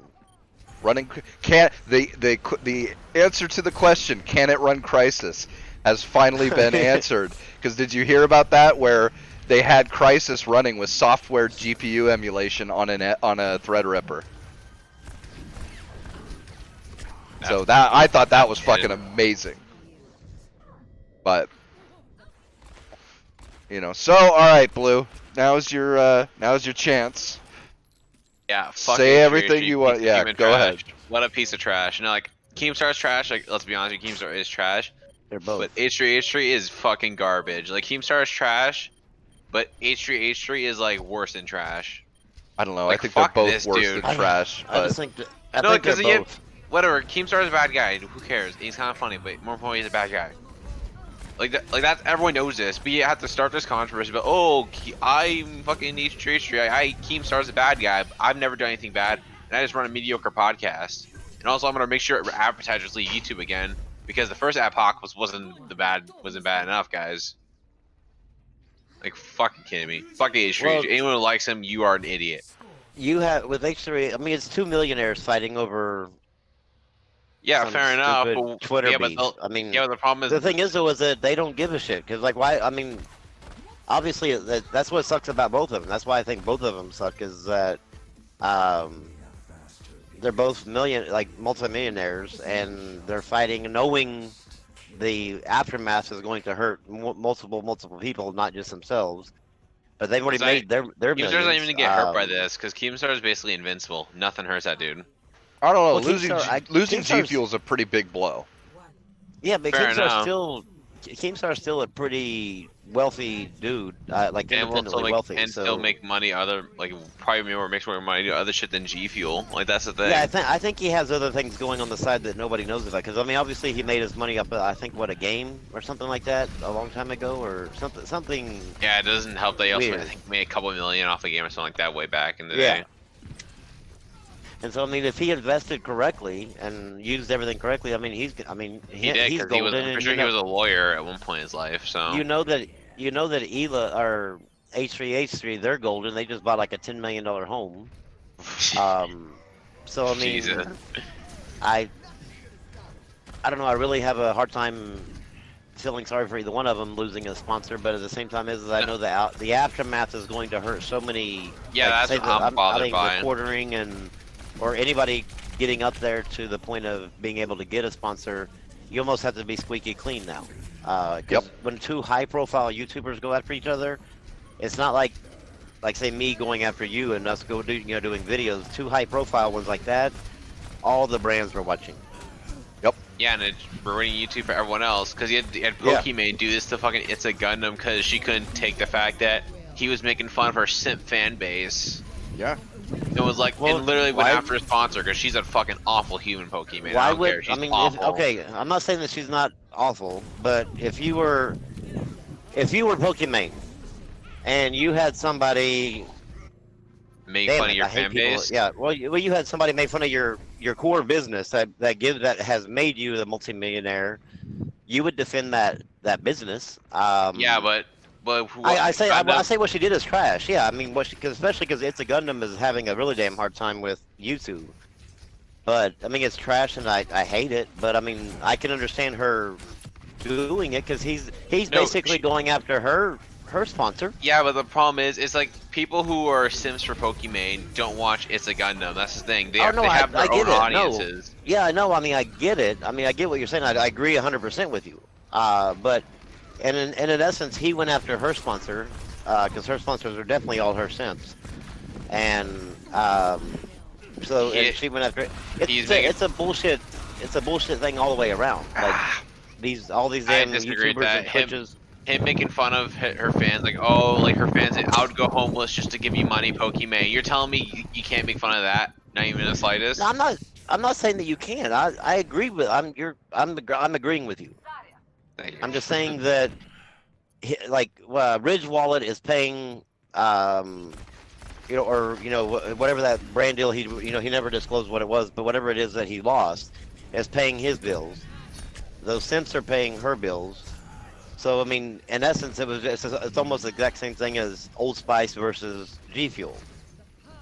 running the answer to the question, can it run Crysis, has finally been answered. Because did you hear about that, where they had Crysis running with software GPU emulation on a Threadripper? So that, I thought that was fucking amazing. But you know, so all right, Blue. Now's your chance. Yeah, fuck Say H3H3 everything you want. piece of Yeah, human go trash. ahead. What a piece of trash. You know, like, Keemstar's trash. Like, let's be honest, Keemstar is trash. They're both. But H3H3 is fucking garbage. Like, Keemstar is trash, but H3H3 is, like, worse than trash. I don't know. Like, I think they're fuck both this worse dude. than trash. I But just think No, they're because both. whatever, Keemstar is a bad guy. Who cares? He's kind of funny, but more importantly, he's a bad guy. Like that, everyone knows this, but you have to start this controversy. But I'm fucking H3H3. Keemstar's a bad guy. I've never done anything bad, and I just run a mediocre podcast. And also, I'm gonna make sure advertisers leave YouTube again, because the first AppHawk wasn't bad enough, guys. Like, fucking kidding me. Fuck the H3H3. Well, Anyone who likes him, you are an idiot. You have with H3. I mean, it's two millionaires fighting over. Yeah, some fair enough. stupid But, Twitter yeah, but beef. the, I mean, yeah, but the problem is the thing is though is that they don't give a shit, because like, why? I mean, obviously that's what sucks about both of them. That's why I think both of them suck, is that they're both multimillionaires, and they're fighting knowing the aftermath is going to hurt multiple people, not just themselves. But they've already made their Keemstar's millions. not even gonna get hurt by this, because Keemstar is basically invincible. Nothing hurts that dude. I don't know. Well, losing Keemstar- losing G Keemstar's- Fuel is a pretty big blow. Yeah, but Fair Keemstar enough. Keemstar's still a pretty wealthy dude, like And will independently still wealthy. and so still make money other like probably more makes more money do other shit than G Fuel. Like that's the thing. yeah, I think he has other things going on the side that nobody knows about. Because I mean, obviously he made his money up. I think what, a game or something like that a long time ago, or something. Yeah, it doesn't help that he also Weird. I think made a couple million off a game or something like that way back in the Yeah. day. And so I mean, if he invested correctly and used everything correctly, I mean, He did he's because he was. golden. I'm And sure he was a lawyer at one point in his life. So you know that Ela or H3H3, they're golden. They just bought like a $10 million home. So I mean, Jesus. I don't know. I really have a hard time feeling sorry for either one of them losing a sponsor, but at the same time, is I know the aftermath is going to hurt so many. Yeah, like, that's say what that I'm bothered by. Recording or anybody getting up there to the point of being able to get a sponsor, you almost have to be squeaky clean now. 'Cause when two high-profile YouTubers go after each other, it's not like say me going after you and us doing videos. Two high-profile ones like that, all the brands were watching. Yeah, and it's ruining YouTube for everyone else because you had Pokimane do this to fucking It's a Gundam because she couldn't take the fact that he was making fun of her simp fan base. Yeah. It was like, Well, and literally went why- after a sponsor because she's a fucking awful human Pokimane. Why I don't care. would She's I mean? awful. Okay, I'm not saying that she's not awful, but if you were Pokimane and you had somebody Make damn fun it, of your I hate fan people- base. Yeah, well, you had somebody make fun of your core business that has made you the multimillionaire. You would defend that business. Yeah, but I say Gundam- what she did is trash. Yeah, I mean, especially because It's a Gundam is having a really damn hard time with YouTube. But I mean, it's trash, and I hate it. But I mean, I can understand her doing it because he's No, basically going after her sponsor. Yeah, but the problem is, it's like people who are sims for Pokimane don't watch It's a Gundam. That's the thing. They, Oh, no, they have I their own get it. No. audiences. Yeah, I know. I mean, I get it. I mean, I get what you're saying. I agree 100% with you. But and in essence, he went after her sponsor because her sponsors are definitely all her simps, and so He- and she went after it. he's making- It's a bullshit. It's a bullshit thing all the way around. Like all these I damn disagree with YouTubers that. and Twitches. Him making fun of her fans, like, oh, like her fans, I would go homeless just to give you money, Pokimane. You're telling me you can't make fun of that? Not even the slightest? No, I'm not saying that you can't. I agree with. I'm agreeing with you. Thank you. I'm just saying that, Ridge Wallet is paying, whatever that brand deal he never disclosed what it was, but whatever it is that he lost, is paying his bills. Those simps are paying her bills. So I mean, in essence, it's almost the exact same thing as Old Spice versus G Fuel.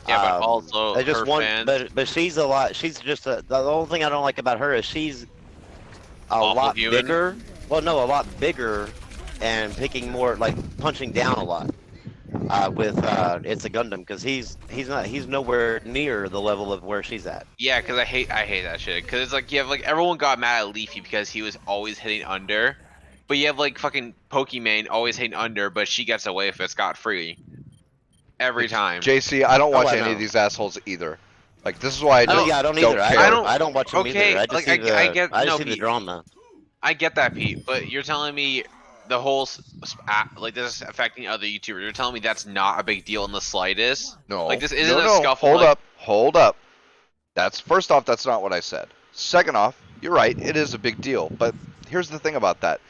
Yeah, but also I just her want, fans, but she's a lot. She's just the only thing I don't like about her is she's a Awful lot human? bigger. Well, no, a lot bigger, and picking more, like punching down a lot with It's a Gundam, because he's nowhere near the level of where she's at. yeah, because I hate that shit. Because it's like you have like everyone got mad at Leafy because he was always hitting under, but you have like fucking Pokimane always hitting under, but she gets away with it scot free every time. JC, I don't watch I any know. of these assholes either. Like, this is why I Oh don't, yeah, I don't either. care. I don't watch them Okay, either. I just like, see the I get- I just no, see the Pete. drama. I get that, Pete, but you're telling me the whole like this is affecting other YouTubers. You're telling me that's not a big deal in the slightest. No. Like this isn't no, a no. scuffle. Hold up. That's first off, that's not what I said. Second off, you're right, it is a big deal. But here's the thing about that.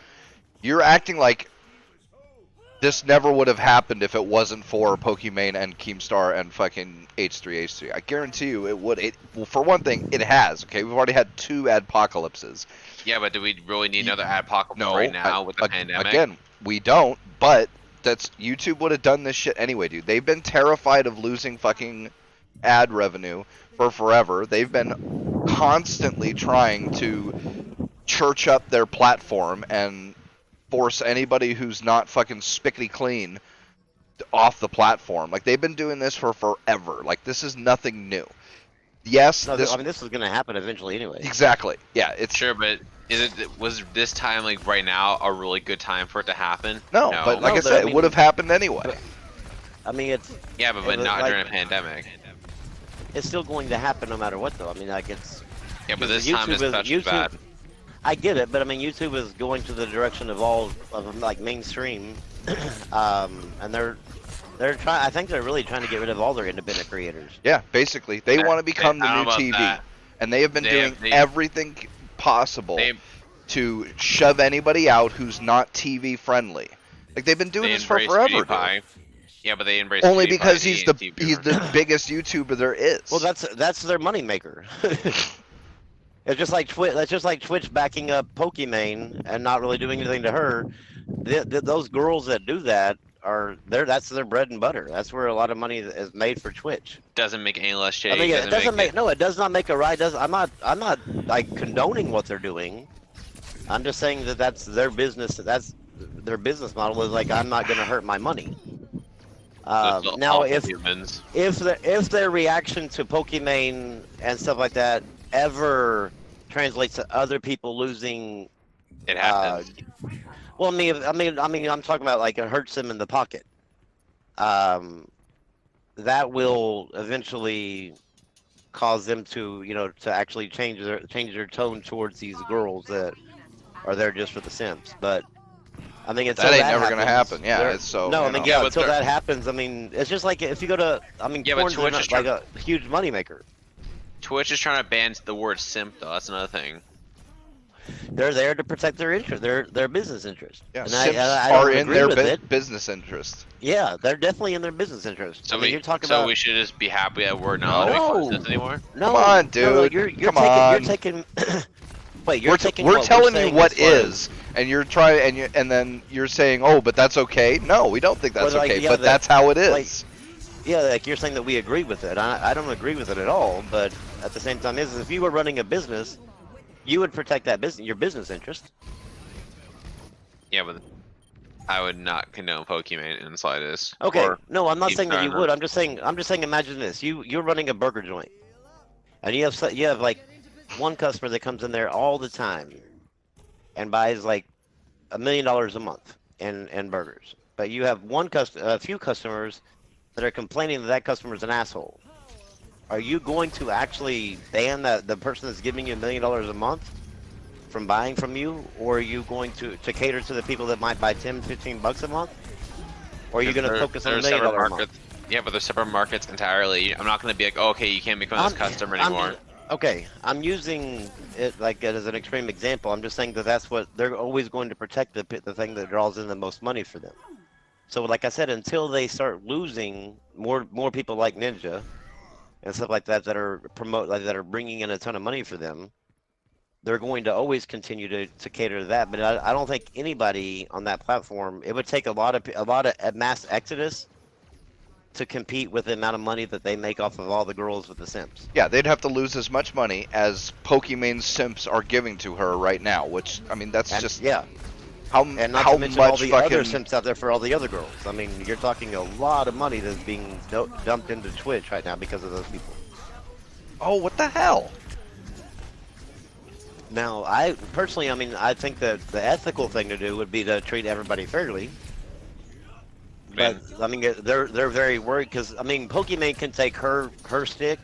You're acting like this never would have happened if it wasn't for Pokimane and Keemstar and fucking H3H3. I guarantee you it would. Well, for one thing, it has. Okay, we've already had 2 adpocalypses. Yeah, but do we really need another apocalypse No, right now with the pandemic? Again, we don't. But YouTube would have done this shit anyway, dude. They've been terrified of losing fucking ad revenue for forever. They've been constantly trying to church up their platform and force anybody who's not fucking spickety clean off the platform. Like, they've been doing this for forever. Like, this is nothing new. Yes, No, this I mean, this is going to happen eventually anyway. exactly. Yeah, it's Sure, but was this time like right now a really good time for it to happen? no, but like No, I but said, I it mean- would have happened anyway. I mean, it's Yeah, but was not like- during a pandemic. still going to happen no matter what, though. I mean, like it's. Yeah, but this YouTube time is is- especially YouTube- bad. I get it, but I mean, YouTube is going to the direction of all of like mainstream, and they're trying. I think they're really trying to get rid of all their independent creators. Yeah, basically, they want to become I the don't new know TV, about that. and they have been doing They- everything possible They to shove anybody out who's not TV friendly. Like they've been doing they this for embrace forever. PewDiePie. Dude. Yeah, but they embrace Only PewDiePie, because he's the YouTuber. biggest YouTuber there is. Well, that's their moneymaker. It's just like Twitch. That's just like Twitch backing up Pokimane and not really doing anything to her. Those girls that do that that's their bread and butter. That's where a lot of money is made for Twitch. Doesn't make any less shade. I mean, it doesn't make no. It does not make it right. I'm not like condoning what they're doing. I'm just saying that that's their business. That's their business model is like I'm not going to hurt my money. Now, if their reaction to Pokimane and stuff like that ever translates to other people losing, it happens. Well, I mean, I'm talking about like it hurts them in the pocket. That will eventually cause them to, to actually change their tone towards these girls that are there just for the Sims. But I mean, until that ain't that never happens, gonna happen. Yeah, it's so. no, I you mean, know. yeah, but until they're- that happens, I mean, it's just like if you go to, I mean, Yeah, but porn's Twitch not is like a huge moneymaker. Twitch is trying to ban the word simp, though. That's another thing. They're there to protect their interest, their business interest. Yeah, And Sims I don't are in agree their with it. business interest. Yeah, they're definitely in their business interest. So I mean, you're talking so about we should just be happy that we're not No. doing this anymore. no, Come on, no, dude. you're Come on. taking. Wait, you're taking. We're what telling saying you what as far as- is, and you're trying, and then you're saying, "Oh, but that's okay." No, we don't think that's Well, like, okay, yeah, but that- that's how it is. like- Yeah, like you're saying that we agree with it. I don't agree with it at all. But at the same time, is if you were running a business, you would protect that business, your business interest. Yeah, but I would not condone Pokemon in the slightest. Okay, Or no, I'm not saying that you Keemstar. would. I'm just saying. Imagine this: you're running a burger joint, and you have like one customer that comes in there all the time, and buys like $1 million a month in burgers. But you have a few customers that are complaining that that customer's an asshole. Are you going to actually ban the person that's giving you $1 million a month from buying from you, or are you going to cater to the people that might buy 10, 15 bucks a month? Or are you going to focus on $1 million a month? Yeah, but they're separate markets entirely. I'm not going to be like, oh, okay, you can't become this customer anymore. I'm using it like as an extreme example. I'm just saying that that's what they're always going to protect, the thing that draws in the most money for them. So, like I said, until they start losing more people like Ninja and stuff like that that are bringing in a ton of money for them, they're going to always continue to cater to that. But I don't think anybody on that platform. It would take a lot of mass exodus to compete with the amount of money that they make off of all the girls with the Sims. Yeah, they'd have to lose as much money as Pokemon's simps are giving to her right now. Which I mean, that's just Yeah, how and not how to mention much all the fucking. other Sims out there for all the other girls. I mean, you're talking a lot of money that's being dumped into Twitch right now because of those people. Oh, what the hell? Now, I personally, I mean, I think that the ethical thing to do would be to treat everybody fairly. But I mean, they're very worried because I mean, Pokimane can take her stick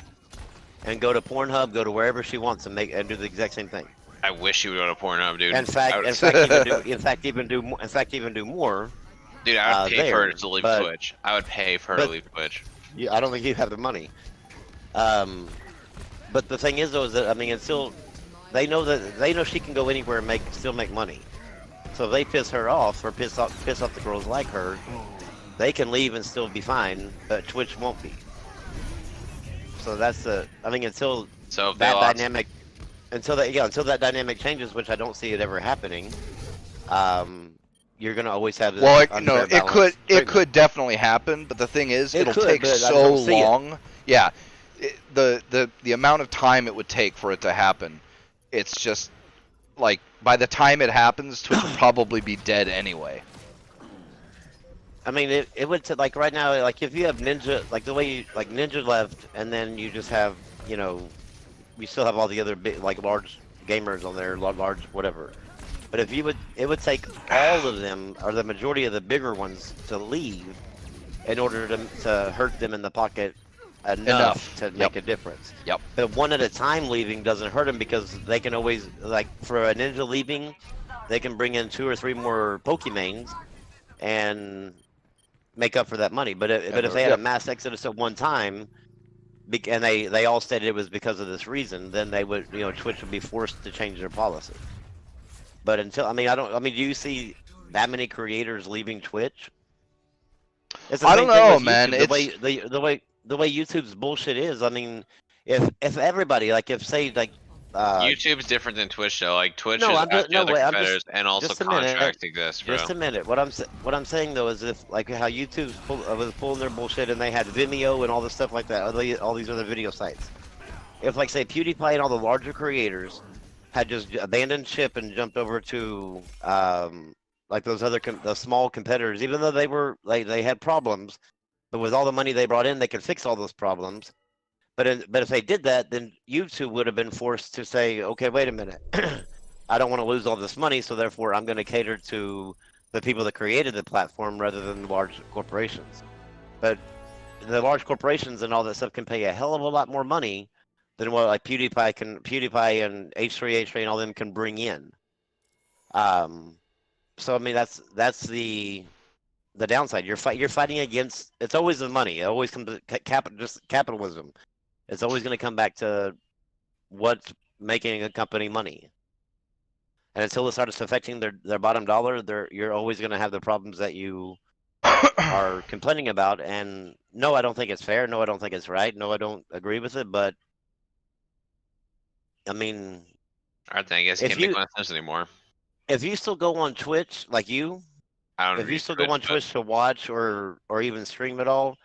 and go to Pornhub, go to wherever she wants and do the exact same thing. I wish you would go to Pornhub, dude. In fact, even do more. Dude, I would pay for her there, to leave but- Twitch. I would pay for her to leave Twitch. I don't think you have the money. But the thing is, though, is that I mean, it's still they know she can go anywhere and still make money. So if they piss her off or piss off the girls like her, they can leave and still be fine, but Twitch won't be. So that's until So if they that lost, dynamic, until that dynamic changes, which I don't see it ever happening. You're gonna always have this. Well, unfair it balance treatment. could definitely happen, but the thing is, It it'll could, take but I so don't see it. long. Yeah, the amount of time it would take for it to happen, it's just like by the time it happens, Twitch will probably be dead anyway. I mean, it would like right now, like if you have Ninja, like the way you like Ninja left, and then you just have, you still have all the other big, like large gamers on there, large whatever. But if it would take all of them or the majority of the bigger ones to leave in order to hurt them in the pocket enough to Yep. make a difference. Yep. But one at a time leaving doesn't hurt them because they can always, like, for a ninja leaving, they can bring in 2 or 3 more Pokemains and make up for that money. But if they had a Yep. mass exodus at one time, and they all stated it was because of this reason, then they would, Twitch would be forced to change their policy. But until, I mean, do you see that many creators leaving Twitch? It's the I same don't thing know, with man. YouTube. The way YouTube's bullshit is. I mean, if everybody, like, if say like YouTube's different than Twitch though. Like Twitch no, is I'm at just the no other way. I'm competitors, and also just a minute. contracts exist, bro. Just a minute. What I'm saying though is if like how YouTube was pulling their bullshit and they had Vimeo and all this stuff like that, all these other video sites. If like say PewDiePie and all the larger creators had just abandoned ship and jumped over to like those other the small competitors, even though they had problems, but with all the money they brought in, they could fix all those problems. But if they did that, then YouTube would have been forced to say, okay, wait a minute, I don't want to lose all this money, so therefore I'm going to cater to the people that created the platform rather than large corporations. But the large corporations and all that stuff can pay a hell of a lot more money than what like PewDiePie and H3H3 and all them can bring in. So I mean that's the downside. You're fighting against. It's always the money. It always comes to capitalism. It's always going to come back to what's making a company money. And until it starts affecting their bottom dollar, you're always going to have the problems that you are complaining about. And no, I don't think it's fair. No, I don't think it's right. No, I don't agree with it. But I mean, I think I guess you can't make sense anymore. If you still go on Twitch, like you, I don't. If you still go on Twitch to watch or even stream at all,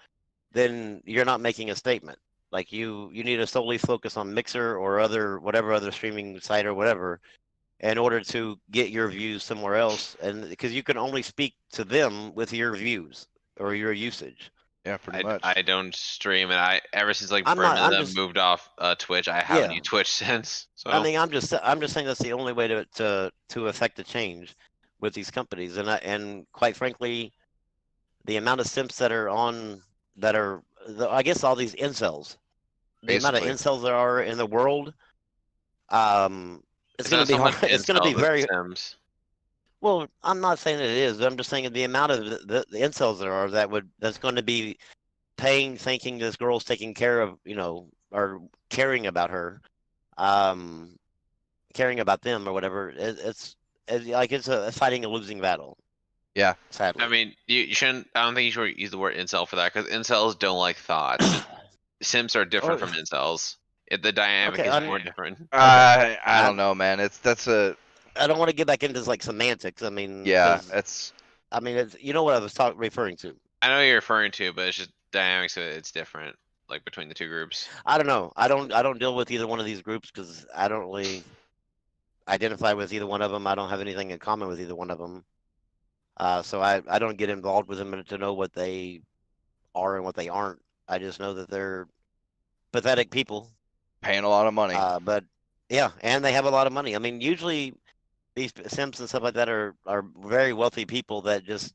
then you're not making a statement. Like you need to solely focus on Mixer or whatever other streaming site or whatever, in order to get your views somewhere else, and because you can only speak to them with your views or your usage. Yeah, pretty much. I don't stream, and ever since like I'm moved off Twitch, I haven't used Twitch since. So I mean, I'm just saying that's the only way to affect the change with these companies, and quite frankly, the amount of simps that are I guess all these incels, the amount of incels there are in the world, it's going to be hard. It's going to be very. Sims. Well, I'm not saying that it is. But I'm just saying the amount of the incels there are that's going to be paying, thinking this girl's taking care of, or caring about her, caring about them or whatever. It's fighting a losing battle. Yeah. Sadly. I mean, you shouldn't. I don't think you should use the word incel for that because incels don't like thoughts. Sims are different from incels. The dynamic is more different. I don't know, man. I don't want to get back into like semantics. I mean, yeah, you know what I was referring to. I know you're referring to, but it's just dynamics. It's different, like between the two groups. I don't know. I don't deal with either one of these groups because I don't really identify with either one of them. I don't have anything in common with either one of them. So I don't get involved with them to know what they are and what they aren't. I just know that they're pathetic people. Paying a lot of money. But yeah, and they have a lot of money. I mean, usually these simps and stuff like that are very wealthy people that just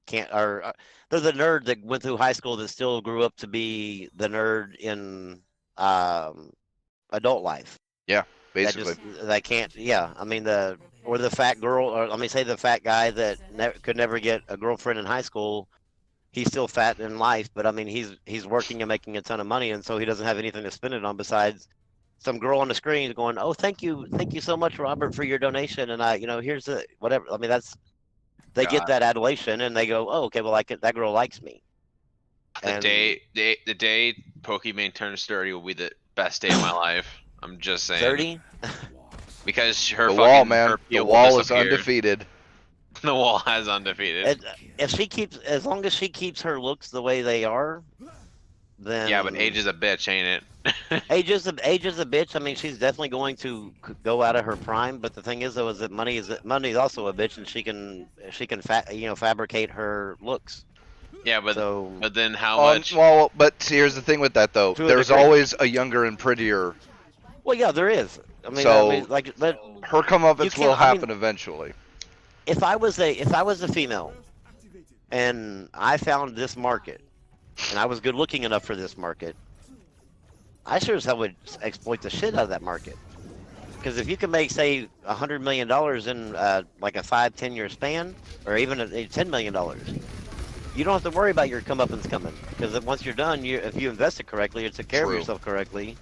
can't. They're the nerd that went through high school that still grew up to be the nerd in adult life. Yeah, basically. That can't. Yeah, I mean the fat girl, or let me say the fat guy that could never get a girlfriend in high school. He's still fat in life, but I mean he's working and making a ton of money, and so he doesn't have anything to spend it on besides some girl on the screen going, "Oh, thank you so much, Robert, for your donation." And here's the whatever. I mean they get that adulation, and they go, "Oh, okay, well that girl likes me." The day Pokemon turns 30 will be the best day of my life. I'm just saying. 30? Because her the fucking wall, man. The wall is disappear. Undefeated. The wall has undefeated. As long as she keeps her looks the way they are, then yeah, but age is a bitch, ain't it? age is a bitch. I mean, she's definitely going to go out of her prime. But the thing is, though, is that money is also a bitch, and she can fabricate her looks. Yeah, but then how much? Well, but see, here's the thing with that though. There's always a younger and prettier. Well, yeah, there is. I mean, her comeuppance will happen eventually. If I was a female, and I found this market, and I was good looking enough for this market, I sure as hell would exploit the shit out of that market. Because if you can make, say, $100 million in like a 5-10 year span, or even $10 million, you don't have to worry about your comeuppance coming. Because once you're done, if you invest it correctly or took care of True. yourself correctly,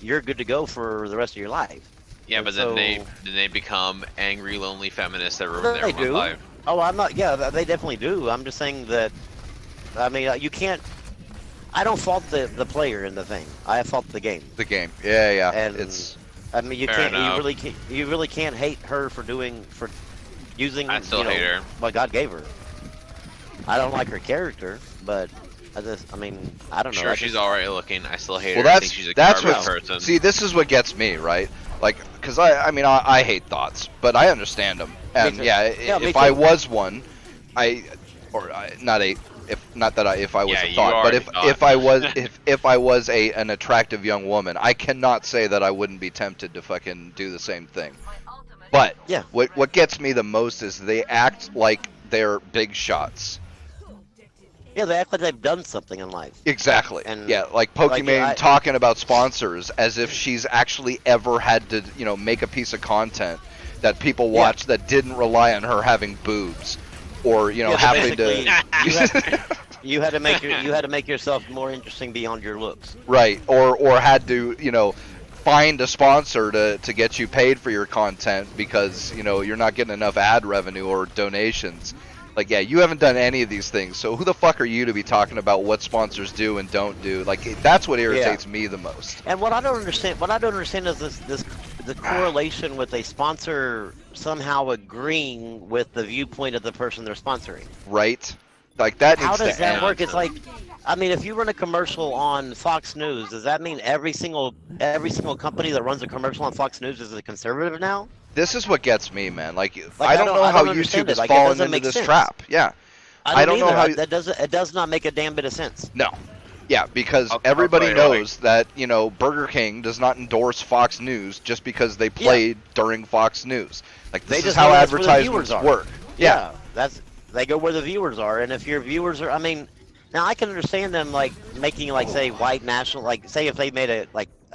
you're good to go for the rest of your life. Yeah, And but so- then they become angry, lonely feminists that ruin They everyone's do. life. Oh, I'm not. Yeah, they definitely do. I'm just saying that. I mean, you can't. I don't fault the player in the thing. I fault the game. The game. Yeah. And It's I mean, you Fair can't. enough. You really can't hate her for using. I still hate her. What God gave her. I don't like her character, but I mean, I don't know. Sure, I she's just- alright looking. I still hate well, her. I that's think she's a that's garbage what. person. See, this is what gets me, right? Like, because I mean, I hate thoughts, but I understand them. And too. yeah, Yeah, me if I too. was one, not a. If I was Yeah, a you thought, are but a if thought. if I was if I was an attractive young woman, I cannot say that I wouldn't be tempted to fucking do the same thing. But Yeah. what gets me the most is they act like they're big shots. Yeah, they act like they've done something in life. Exactly. And, yeah, like Pokimane I- talking about sponsors as if she's actually ever had to, make a piece of content that people Yeah. watch that didn't rely on her having boobs, or Yeah, so having basically, to. you had to make yourself more interesting beyond your looks. Right, or had to, find a sponsor to get you paid for your content because, you're not getting enough ad revenue or donations. Like, yeah, you haven't done any of these things, so who the fuck are you to be talking about what sponsors do and don't do? Like, that's what irritates me the most. And what I don't understand is the correlation with a sponsor somehow agreeing with the viewpoint of the person they're sponsoring. Right? Like, that How needs does to that end. work? It's like, I mean, if you run a commercial on Fox News, does that mean every single company that runs a commercial on Fox News is a conservative now? This is what gets me, man. Like Like, I don't know how understand YouTube it. is Like, it falling doesn't into make this sense. trap. Yeah. I don't know either. how It does not make a damn bit of sense. No. Yeah, because I'll everybody tell you, knows that, Burger King does not endorse Fox News just because they played during Fox News. Like, They this is just how know that's where the advertisements viewers are. work. Yeah. They go where the viewers are, and if your viewers are, I mean, now I can understand them like making like say white national, like say if they made a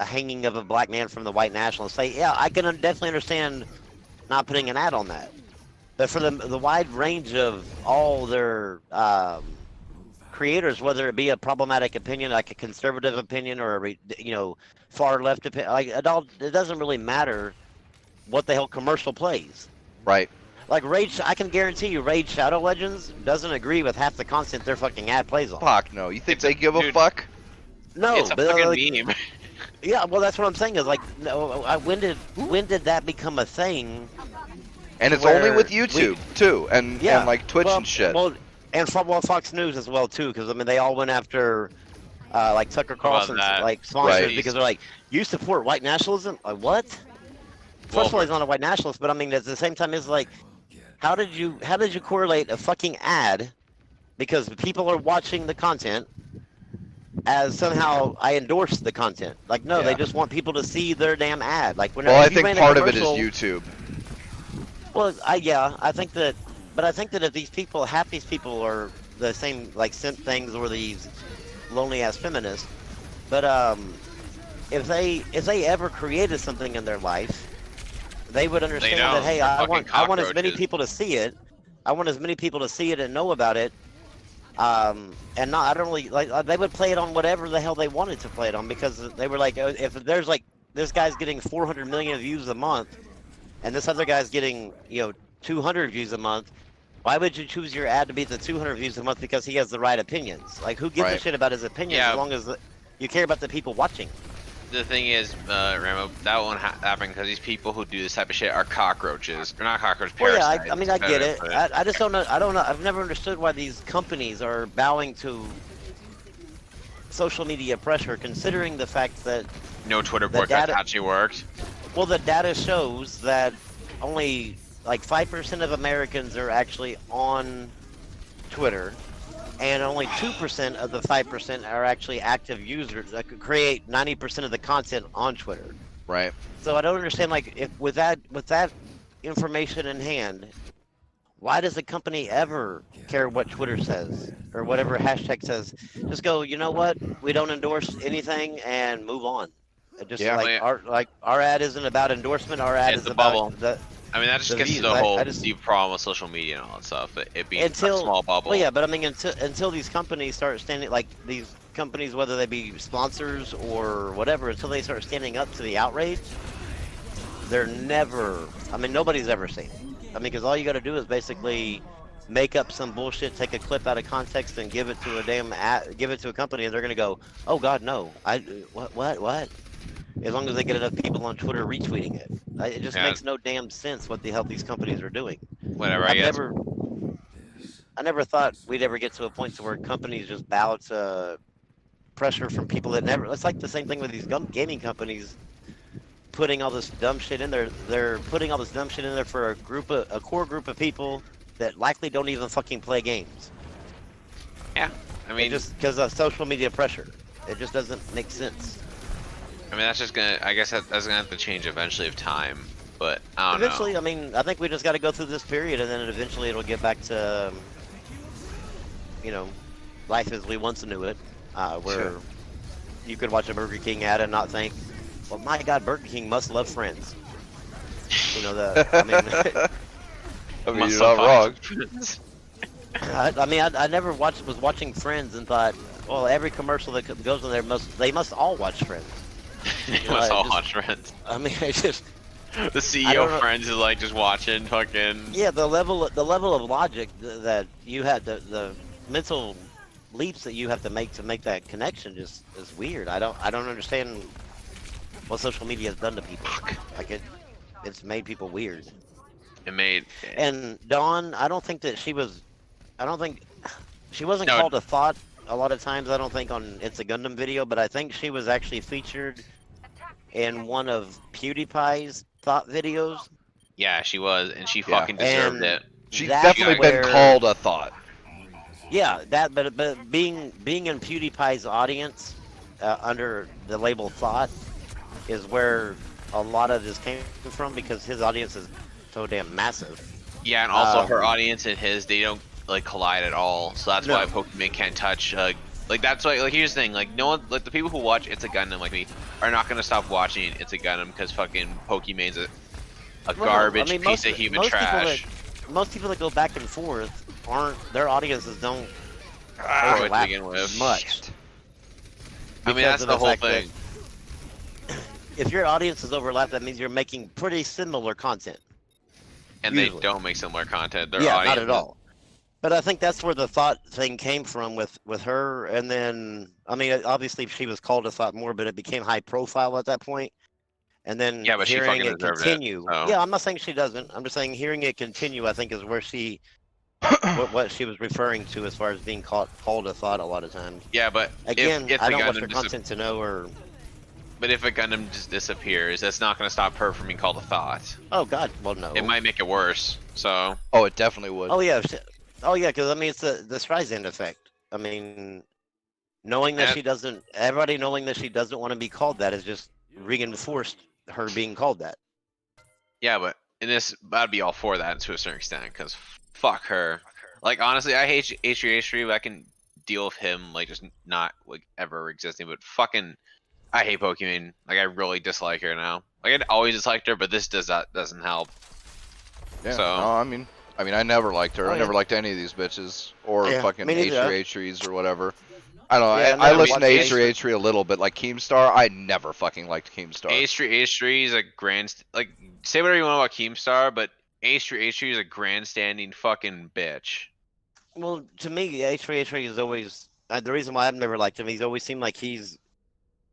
hanging of a black man from the white nationalists, say yeah, I can definitely understand not putting an ad on that. But for the wide range of all their creators, whether it be a problematic opinion, like a conservative opinion, or a far left opinion, like it doesn't really matter what the hell commercial plays. Right. Like I can guarantee you, Raid Shadow Legends doesn't agree with half the content their fucking ad plays on. Fuck no. You think It's a- they give a dude. fuck? No, It's a but fucking like, meme. yeah, well, that's what I'm saying is like, no, when did that become a thing? And it's Where only with we- YouTube too, and like Twitch well, and shit. Well, and Fox News as well too, because I mean they all went after like Tucker Carlson's that? like sponsors Right. because they're like, you support white nationalism? Like what? First of all, he's not a white nationalist, but I mean at the same time, it's like, how did you correlate a fucking ad because people are watching the content as somehow I endorse the content? Like no, they Yeah. just want people to see their damn ad. Like whenever Well, I if you think ran a part of it is commercial- YouTube. Well, I think that, but I think that if half these people are the same, like simp things or these lonely ass feminists, but if they ever created something in their life, they would understand don't. that hey, They're I fucking want as many cockroaches. people to see it, I want as many people to see it and know about it, and not I don't really like they would play it on whatever the hell they wanted to play it on because they were like if there's like this guy's getting 400 million views a month. And this other guy's getting, 200 views a month. Why would you choose your ad to be the 200 views a month because he has the right opinions? Like, who gives a Right. shit about his opinions Yeah. as long as you care about the people watching? The thing is, Ramo, that won't happen because these people who do this type of shit are cockroaches. They're not cockroach Well, yeah, parasites. I mean, I get it. but- I just don't know. I don't know. I've never understood why these companies are bowing to social media pressure, considering the fact that, No Twitter the boycott data- actually worked. well, the data shows that only like 5% of Americans are actually on Twitter, and only 2% of the 5% are actually active users that could create 90% of the content on Twitter. Right. So I don't understand, like, if with that information in hand, Why does a company ever care what Twitter says or whatever hashtag says? Just go, you know what? We don't endorse anything and move on. Just Yeah. like Yeah. our ad isn't about endorsement. Our ad It's is a about bubble. I mean, that just the gets to views. the I whole just deep problem with social media and all that stuff. It being a until small bubble. well, yeah, but I mean until these companies start standing like these companies, whether they be sponsors or whatever, until they start standing up to the outrage, they're never. I mean, nobody's ever seen it. I mean, because all you got to do is basically make up some bullshit, take a clip out of context, and give it to a give it to a company, and they're gonna go, "Oh God, no! What? As long as they get enough people on Twitter retweeting it, it just Yeah, makes no damn sense what the hell these companies are doing. whatever. I I've guess. never, I never thought we'd ever get to a point to where companies just bow to pressure from people that never. It's like the same thing with these gaming companies putting all this dumb shit in there. They're putting all this dumb shit in there for a core group of people that likely don't even fucking play games. Yeah. I It mean, just because of social media pressure. It just doesn't make sense. that's just gonna. I guess that's gonna have to change eventually of time. But I don't Eventually, know. I mean, I think we just got to go through this period, and then eventually it'll get back to, you know, life as we once knew it, where Sure. you could watch a Burger King ad and not think, well, my God, Burger King must love Friends. You know, I mean, I mean, Must you're not wrong. sometimes- I mean, I never was watching Friends and thought, well, every commercial that goes in there they must all watch Friends. They know, must I all just- watch Friends. I mean, it's just, The I CEO don't of know. Friends is like just watching fucking. yeah, the level of logic that you had, the mental leaps that you have to make that connection just is weird. I don't understand what social media has done to people. Like it's made people weird. It made. And Dawn, I don't think that she was. I don't think she wasn't No. called a thought a lot of times. I don't think on It's a Gundam video, but I think she was actually featured in one of PewDiePie's thought videos. Yeah, she was, and she Yeah. fucking deserved And it. She's that's definitely where- been called a thought. Yeah, that. But being in PewDiePie's audience under the label thought is where a lot of this came from because his audience is so damn massive. Yeah, and also Um, her audience and his, they don't like collide at all. So that's No. why Pokemon can't touch. Like that's why. Like here's the thing. Like no one, like the people who watch It's a Gundam like me, are not gonna stop watching It's a Gundam because fucking Pokemon's a Well, no, garbage I mean, piece of human most trash. Most people that go back and forth aren't their audiences don't To overlap begin with. much. I mean, because that's of the whole fact that thing. If your audience is overlap, that means you're making pretty similar content. And usually. they don't make similar content. Their Yeah, audience not at all. But I think that's where the thought thing came from with her, and then I mean, obviously she was called a thought more, but it became high profile at that point. And then Yeah, but she hearing fucking it deserved it, continue, so. yeah, I'm not saying she doesn't. I'm just saying hearing it continue. I think is where she what she was referring to as far as being called a thought a lot of times. Yeah, but Again, if I the don't watch her Gundam content to know or. but if a Gundam just disappears, that's not gonna stop her from being called a thought. Oh God, well no. It might make it worse. So Oh, it definitely would. Oh yeah, because I mean it's the Streisand effect. I mean, knowing that And- she doesn't, everybody knowing that she doesn't want to be called that is just reinforced her being called that. yeah, but in this, I'd be all for that to a certain extent because fuck her. Like honestly, I hate H3H3, but I can deal with him like just not like ever existing. But fucking, I hate Pokemon. Like I really dislike her now. Like I'd always disliked her, but this doesn't help. Yeah. So- No, I mean, I never liked her. Oh, I never yeah. liked any of these bitches or Yeah, fucking me neither. H3H3s or whatever. I don't know. Yeah, I never listen to watched H3H3 a little bit. Like Keemstar, I never fucking liked Keemstar. H3H3 is a like say whatever you want about Keemstar, but H3H3 is a grandstanding fucking bitch. Well, to me, H3H3 is always the reason why I've never liked him. He's always seemed like he's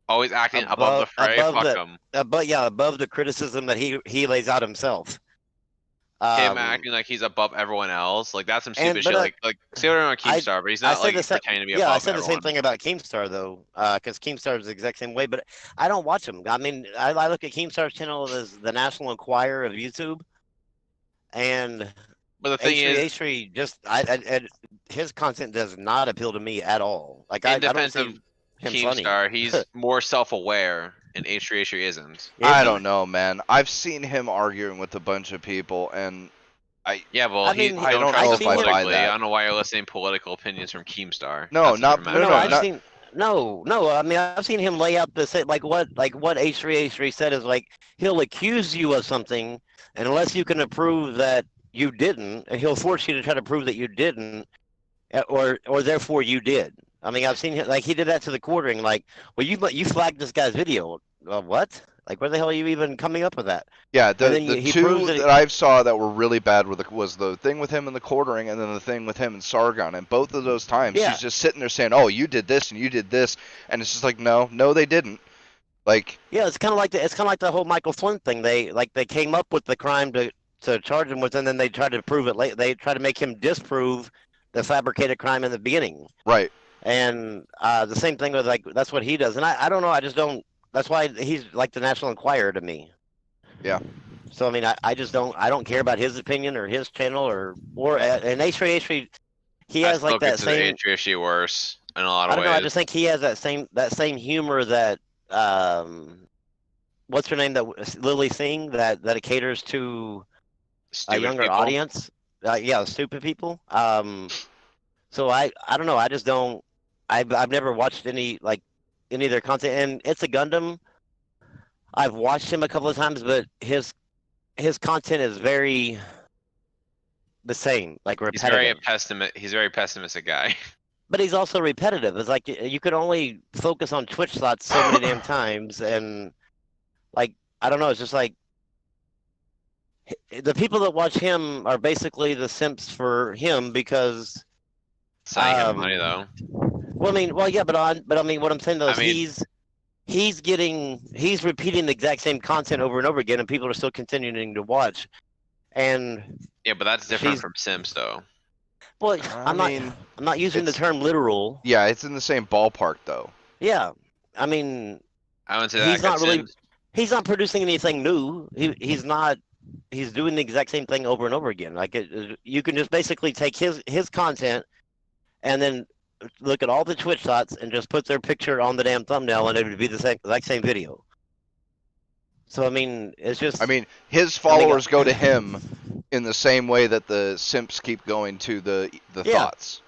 Always acting above the fray. above Fuck the- him. above the criticism that he lays out himself. Him acting like he's above everyone else. Like that's some and- stupid but, shit. Like say whatever on I- Keemstar, but he's I not said like the same- pretending to be yeah, above I said the same everyone. thing about Keemstar though, because Keemstar is the exact same way. But I don't watch him. I mean, I look at Keemstar's channel as the National Enquirer of YouTube, and But the thing is, H3 just his content does not appeal to me at all. Like in I don't defense see of him funny. Keemstar, he's more self-aware, and H3H3 isn't. I Isn't- don't know, man. I've seen him arguing with a bunch of people, and Yeah, well, I mean, I don't trust know I've if him seen I him. buy politically. I that. don't know why you're listening to political opinions from Keemstar. No, That's a not- different no, matter. No, no, I've not- seen no. I mean, I've seen him lay out the like what H3H3 said is like he'll accuse you of something, and unless you can prove that you didn't, and he'll force you to try to prove that you didn't, or therefore you did. I mean, I've seen him like he did that to the quartering. Like, well, you flagged this guy's video. What? Like, where the hell are you even coming up with that? Yeah, And then the he proves two that. that I've saw that were really bad was the thing with him in the quartering, and then the thing with him and Sargon. And both of those times, Yeah. he's just sitting there saying, "Oh, you did this and you did this," and it's just like, no, they didn't. Like, Yeah, it's kind of like the whole Michael Flynn thing. They came up with the crime to charge him with, and then they tried to prove it late. They tried to make him disprove the fabricated crime in the beginning. right? And the same thing with like that's what he does. And I don't know. I just don't. That's why he's like the National Enquirer to me. Yeah. So I mean, I just don't. I don't care about his opinion or his channel or and H3H3. He I has still like that consider same. H3H3 worse in a lot I of don't ways. know. I just think he has that same humor that what's her name, that Lily Singh, that it caters to a Stupid younger people. audience. Yeah, stupid people. So I don't know. I just don't. I've never watched any of their content, and It's a Gundam. I've watched him a couple of times, but his content is very the same, like He's very repetitive. He's a very pessimistic guy. But he's also repetitive. It's like you could only focus on Twitch slots so many damn times, and like I don't know. It's just like the people that watch him are basically the simps for him because. Sending him money though. Well, I mean, yeah, but I mean, what I'm saying though is he's repeating the exact same content over and over again, and people are still continuing to watch. And yeah, but that's different from Sims though. Well, I I'm mean, not using the term literal. Yeah, it's in the same ballpark though. Yeah, I mean, I wouldn't say he's that. not really. He's not producing anything new. He's not. He's doing the exact same thing over and over again. Like you can just basically take his content, and then look at all the Twitch shots and just put their picture on the damn thumbnail, and it would be the exact same video. So I mean, it's just. I mean, his followers go to him in the same way that the simps keep going to the thoughts.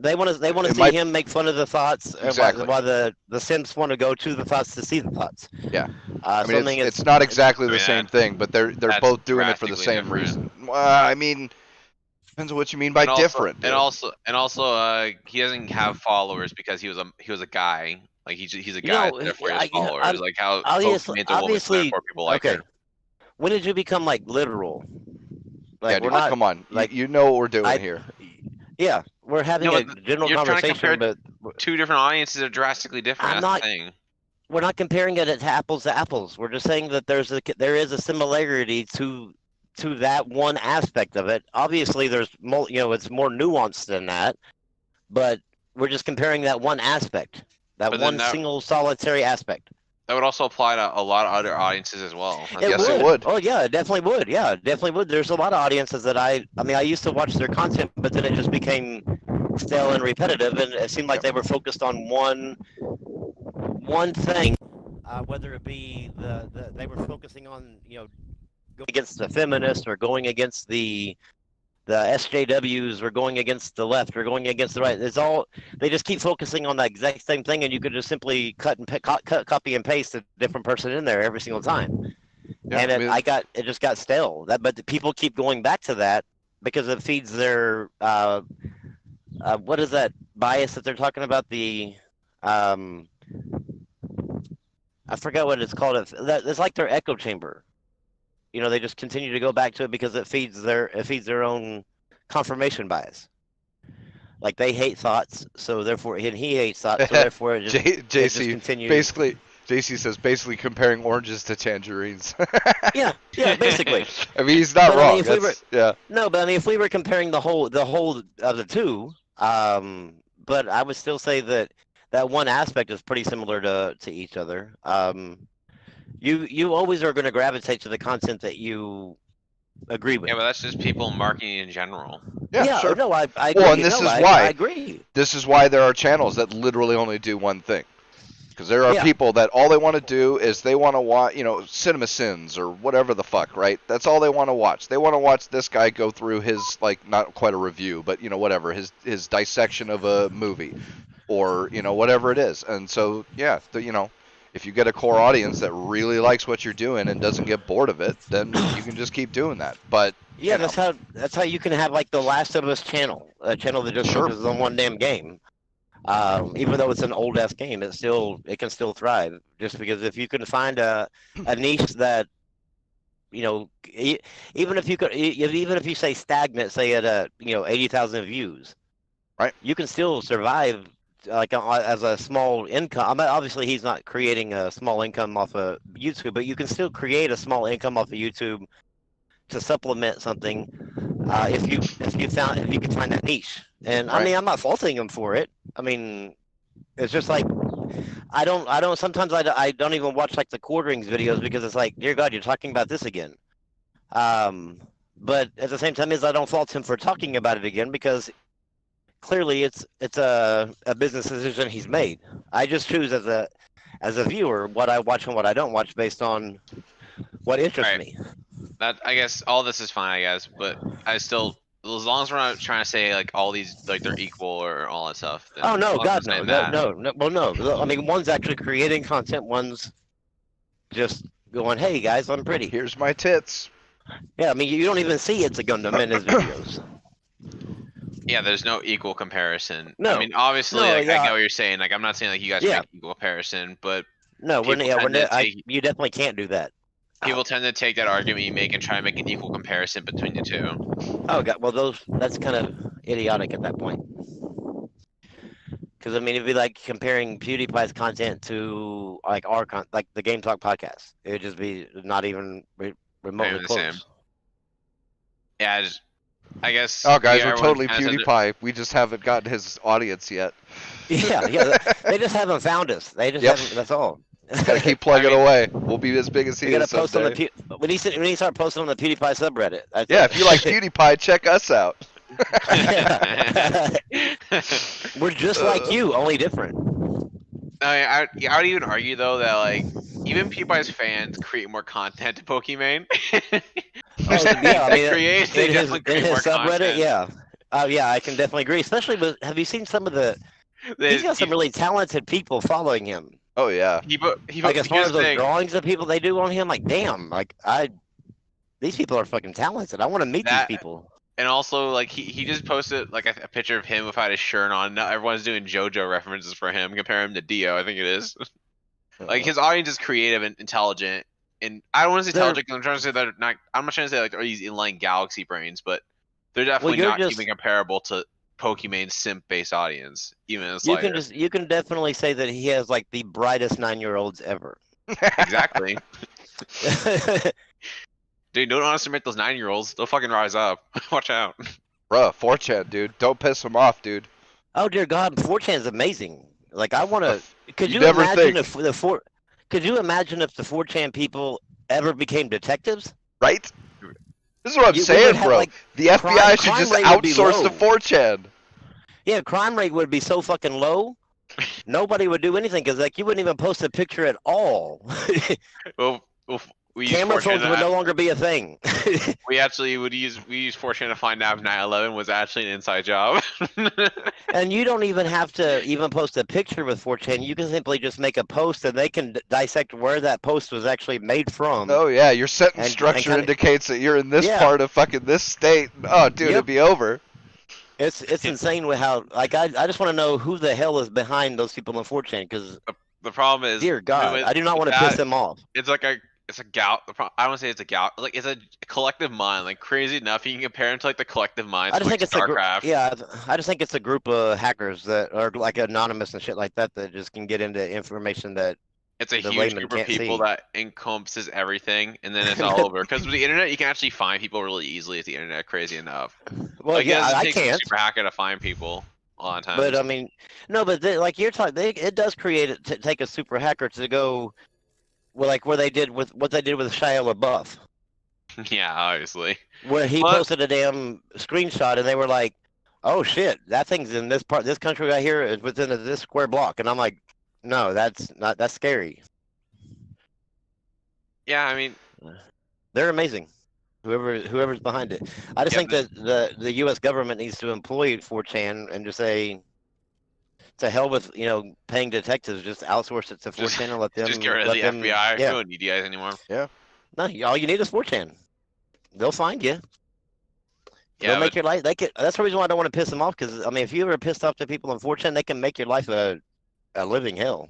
They want to see him make fun of the thoughts. Exactly. While the simps want to go to the thoughts to see the thoughts. Yeah. I mean, it's not exactly the same thing, but they're both doing it for the same different. reason. I mean, depends on what you mean by different. And also, he doesn't have followers because he was a guy. Like he's a guy. Therefore, his followers. Like how obviously people like okay. her. When did you become like literal? Like yeah, we're dude, not. Come on, like you know what we're doing here. Yeah, we're having a general conversation, but two different audiences are drastically different. That's the thing. We're not comparing it to apples to apples. We're just saying that there is a similarity to that one aspect of it. Obviously, there's it's more nuanced than that, but we're just comparing that one aspect, single solitary aspect. That would also apply to a lot of other audiences as well. It would. Oh yeah, it definitely would. Yeah, it definitely would. There's a lot of audiences that I used to watch their content, but then it just became stale and repetitive, and it seemed like they were focused on one thing. Whether it be they were focusing on going against the feminists or going against the SJWs or going against the left or going against the right. It's all they just keep focusing on the exact same thing, and you could just simply cut, copy and paste a different person in there every single time. Yeah, and it just got stale. But the people keep going back to that because it feeds their what is that bias that they're talking about? The I forgot what it's called. It's like their echo chamber. They just continue to go back to it because it feeds their own confirmation bias. Like they hate thoughts, so therefore, and he hates thoughts, so therefore it just continues. Basically, JC says comparing oranges to tangerines. yeah, basically. I mean, he's not wrong. No, but I mean, if we were comparing the whole of the two, but I would still say that one aspect is pretty similar to each other. You always are going to gravitate to the content that you agree with. Yeah, but that's just people marketing in general. Yeah, sure. No, I agree. Well, and this is why I agree. This is why there are channels that literally only do one thing, Because there are Yeah. people that all they want to do is they want to watch, Cinema Sins or whatever the fuck, right? That's all they want to watch. They want to watch this guy go through his, like, not quite a review, but, whatever, his dissection of a movie or, whatever it is. And so, yeah, if you get a core audience that really likes what you're doing and doesn't get bored of it, then you can just keep doing that. But, Yeah, that's how you can have like the Last of Us channel, a channel that just Sure. focuses on one damn game. Even though it's an old ass game, it can still thrive. Just because if you can find a niche that, even if you say stagnant, say at 80,000 views, right? You can still survive like as a small income. I mean, obviously he's not creating a small income off of YouTube, but you can still create a small income off of YouTube to supplement something if you can find that niche. And Right. I mean, I'm not faulting him for it. I mean, it's just like sometimes I don't even watch like the quarterings videos because it's like, dear God, you're talking about this again. But at the same time, I don't fault him for talking about it again because clearly it's a business decision he's made. I just choose as a viewer what I watch and what I don't watch based on what interests me. That, I guess all this is fine, I guess, but I still, as long as we're not trying to say like all these like they're equal or all that stuff. Oh no, God no, that. no. Well, no. I mean, one's actually creating content. One's just going, "Hey guys, I'm pretty." Here's my tits. Yeah, I mean, you don't even see It's a Gundam in his videos. Yeah, there's no equal comparison. No. I mean, obviously, No, like, yeah. I get what you're saying. Like, I'm not saying like you guys Yeah. make equal comparison, but No, People tend to take- you definitely can't do that. people tend to take that argument you make and try to make an equal comparison between the two. Oh God, well that's kind of idiotic at that point. Because I mean, it'd be like comparing PewDiePie's content to like like the Game Talk podcast. It would just be not even remotely the close. same. Yeah, I guess. Oh, guys, yeah, we're totally everyone has PewDiePie. We just haven't gotten his audience yet. Yeah, they just haven't found us. They just Yep. haven't. That's all. Gotta keep plugging I mean- away. We'll be as big as he You gotta is post on someday. when he start posting on the PewDiePie subreddit. Yeah, if you like PewDiePie, check us out. We're just like you, only different. I would even argue though that like even PewDiePie's fans create more content to Pokimane. Yeah, I mean, Create, they in his definitely create more subreddit, content. yeah. Yeah, I can definitely agree. Especially with, have you seen some of the? He's got some really talented people following him. Oh yeah. Like as far as those drawings of people they do on him, like damn, like these people are fucking talented. I want to meet these people. And also, like he just posted like a picture of him without his shirt on. Now everyone's doing JoJo references for him, compare him to Dio. I think it is. Like his audience is creative and intelligent, and I don't want to say intelligent because I'm trying to say they're not. I'm not trying to say like they're these inline galaxy brains, but they're definitely not even comparable to Pokemon's simp-based audience, even in the You can definitely say that he has like the brightest 9-year-olds ever. Exactly. Dude, don't underestimate those 9-year-olds. They'll fucking rise up. Watch out. Bruh, 4chan, dude. Don't piss him off, dude. Oh dear God, 4chan is amazing. Like I want to. Could you never imagine think. Could you imagine if the 4chan people ever became detectives? Right? This is what I'm We saying, would have, bro. like, The FBI should crime just rate would be outsource the low. 4chan. Yeah, crime rate would be so fucking low. Nobody would do anything because like you wouldn't even post a picture at all. Well, we use Camera phones 4chan would no longer be a thing. We actually we use 4chan to find out if 9/11 was actually an inside job. And you don't even have to even post a picture with 4chan. You can simply just make a post and they can dissect where that post was actually made from. Oh yeah, your sentence And structure kinda- indicates that you're in this Yeah. part of fucking this state. Oh, dude, Yep. it'd be over. It's insane with how like I just want to know who the hell is behind those people on 4chan because The problem is, dear God, I do not want to that- piss them off. It's like it's a gout. I don't say it's a gout. Like it's a collective mind. Like crazy enough, you can compare it to like the collective minds. I just think it's a StarCraft. I just think it's a group of hackers that are like anonymous and shit like that that just can get into information that It's a the huge layman group of can't people see. that encompasses everything, and then it's all over. Because with the internet, you can actually find people really easily. At the internet, crazy enough. well Like, it yeah doesn't I take a can't. super hacker to find people a lot of times. But I mean, no, but like you're talking, it does create take a super hacker to go, well, like where they did with what they did with Shia LaBeouf, yeah, obviously. where he What? posted a damn screenshot and they were like, "Oh shit, that thing's in this country right here is within this square block," and I'm like, No, that's scary. Yeah, I mean, They're amazing. Whoever's behind it. I just yeah, think that the U.S. government needs to employ 4chan and just say to hell with paying detectives. Just outsource it to just 4chan and let just get them rid of let the them. FBI. We Yeah. don't need you guys anymore. Yeah. No, all you need is 4chan. They'll find you. They'll Yeah, make but your life. They can. That's the reason why I don't want to piss them off. Because I mean, if you ever pissed off the people on 4chan, they can make your life a living hell.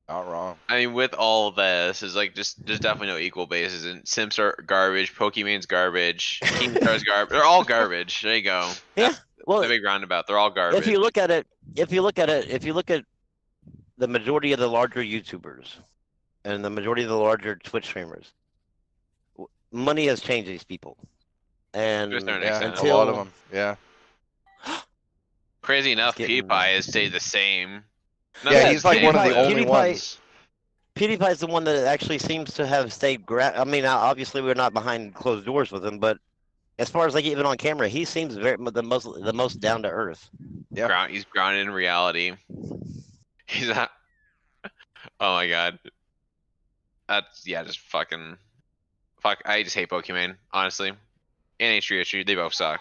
Not wrong. I mean, with all this, is like just there's definitely no equal basis. And Sims are garbage. Pokemon's garbage. Keemstar's garbage. They're all garbage. There you go. Yeah. That's Well, the big roundabout. They're all garbage. if you look at it, if you look at the majority of the larger YouTubers and the majority of the larger Twitch streamers, money has changed these people. And To a certain Yeah, extent. a lot of them. Yeah. Crazy enough, getting- PewDiePie has stayed the same. Not Yeah, Yeah, he's like one of the PewDiePie- only ones. PewDiePie is the one that actually seems to have stayed. I mean, obviously we're not behind closed doors with him, but as far as like even on camera, he seems the most down to earth. Yeah. He's grounded in reality. He's not. Oh my god. That's just fucking. Fuck. I just hate Pokemon, honestly. And H3H3, they both suck.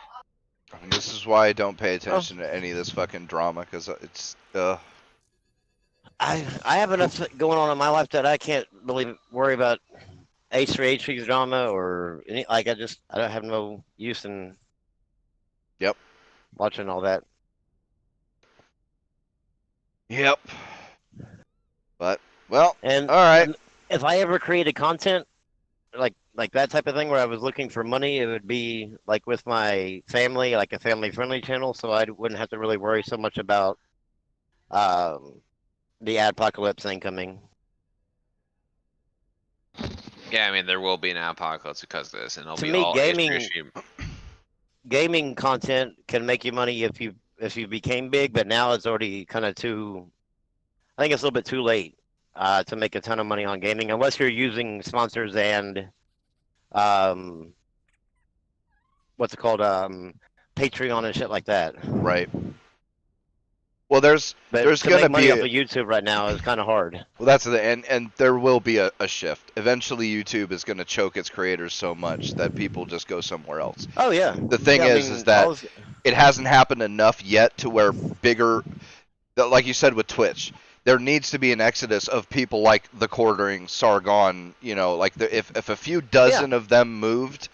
And this is why I don't pay attention to any of this fucking drama, because it's I have enough going on in my life that I can't really worry about H3H3's drama or any. Like I don't have no use in. Yep. Watching all that. Yep. But well, And all right. if I ever created content like that type of thing where I was looking for money, it would be like with my family, like a family friendly channel, so I wouldn't have to really worry so much about the apocalypse thing coming. Yeah, I mean, there will be an apocalypse because of this, and it'll To be me, all H3H3. Gaming content can make you money if you became big, but now it's already kind of too. I think it's a little bit too late to make a ton of money on gaming unless you're using sponsors and what's it called, Patreon and shit like that. Right. Well, there's But There's to gonna make money be off of YouTube right now is kind of hard. well, that's the and there will be a shift. Eventually, YouTube is going to choke its creators so much that people just go somewhere else. Oh yeah. The thing Yeah, I is mean, that it hasn't happened enough yet to where like you said with Twitch, there needs to be an exodus of people like the Quartering, Sargon. Like if a few dozen of them moved,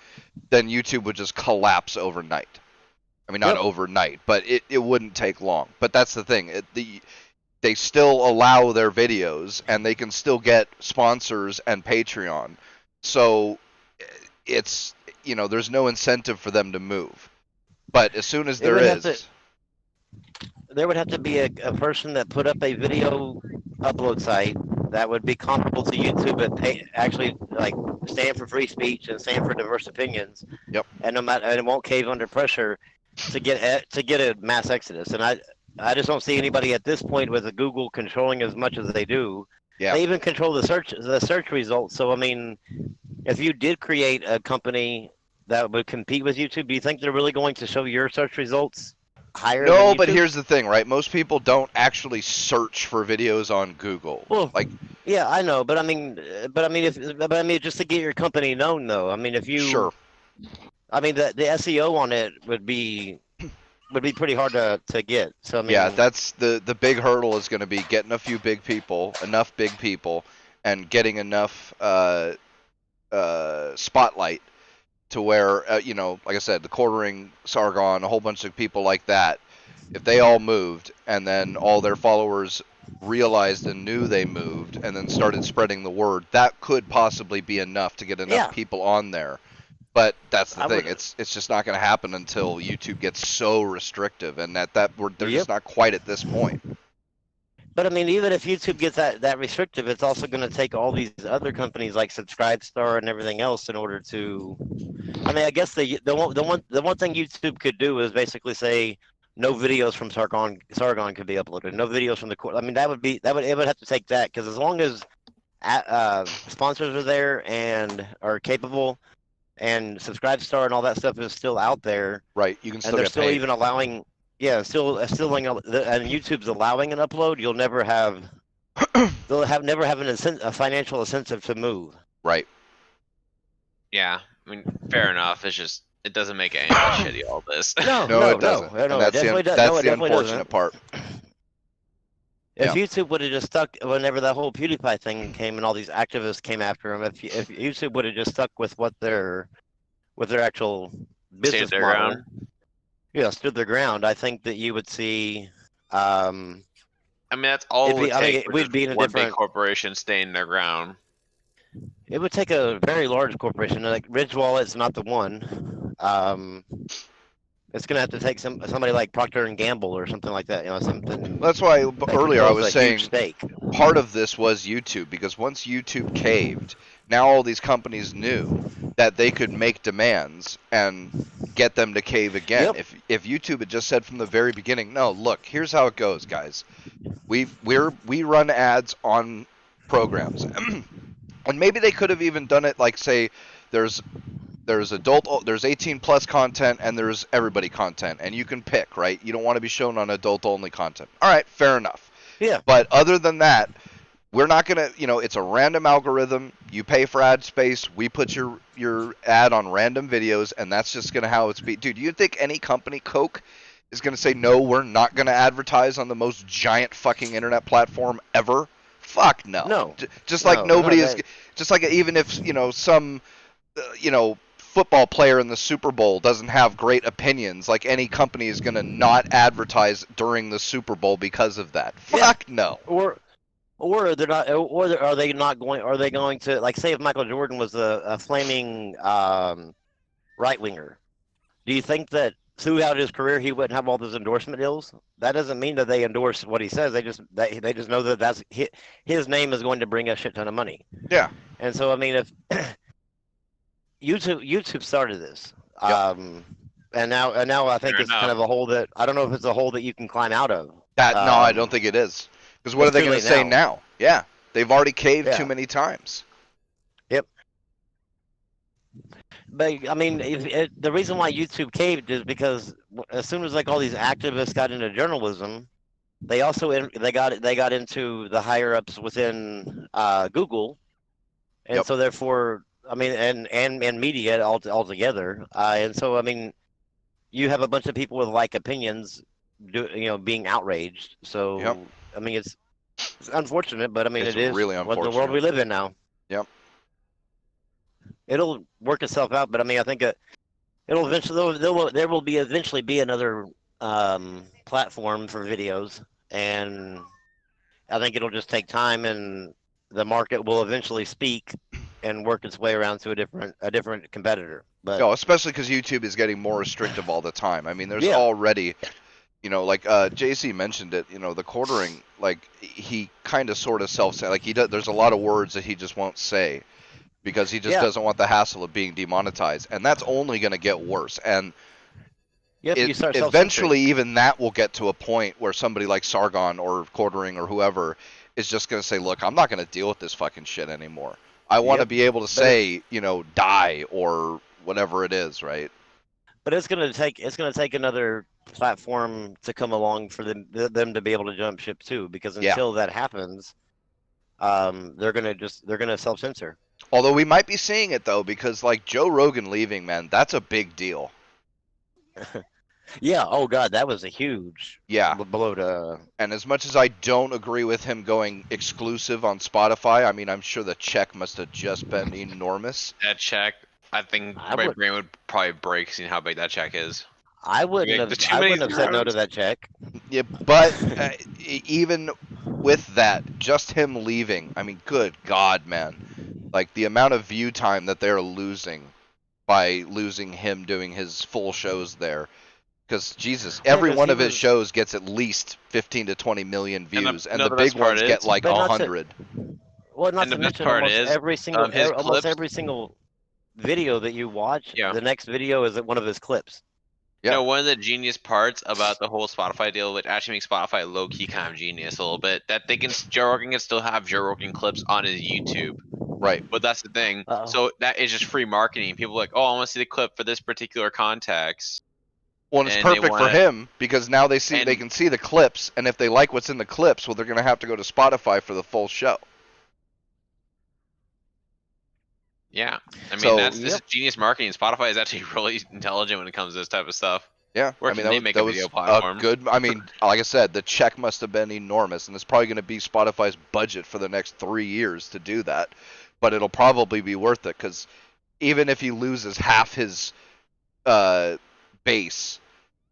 then YouTube would just collapse overnight. I mean, not overnight, but it wouldn't take long. But that's the thing. They still allow their videos, and they can still get sponsors and Patreon. So it's there's no incentive for them to move. But as soon as there would have to be a person that put up a video upload site that would be comparable to YouTube, but actually like stand for free speech and stand for diverse opinions. Yep. And and it won't cave under pressure to get a mass exodus. And I just don't see anybody at this point with a Google controlling as much as they do. Yeah. They even control the search results. So I mean, if you did create a company that would compete with YouTube, do you think they're really going to show your search results higher? No, than but YouTube? here's the thing, right? Most people don't actually search for videos on Google. Well, like, yeah, I know, but I mean, just to get your company known, though. I mean, if you sure. I mean, the SEO on it would be pretty hard to get. So I mean, Yeah, that's the big hurdle is going to be getting enough big people, and getting enough spotlight to where like I said, the Quartering, Sargon, a whole bunch of people like that, if they all moved and then all their followers realized and knew they moved and then started spreading the word, that could possibly be enough to get enough people on there. But that's the thing. It's just not going to happen until YouTube gets so restrictive, and they're just not quite at this point. But I mean, even if YouTube gets that restrictive, it's also going to take all these other companies like Subscribestar and everything else in order to. I mean, I guess the one thing YouTube could do is basically say no videos from Sargon could be uploaded. No videos from the court. I mean, it would have to take that, because as long as sponsors are there and are capable, and Subscribestar and all that stuff is still out there. Right, you can still and they're get still paid. even allowing. Yeah, and YouTube's allowing an upload. You'll never have. They'll never have a financial incentive to move. Right. Yeah, I mean, fair enough. It's just it doesn't make it any less shitty. All this. No, it doesn't. No, And it definitely does. No, that's it the definitely unfortunate doesn't. part. If Yeah. YouTube would have just stuck whenever that whole PewDiePie thing came and all these activists came after him, if YouTube would have just stuck with their actual business their model, ground. yeah, stood their ground, I think that you would see. I mean, that's all It'd it be- would I mean, take. it would be in a one big different- corporation staying their ground. It would take a very large corporation, like Ridge Wallet's not the one. It's gonna have to take somebody like Procter and Gamble or something like that, something. That's why that earlier I controls was a saying huge stake. part of this was YouTube, because once YouTube caved, now all these companies knew that they could make demands and get them to cave again. Yep. If YouTube had just said from the very beginning, no, look, here's how it goes, guys. We run ads on programs. And maybe they could have even done it like, say, there's 18 plus content and there's everybody content, and you can pick, right? You don't want to be shown on adult only content. All right, fair enough. Yeah. But other than that, we're not gonna, it's a random algorithm. You pay for ad space. We put your ad on random videos, and that's just gonna how it's be. Dude, you think any company, Coke, is gonna say no? We're not gonna advertise on the most giant fucking internet platform ever. Fuck no. No. Just like No, nobody no, is. Just like even if some football player in the Super Bowl doesn't have great opinions, like any company is going to not advertise during the Super Bowl because of that. Yeah. Fuck no. Or they're not, or are they not going? Are they going to, like, say if Michael Jordan was a flaming right winger? Do you think that throughout his career he wouldn't have all those endorsement deals? That doesn't mean that they endorse what he says. They just know that that's his name is going to bring a shit ton of money. Yeah. And so I mean, if YouTube started this, Yep. and now I think Fair it's kind of a hole that I don't know if it's a hole that you can climb out of. No, I don't think it is. Because what are it's they too going to late say now? Yeah. They've already caved Yeah. too many times. But I mean, the reason why YouTube caved is because as soon as like all these activists got into journalism, they also they got into the higher ups within Google, and Yep. so therefore, I mean, and media altogether, and so I mean, you have a bunch of people with like opinions, being outraged. So Yep. I mean, it's unfortunate, but I mean, It's it is really what the world unfortunate. we live in now. Yep. It'll work itself out, but I mean, I think it'll eventually there will eventually be another platform for videos, and I think it'll just take time, and the market will eventually speak and work its way around to a different competitor. But No, especially because YouTube is getting more restrictive all the time. I mean, there's Yeah. already, like JC mentioned it. The quartering, like he kind of sort of self-say, like he does. There's a lot of words that he just won't say because he just Yeah. doesn't want the hassle of being demonetized, and that's only going to get worse. And yep, you start eventually, even that will get to a point where somebody like Sargon or quartering or whoever is just going to say, "Look, I'm not going to deal with this fucking shit anymore. I want to Yep. be able to say, die or whatever it is, right?" But it's gonna take another platform to come along for them to be able to jump ship too, because Yeah. until that happens, they're gonna self-censor. Although we might be seeing it though, because like Joe Rogan leaving, man, that's a big deal. Yeah. Oh God, that was a huge Yeah. blow to. And as much as I don't agree with him going exclusive on Spotify, I mean, I'm sure the check must have just been enormous. That check, I think I my would- brain would probably break seeing how big that check is. I wouldn't Okay, have. the too I many wouldn't have said no to rounds. that check. Yeah, but even with that, just him leaving, I mean, good God, man. Like the amount of view time that they're losing by losing him doing his full shows there. Because, Jesus, every because one he of his was- shows gets at least 15 to 20 million And views, and no, the the big best part ones is- get like But not to- 100. Well, not And to the best mention part almost is, every single his almost clips- every single video that you watch. Yeah. The next video is one of his clips. Yeah. One of the genius parts about the whole Spotify deal, which actually makes Spotify low key kind of genius a little bit, that Joe Rogan can still have Joe Rogan clips on his YouTube. Right. But that's the thing. Uh-oh. So that is just free marketing. People are like, oh, I want to see the clip for this particular context. Well, and it's and they perfect for wanna- him because now they and- can see the clips, and if they like what's in the clips, well, they're gonna have to go to Spotify for the full show. Yeah, I mean So, this is genius marketing. Spotify is actually really intelligent when it comes to this type of stuff. Yeah, Where I mean can they make that a was video platform? good. I mean, like I said, the check must have been enormous, and it's probably going to be Spotify's budget for the next 3 years to do that. But it'll probably be worth it because even if he loses half his base,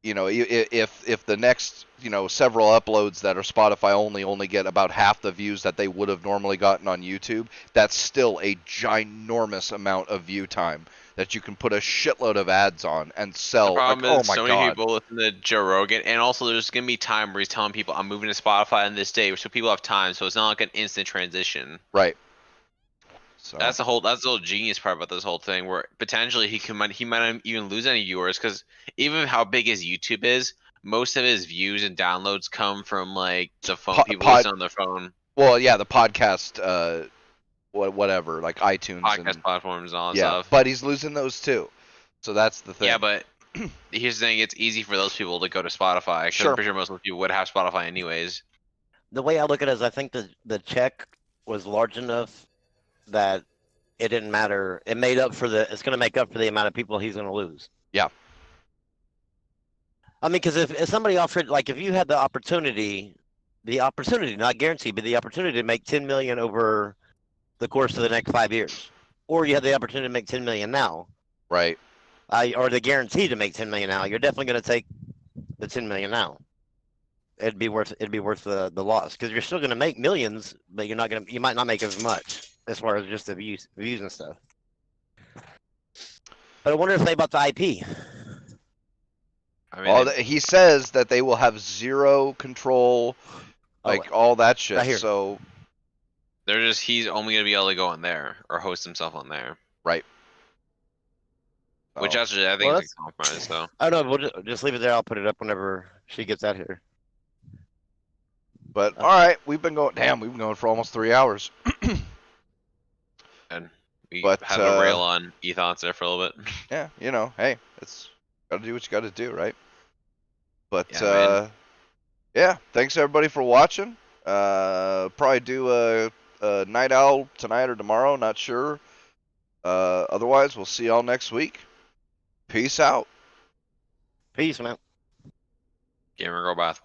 you know, if the next several uploads that are Spotify only get about half the views that they would have normally gotten on YouTube, that's still a ginormous amount of view time that you can put a shitload of ads on and sell. The problem like, is oh my so god, many people listen to Joe Rogan, and also there's gonna be time where he's telling people I'm moving to Spotify on this day, so people have time. So it's not like an instant transition. right? So That's the whole genius part about this whole thing, where potentially he might not even lose any viewers, because even how big his YouTube is, most of his views and downloads come from like the phone. People listen on their phone. Well, yeah, the podcast, whatever, like iTunes Podcast and platforms and all that yeah, stuff. but he's losing those too. So that's the thing. Yeah, but here's the thing: it's easy for those people to go to Spotify. 'Cause Sure. I'm pretty sure most of those people would have Spotify anyways. The way I look at it is I think the check was large enough that it didn't matter. It made up for it's going to make up for the amount of people he's going to lose. Yeah. I mean, because if somebody offered, like, if you had the opportunity, not guaranteed, but the opportunity to make 10 million over the course of the next 5 years, or you had the opportunity to make 10 million now, right. or the guarantee to make 10 million now, you're definitely going to take the 10 million now. It'd be worth the loss, because you're still going to make millions, but you might not make as much as far as just the views and stuff. But I wonder if they bought the IP. I mean, Well, he says that they will have zero control, like all that shit. right here. So he's only gonna be able to go on there or host himself on there, right. which Oh. actually I think Well, is a compromise. So I don't know. We'll just leave it there. I'll put it up whenever she gets out here. But all right, we've been going for almost 3 hours. and we But, had a rail on e-thoughts there for a little bit. Yeah, hey, it's gotta do what you gotta do, right? But Yeah, yeah, thanks everybody for watching. Probably do a night owl tonight or tomorrow, not sure. Otherwise, we'll see y'all next week. Peace out. Peace, man. Gamer Girl Bath.